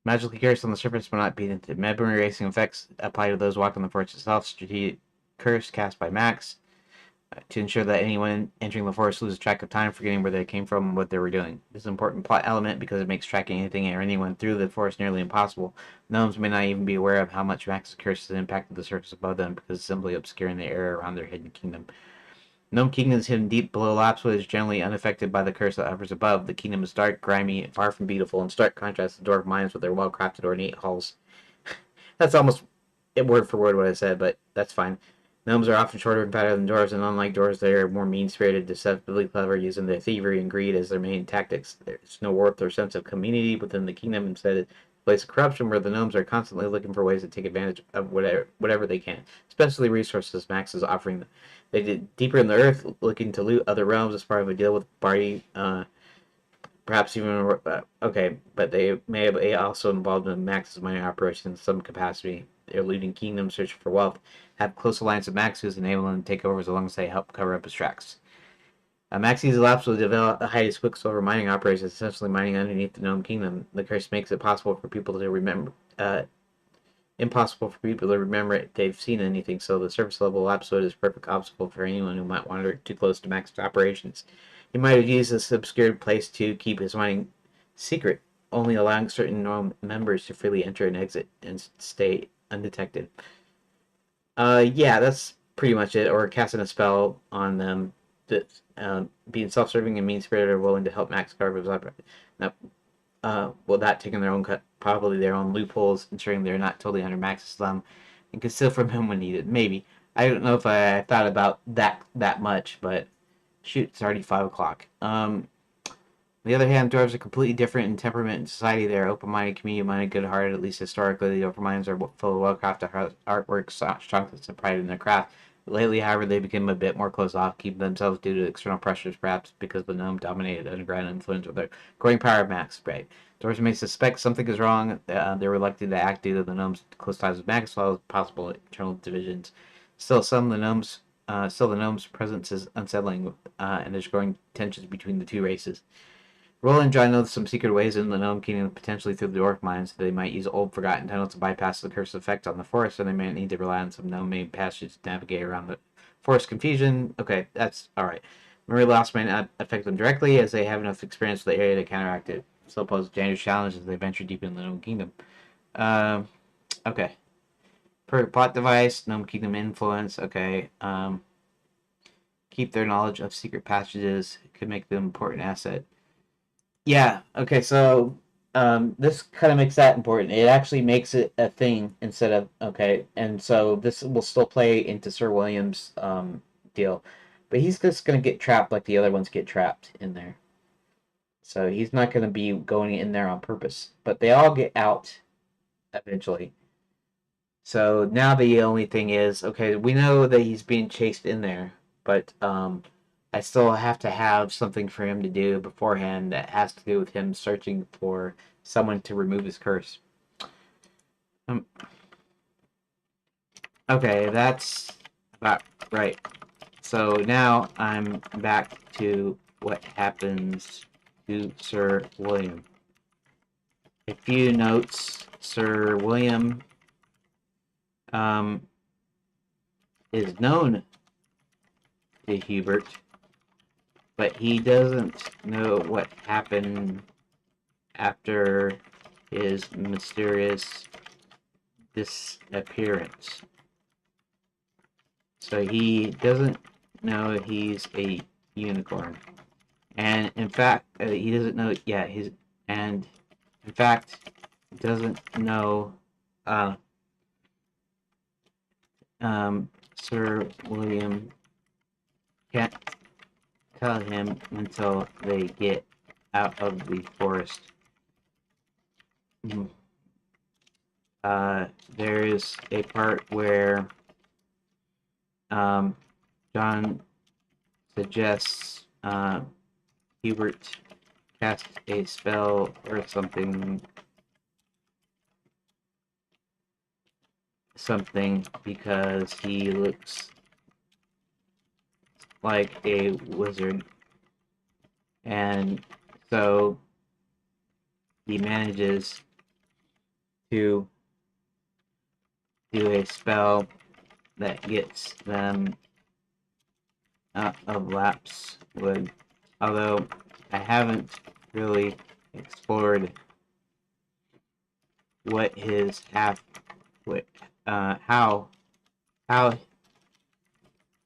[SPEAKER 1] Magically curse on the surface but not beat into memory erasing effects apply to those walking the forest itself. Strategic curse cast by Max to ensure that anyone entering the forest loses track of time, forgetting where they came from and what they were doing. This is an important plot element because it makes tracking anything or anyone through the forest nearly impossible. Gnomes may not even be aware of how much Max's curse has impacted the surface above them because it's simply obscuring the area around their hidden kingdom. Gnome Kingdom is hidden deep below Lapswood, is generally unaffected by the curse that hovers above. The kingdom is dark, grimy, far from beautiful, in stark contrast to dwarf mines with their well-crafted, ornate halls. That's almost word for word what I said, but that's fine. Gnomes are often shorter and fatter than dwarves, and unlike dwarves, they are more mean-spirited, deceptively clever, using their thievery and greed as their main tactics. There's no warmth or sense of community within the kingdom. Instead, place of corruption where the gnomes are constantly looking for ways to take advantage of whatever they can, especially resources Max is offering them. They dig deeper in the earth, looking to loot other realms as part of a deal with Barty. Perhaps even okay, but they may have also involved in Max's mining operation in some capacity. They're looting kingdoms, searching for wealth, have close alliance with Max, who's enabling them to take over as long as they help cover up his tracks. Max's elapse will develop the highest quicksilver mining operations, essentially mining underneath the Gnome Kingdom. The curse makes it possible for people to remember, impossible for people to remember if they've seen anything. So the surface level lapswood is a perfect obstacle for anyone who might wander too close to Max's operations. He might have used this obscured place to keep his mining secret, only allowing certain Gnome members to freely enter and exit and stay undetected. Yeah, that's pretty much it. Or casting a spell on them that being self-serving and mean-spirited are willing to help Max carve his up. Well, that taking their own probably their own loopholes, ensuring they're not totally under Max's thumb, and conceal from him when needed. Maybe I don't know if I thought about that much, but shoot, it's already 5 o'clock. On the other hand, dwarves are completely different in temperament and society. They're open-minded, community-minded, good-hearted. At least historically, the open-mindeds are full of well-crafted artwork, strong sense of pride in their craft. Lately, however, they become a bit more closed off, keeping themselves due to external pressures, perhaps because the gnome dominated underground influence with their growing power of Max. Right. Dwarves may suspect something is wrong. They're reluctant to act due to the gnome's close ties with Max, as well as possible internal divisions. Still, the gnome's presence is unsettling, and there's growing tensions between the two races. Roland and John know some secret ways in the Gnome Kingdom, potentially through the Dwarf mines. They might use old, forgotten tunnels to bypass the curse effect on the forest, and they may need to rely on some gnome-made passages to navigate around the forest confusion. Okay, that's alright. Memory loss may not affect them directly, as they have enough experience with the area to counteract it. Still pose dangerous challenges as they venture deep into the Gnome Kingdom. Okay. Per plot device, Gnome Kingdom influence. Okay. Keep their knowledge of secret passages. It could make them an important asset. Yeah. Okay. So this kind of makes that important. It actually makes it a thing instead of okay. And so this will still play into Sir William's deal, but he's just gonna get trapped like the other ones get trapped in there. So he's not gonna be going in there on purpose. But they all get out eventually. So now the only thing is okay. We know that he's being chased in there, but I still have to have something for him to do beforehand that has to do with him searching for someone to remove his curse. Um, okay, that's about right. So now I'm back to what happens to Sir William. A few notes. Sir William is known to Hubert, but he doesn't know what happened after his mysterious disappearance. So he doesn't know he's a unicorn. And in fact, he doesn't know, yeah, and in fact, doesn't know, uh, Sir William can't tell him until they get out of the forest. There is a part where John suggests Hubert cast a spell or something because he looks like a wizard, and so he manages to do a spell that gets them out of lapswood. Although I haven't really explored what his how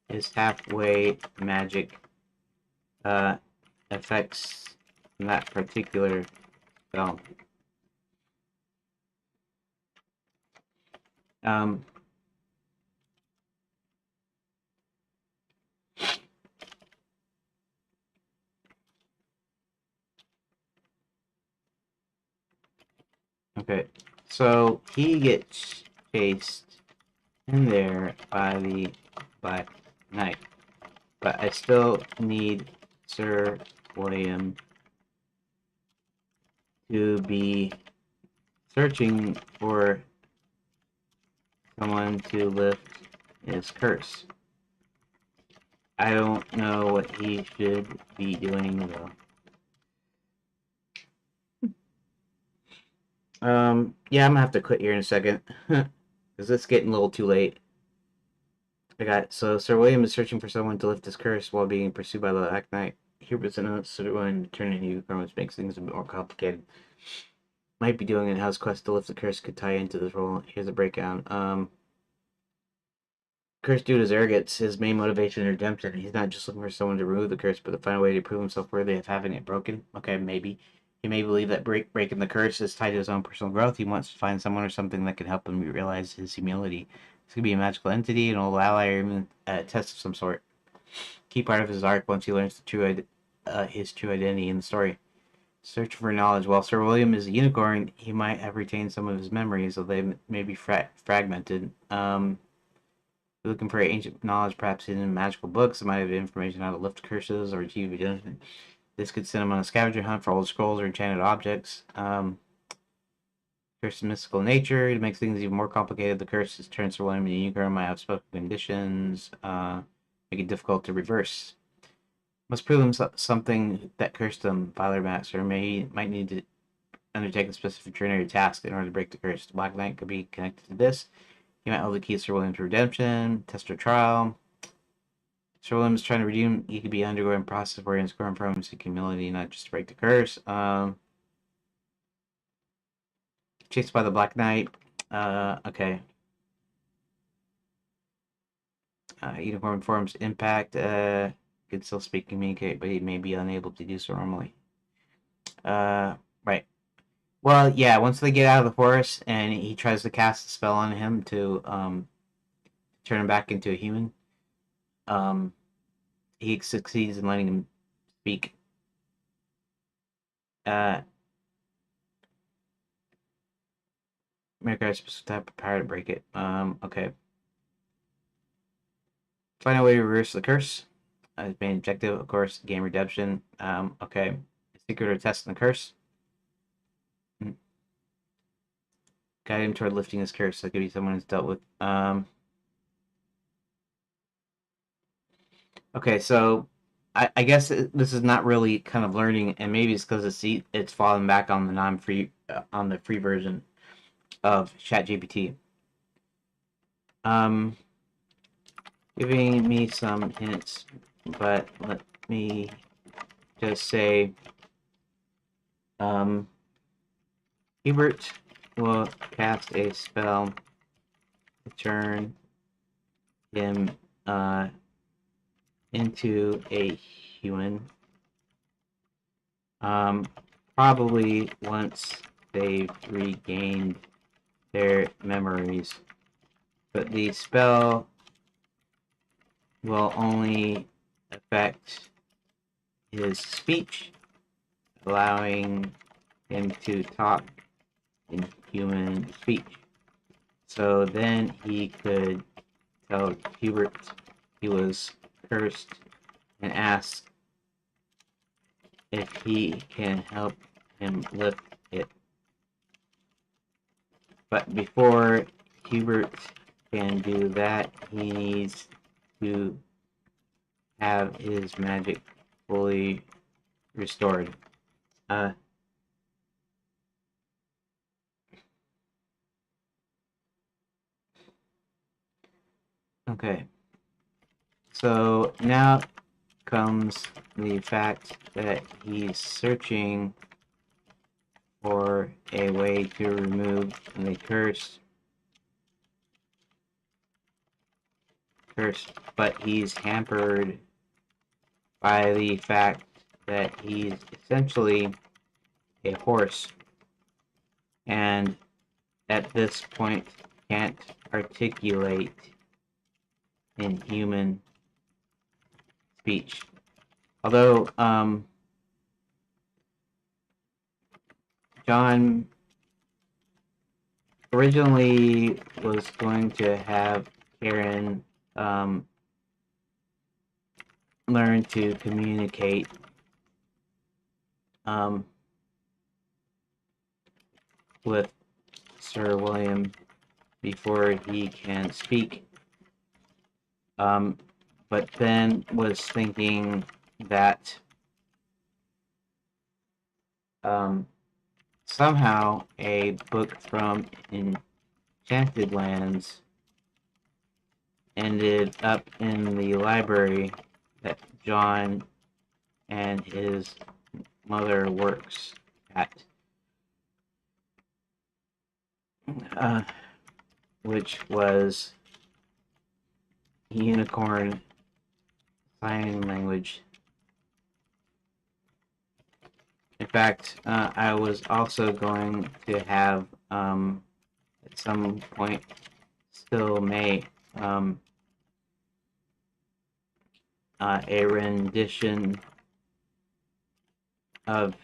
[SPEAKER 1] his halfway magic affects that particular spell. Um, Okay, so he gets chased in there by the Black Knight, but I still need Sir William to be searching for someone to lift his curse. I don't know what he should be doing though. Yeah, I'm gonna have to quit here in a second. Because it's getting a little too late. So Sir William is searching for someone to lift his curse while being pursued by the Black Knight. Here was another Sir William to turn into unicorn, which makes things a bit more complicated. Might be doing a house quest to lift the curse could tie into this role. Here's a breakdown. Curse due to his arrogance, his main motivation is redemption. He's not just looking for someone to remove the curse, but to find a way to prove himself worthy of having it broken. Okay, maybe. He may believe that breaking the curse is tied to his own personal growth. He wants to find someone or something that can help him realize his humility. This could be a magical entity, an old ally, or even a test of some sort. Key part of his arc once he learns his true identity in the story. Search for knowledge. While Sir William is a unicorn, he might have retained some of his memories, though they may be fragmented. Looking for ancient knowledge, perhaps in magical books. It might have information on how to lift curses or achieve redemption. This could send him on a scavenger hunt for old scrolls or enchanted objects. Curse mystical nature. It makes things even more complicated. The curse turns Sir William into a unicorn, might have special conditions, make it difficult to reverse. Must prove him something that cursed him, Father Master. Might need to undertake a specific journey or task in order to break the curse. The Black Knight could be connected to this. He might hold the keys to Sir William's redemption, test or trial. Sir William's trying to redeem. He could be undergoing a process where he's growing from seeking humility, not just to break the curse. Chased by the Black Knight. Okay. Uniform forms impact. Could still speak, communicate, but he may be unable to do so normally. Right. Well, yeah. Once they get out of the forest and he tries to cast a spell on him to turn him back into a human, he succeeds in letting him speak. Make a specific type of power to break it. Okay. Find a way to reverse the curse. His main objective, of course, game redemption. Okay. Secret or testing the curse. Guide him toward lifting his curse. That could be someone who's dealt with. Okay, so I guess this is not really kind of learning, and maybe it's because it's falling back on the non-free on the free version of ChatGPT. Giving me some hints, but let me just say, Hubert will cast a spell to turn him into a human. Probably once they've regained their memories, but the spell will only affect his speech, allowing him to talk in human speech. So then he could tell Hubert he was cursed and ask if he can help him lift it. But before Hubert can do that, he needs to have his magic fully restored. Okay. So now comes the fact that he's searching for a way to remove the curse, but he's hampered by the fact that he's essentially a horse, and at this point can't articulate in human speech. Although John originally was going to have Karen learn to communicate um, with Sir William before he can speak. But then was thinking that somehow a book from Enchanted Lands ended up in the library that John and his mother works at, uh, which was Unicorn Sign Language. In fact, I was also going to have, at some point, still may, a rendition of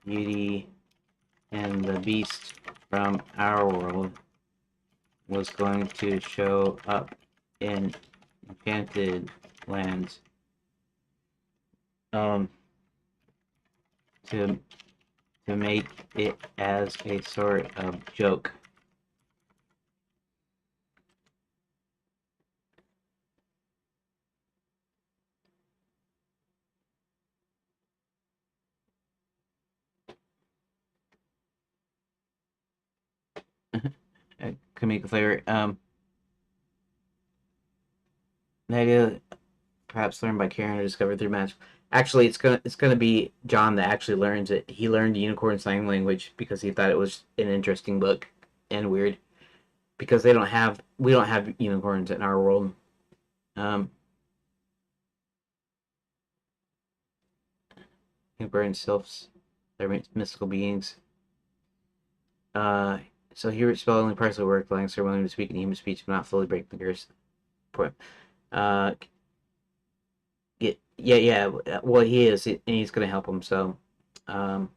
[SPEAKER 1] Beauty and the Beast from our world was going to show up in Enchanted Lands, um, to make it as a sort of joke. Comedic flavor. The idea perhaps learned by Karen or discovered through match. Actually, it's gonna be John that actually learns it. He learned Unicorn Sign Language because he thought it was an interesting book and weird, because we don't have unicorns in our world. Um, Unicorn sylphs, they're mystical beings. Uh, so here spell only partially work, allowing Sir William to speak in human speech, but not fully break the curse. Point. Uh, yeah. Well, he is, and he's gonna help him. So, um,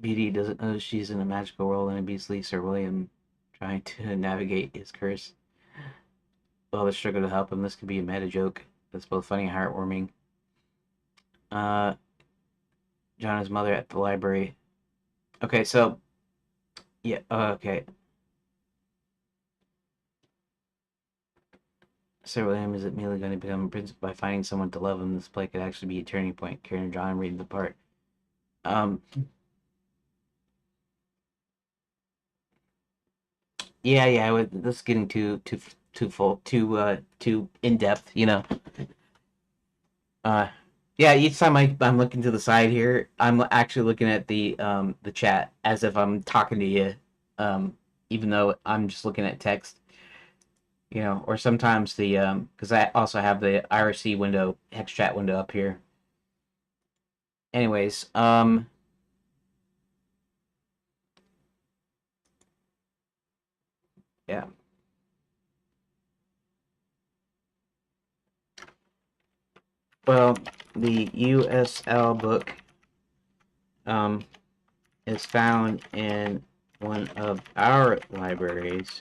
[SPEAKER 1] Beauty doesn't know she's in a magical world, and obviously Sir William trying to navigate his curse. Well, the struggle to help him. This could be a meta joke that's both funny and heartwarming. Uh, John and his mother at the library. Okay, so yeah, okay. Sir William is immediately going to become a prince by finding someone to love him. This play could actually be a turning point. Karen and John reading the part. Um, yeah. This is getting too full, too in depth. Uh, yeah. Each time I'm looking to the side here, I'm actually looking at the chat as if I'm talking to you, even though I'm just looking at text. Or sometimes because I also have the IRC window, hex chat window up here. Anyways, yeah. Well, the USL book um, is found in one of our libraries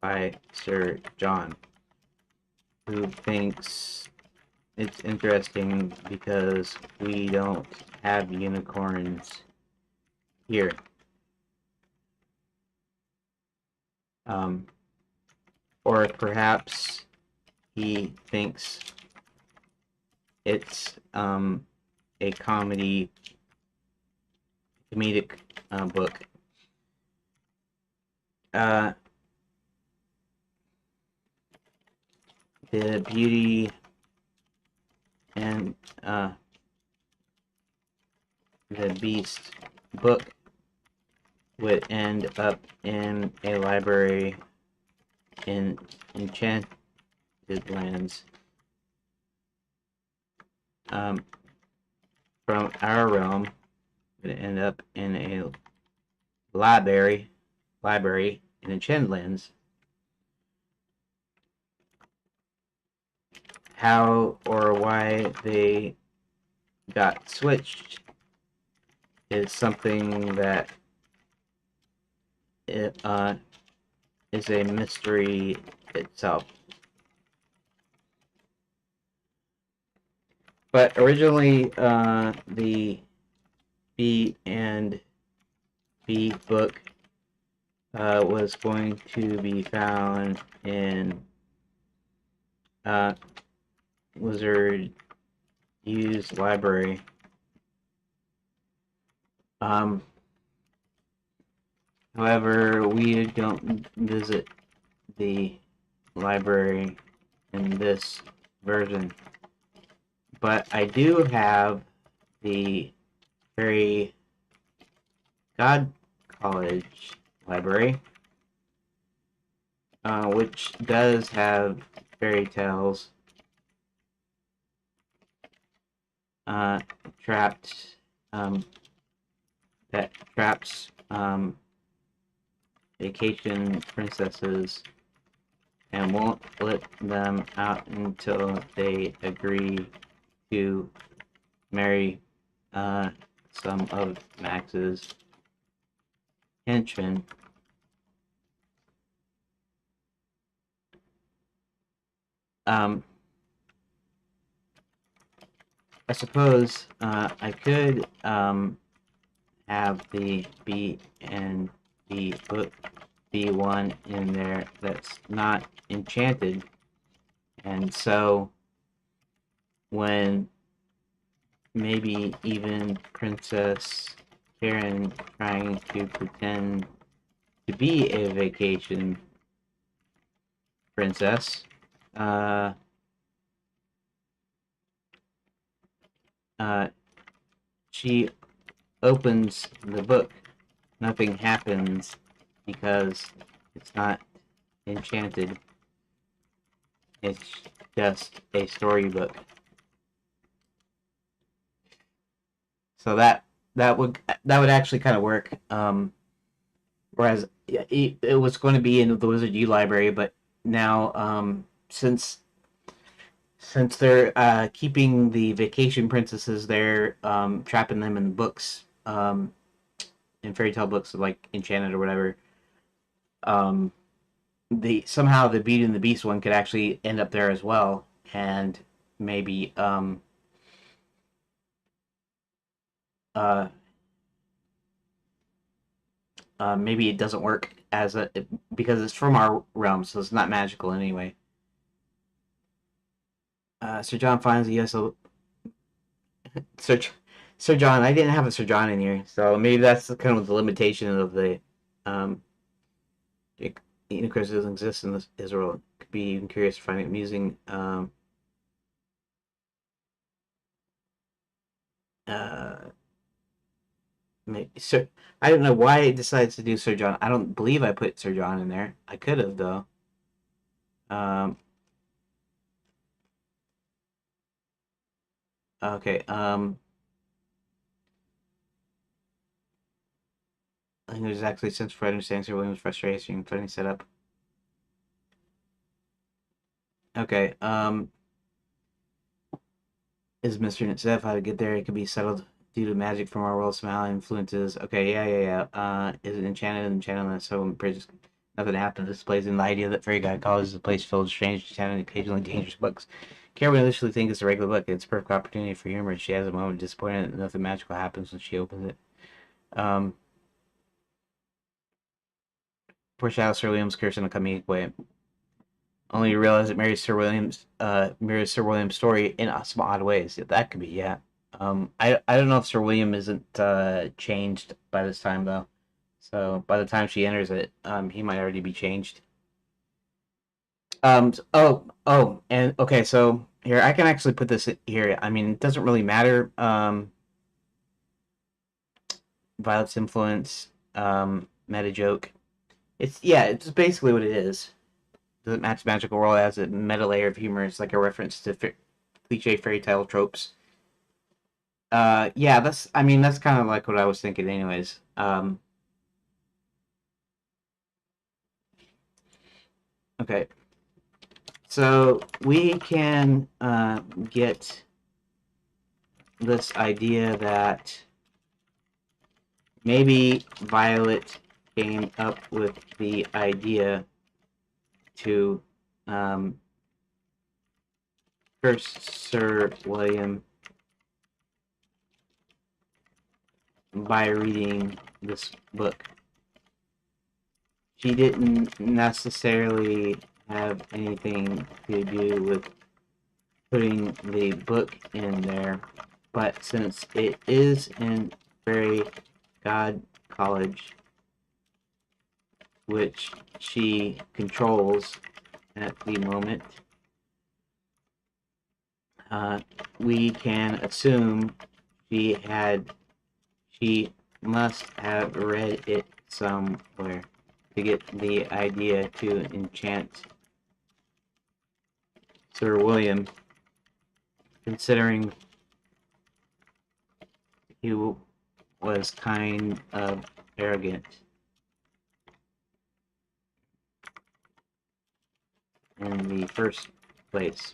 [SPEAKER 1] by Sir John, who thinks it's interesting because we don't have unicorns here. Um, or perhaps he thinks it's a comedic book. Uh, the Beauty and the Beast book would end up in a library in Enchanted Lands, from our realm. Would end up in a library in Enchanted Lands. how or why they got switched is something that it, is a mystery itself. But originally, the B and B book was going to be found in Wizard U's library. However, we don't visit the library in this version. But I do have the Fairy God College library, which does have fairy tales trapped that traps vacation princesses and won't let them out until they agree to marry some of Max's henchmen. I suppose I could have the B and B book be one in there that's not enchanted, and so when maybe even Princess Karen trying to pretend to be a vacation princess, she opens the book. Nothing happens because it's not enchanted. It's just a storybook. So that would actually kind of work. Whereas it was going to be in the Wizard U library, but now since they're keeping the vacation princesses there, trapping them in books, in fairy tale books like Enchanted or whatever, the somehow the Beauty and the Beast one could actually end up there as well, and maybe uh, maybe it doesn't work as a because it's from our realm, so it's not magical anyway. Sir John finds the U.S. Sir Sir John. I didn't have a Sir John in here, so maybe that's kind of the limitation of the um. Unicorns doesn't exist in this Israel. Could be even curious to find it amusing. Uh, maybe Sir. I don't know why it decides to do Sir John. I don't believe I put Sir John in there. I could have though. Um, okay. I think there's actually since Fred understands Sir William's frustration, funny setup. Okay. Is Mr. Nitzev how to get there? It could be settled due to magic from our world somehow influences. Okay, yeah. Is it enchanted? Enchantment so bridges. Nothing happens. This plays in the idea that Fairy God College is a place filled with strange, enchanted, and occasionally dangerous books. Kara would initially think it's a regular book. It's a perfect opportunity for humor. She has a moment of disappointment that nothing magical happens when she opens it. Foreshadow Sir William's curse in a comedic way. Only you realize it mirrors Sir William's story in some odd ways. Yeah, that could be, yeah. I don't know if Sir William isn't changed by this time though. So by the time she enters it, he might already be changed. And okay, so here I can actually put this here. I mean, it doesn't really matter. Violet's influence, meta joke. It's basically what it is. Doesn't match magical world as a meta layer of humor. It's like a reference to cliche fairy tale tropes. Yeah, I mean, that's kind of like what I was thinking, anyways. Okay. So we can get this idea that maybe Violet came up with the idea to curse Sir William by reading this book. She didn't necessarily have anything to do with putting the book in there, but since it is in Fairy God College, which she controls at the moment, we can assume she must have read it somewhere to get the idea to enchant Sir William, considering he was kind of arrogant in the first place.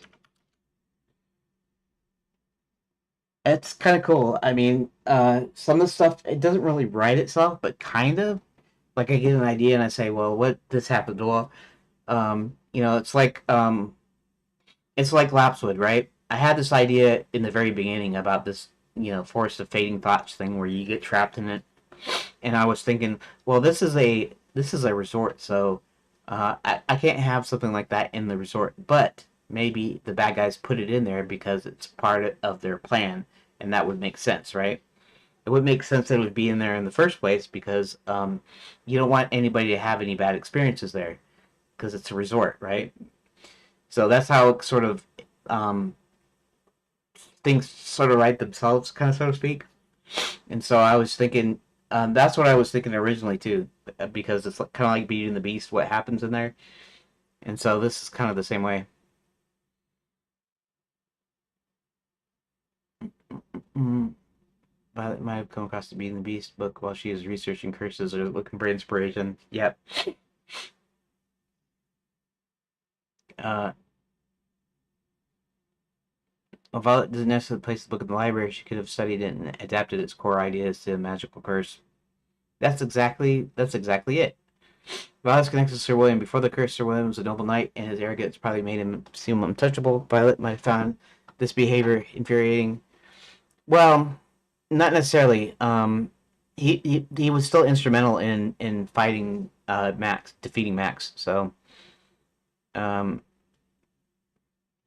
[SPEAKER 1] It's kind of cool. I mean, some of the stuff, it doesn't really write itself, but kind of. Like, I get an idea and I say, well, what this happened? Well, it's like Lapswood, right? I had this idea in the very beginning about this, forest of fading thoughts thing where you get trapped in it, and I was thinking, well, this is a resort, so I can't have something like that in the resort, but maybe the bad guys put it in there because it's part of their plan, and that would make sense, right? It would make sense that it would be in there in the first place because you don't want anybody to have any bad experiences there because it's a resort, right? So that's how sort of um, things sort of write themselves, kind of so to speak. And so I was thinking, that's what I was thinking originally too, because it's kind of like Beauty and the Beast, what happens in there. And so this is kind of the same way. Mm, Violet might have come across the Beauty and the Beast book while she is researching curses or looking for inspiration. Yep. Uh, Well, Violet doesn't necessarily place the book in the library. She could have studied it and adapted its core ideas to a magical curse. That's exactly it. Violet's connected to Sir William. Before the curse, Sir William was a noble knight, and his arrogance probably made him seem untouchable. Violet might have found this behavior infuriating. Well, not necessarily. He was still instrumental in fighting Max, defeating Max. So, um,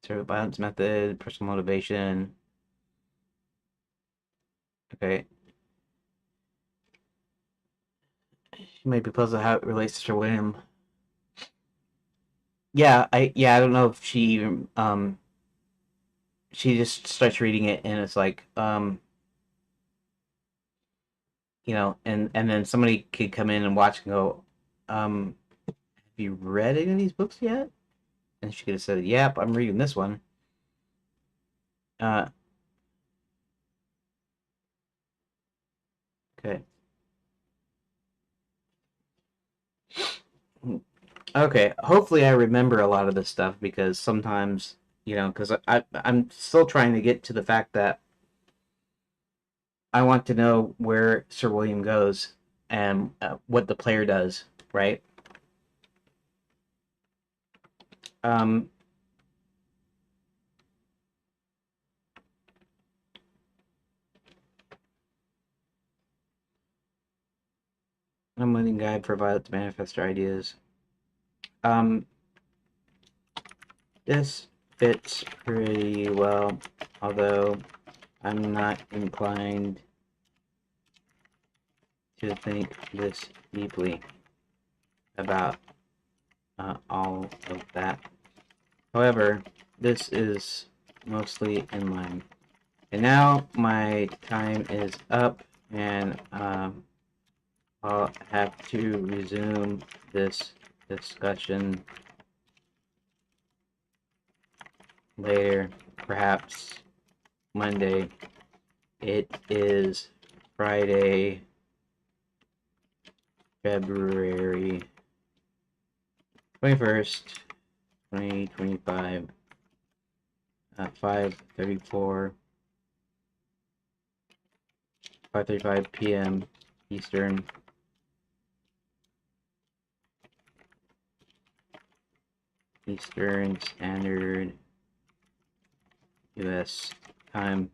[SPEAKER 1] sort of violence method, personal motivation. Okay, she might be puzzled how it relates to Sir William. Yeah, I don't know if she even she just starts reading it and it's like and then somebody could come in and watch and go, have you read any of these books yet? And she could have said, yep, I'm reading this one. Uh okay. Okay, hopefully I remember a lot of this stuff because sometimes, because I'm still trying to get to the fact that I want to know where Sir William goes and what the player does, right? Um, I'm leading guide for Violet to manifest her ideas. Um, this fits pretty well, although I'm not inclined to think this deeply about all of that. However, this is mostly in line. And now my time is up, and I'll have to resume this discussion later, perhaps Monday. It is Friday, February 21st, 20, 25, 5:34, 5:35 p.m. Eastern Standard U.S. time.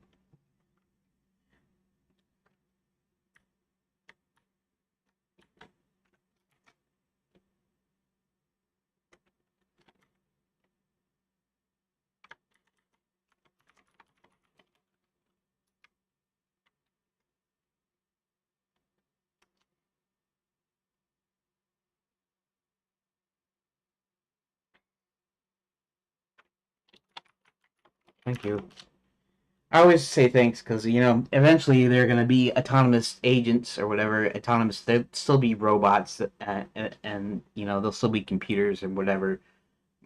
[SPEAKER 1] Thank you. I always say thanks because, you know, eventually they're going to be autonomous agents or whatever. Autonomous, they'll still be robots, and, you know, they'll still be computers and whatever,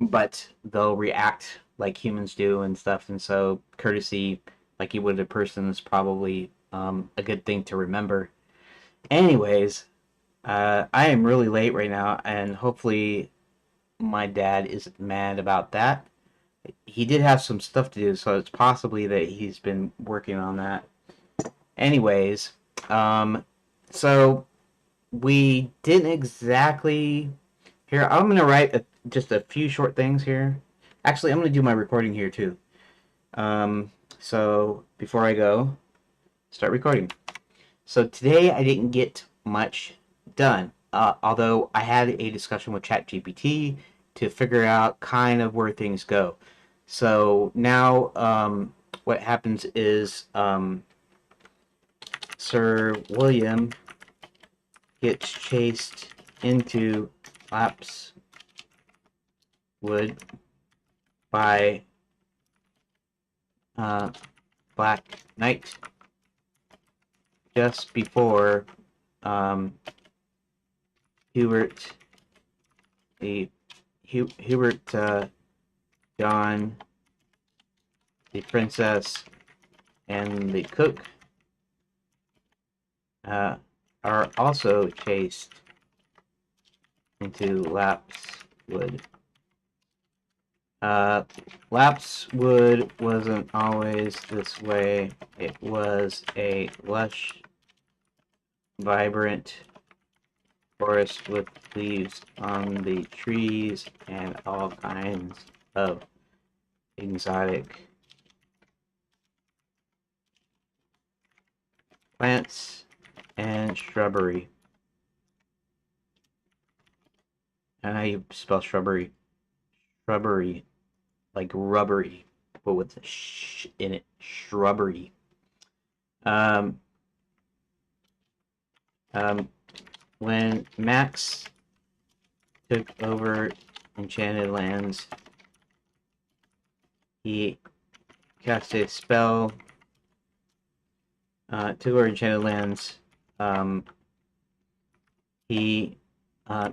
[SPEAKER 1] but they'll react like humans do and stuff. And so, courtesy, like you would a person, is probably a good thing to remember. Anyways, I am really late right now, and hopefully my dad isn't mad about that. He did have some stuff to do, so it's possibly that he's been working on that. Anyways, um, so we didn't exactly. Here, I'm gonna write just a few short things here. Actually, I'm gonna do my recording here too. So before I go, start recording. So today I didn't get much done, although I had a discussion with ChatGPT to figure out kind of where things go. So now, what happens is Sir William gets chased into Lapswood by Black Knight just before um, Hubert, Hubert, John, the princess, and the cook are also chased into Lapswood. Lapswood wasn't always this way. It was a lush, vibrant forest with leaves on the trees and all kinds of exotic plants and shrubbery. I don't know how you spell shrubbery. Shrubbery, like rubbery, but with a sh in it. Shrubbery. Um, um, when Max took over Enchanted Lands, he cast a spell. Took over Enchanted Lands. He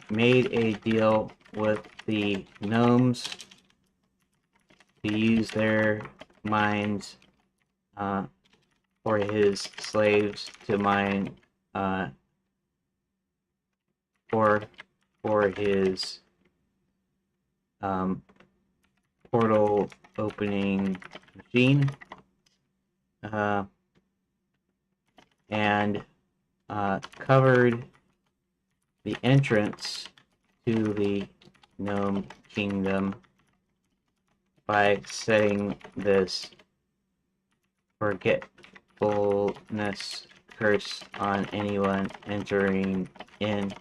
[SPEAKER 1] made a deal with the gnomes to use their mines for his slaves to mine for his portal opening machine, and covered the entrance to the gnome kingdom by setting this forgetfulness curse on anyone entering in,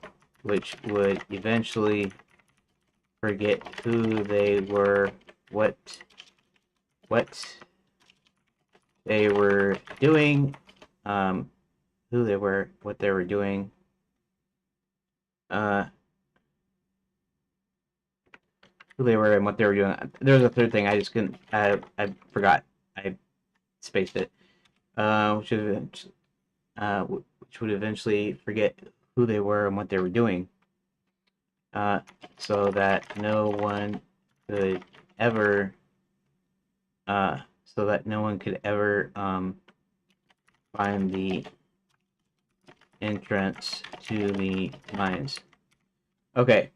[SPEAKER 1] which would eventually forget who they were, what they were doing, who they were, what they were doing. Who they were and what they were doing. There was a third thing I just couldn't. I forgot. I spaced it. Which would eventually forget who they were and what they were doing. So that no one could ever. So that no one could ever find the entrance to the mines. Okay.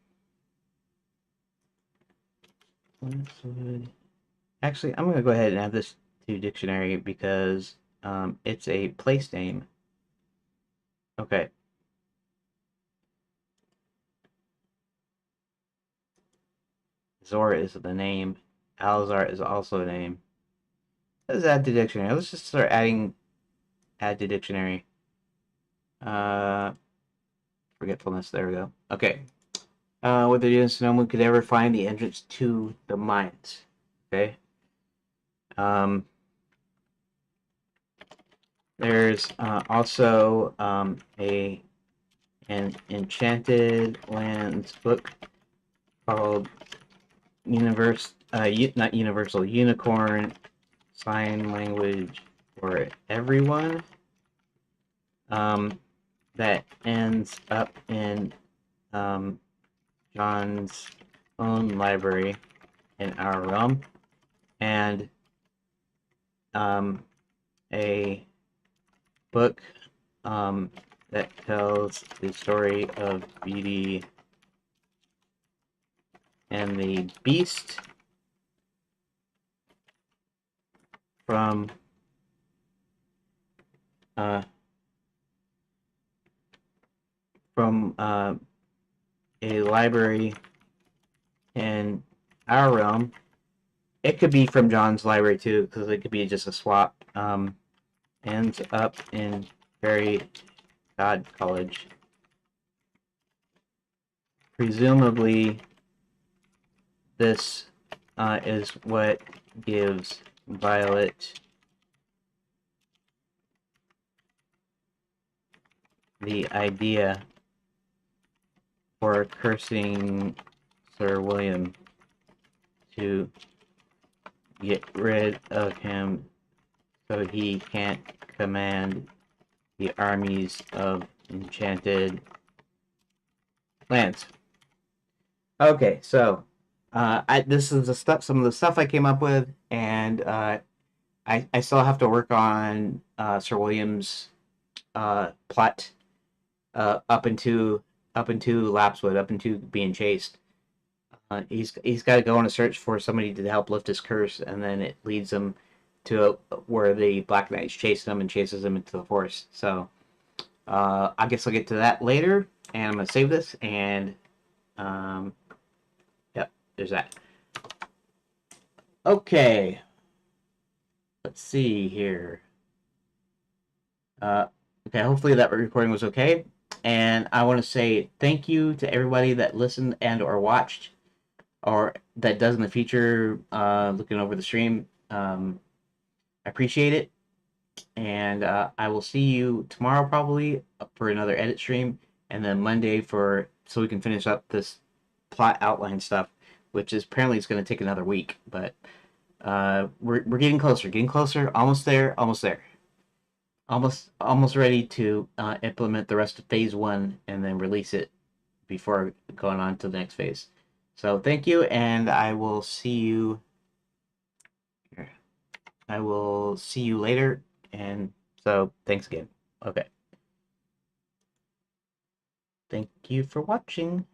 [SPEAKER 1] Actually, I'm going to go ahead and add this to dictionary because it's a place name. Okay. Zora is the name. Alzar is also a name. Let's add to dictionary. Let's just start add to dictionary. Uh, Forgetfulness. There we go. Okay. Whether you know one could ever find the entrance to the mines. Okay. Um, there's also an Enchanted Lands book called not Universal Unicorn Sign Language for Everyone. That ends up in John's own library in our realm, and a book that tells the story of Beauty and the Beast from uh, a library in our realm. It could be from John's library too, because it could be just a swap. Ends up in Fairy God College. Presumably, this is what gives Violet the idea for cursing Sir William to get rid of him so he can't command the armies of enchanted lands. Okay, so this is some of the stuff I came up with, and I still have to work on Sir William's plot up into Lapswood, up into being chased. He's got to go on a search for somebody to help lift his curse, and then it leads him to where the Black Knight's chasing him and chases him into the forest. So I guess I'll get to that later, and I'm gonna save this, and um, yep, there's that. Okay, let's see here. Uh, okay, hopefully that recording was okay, and I want to say thank you to everybody that listened and or watched, or that does in the future, looking over the stream. I appreciate it, and I will see you tomorrow probably for another edit stream, and then Monday for so we can finish up this plot outline stuff, which is apparently it's going to take another week, but we're getting closer, almost there, almost ready to implement the rest of phase one and then release it before going on to the next phase. So thank you, and I will see you. I will see you later, and so thanks again. Okay. Thank you for watching.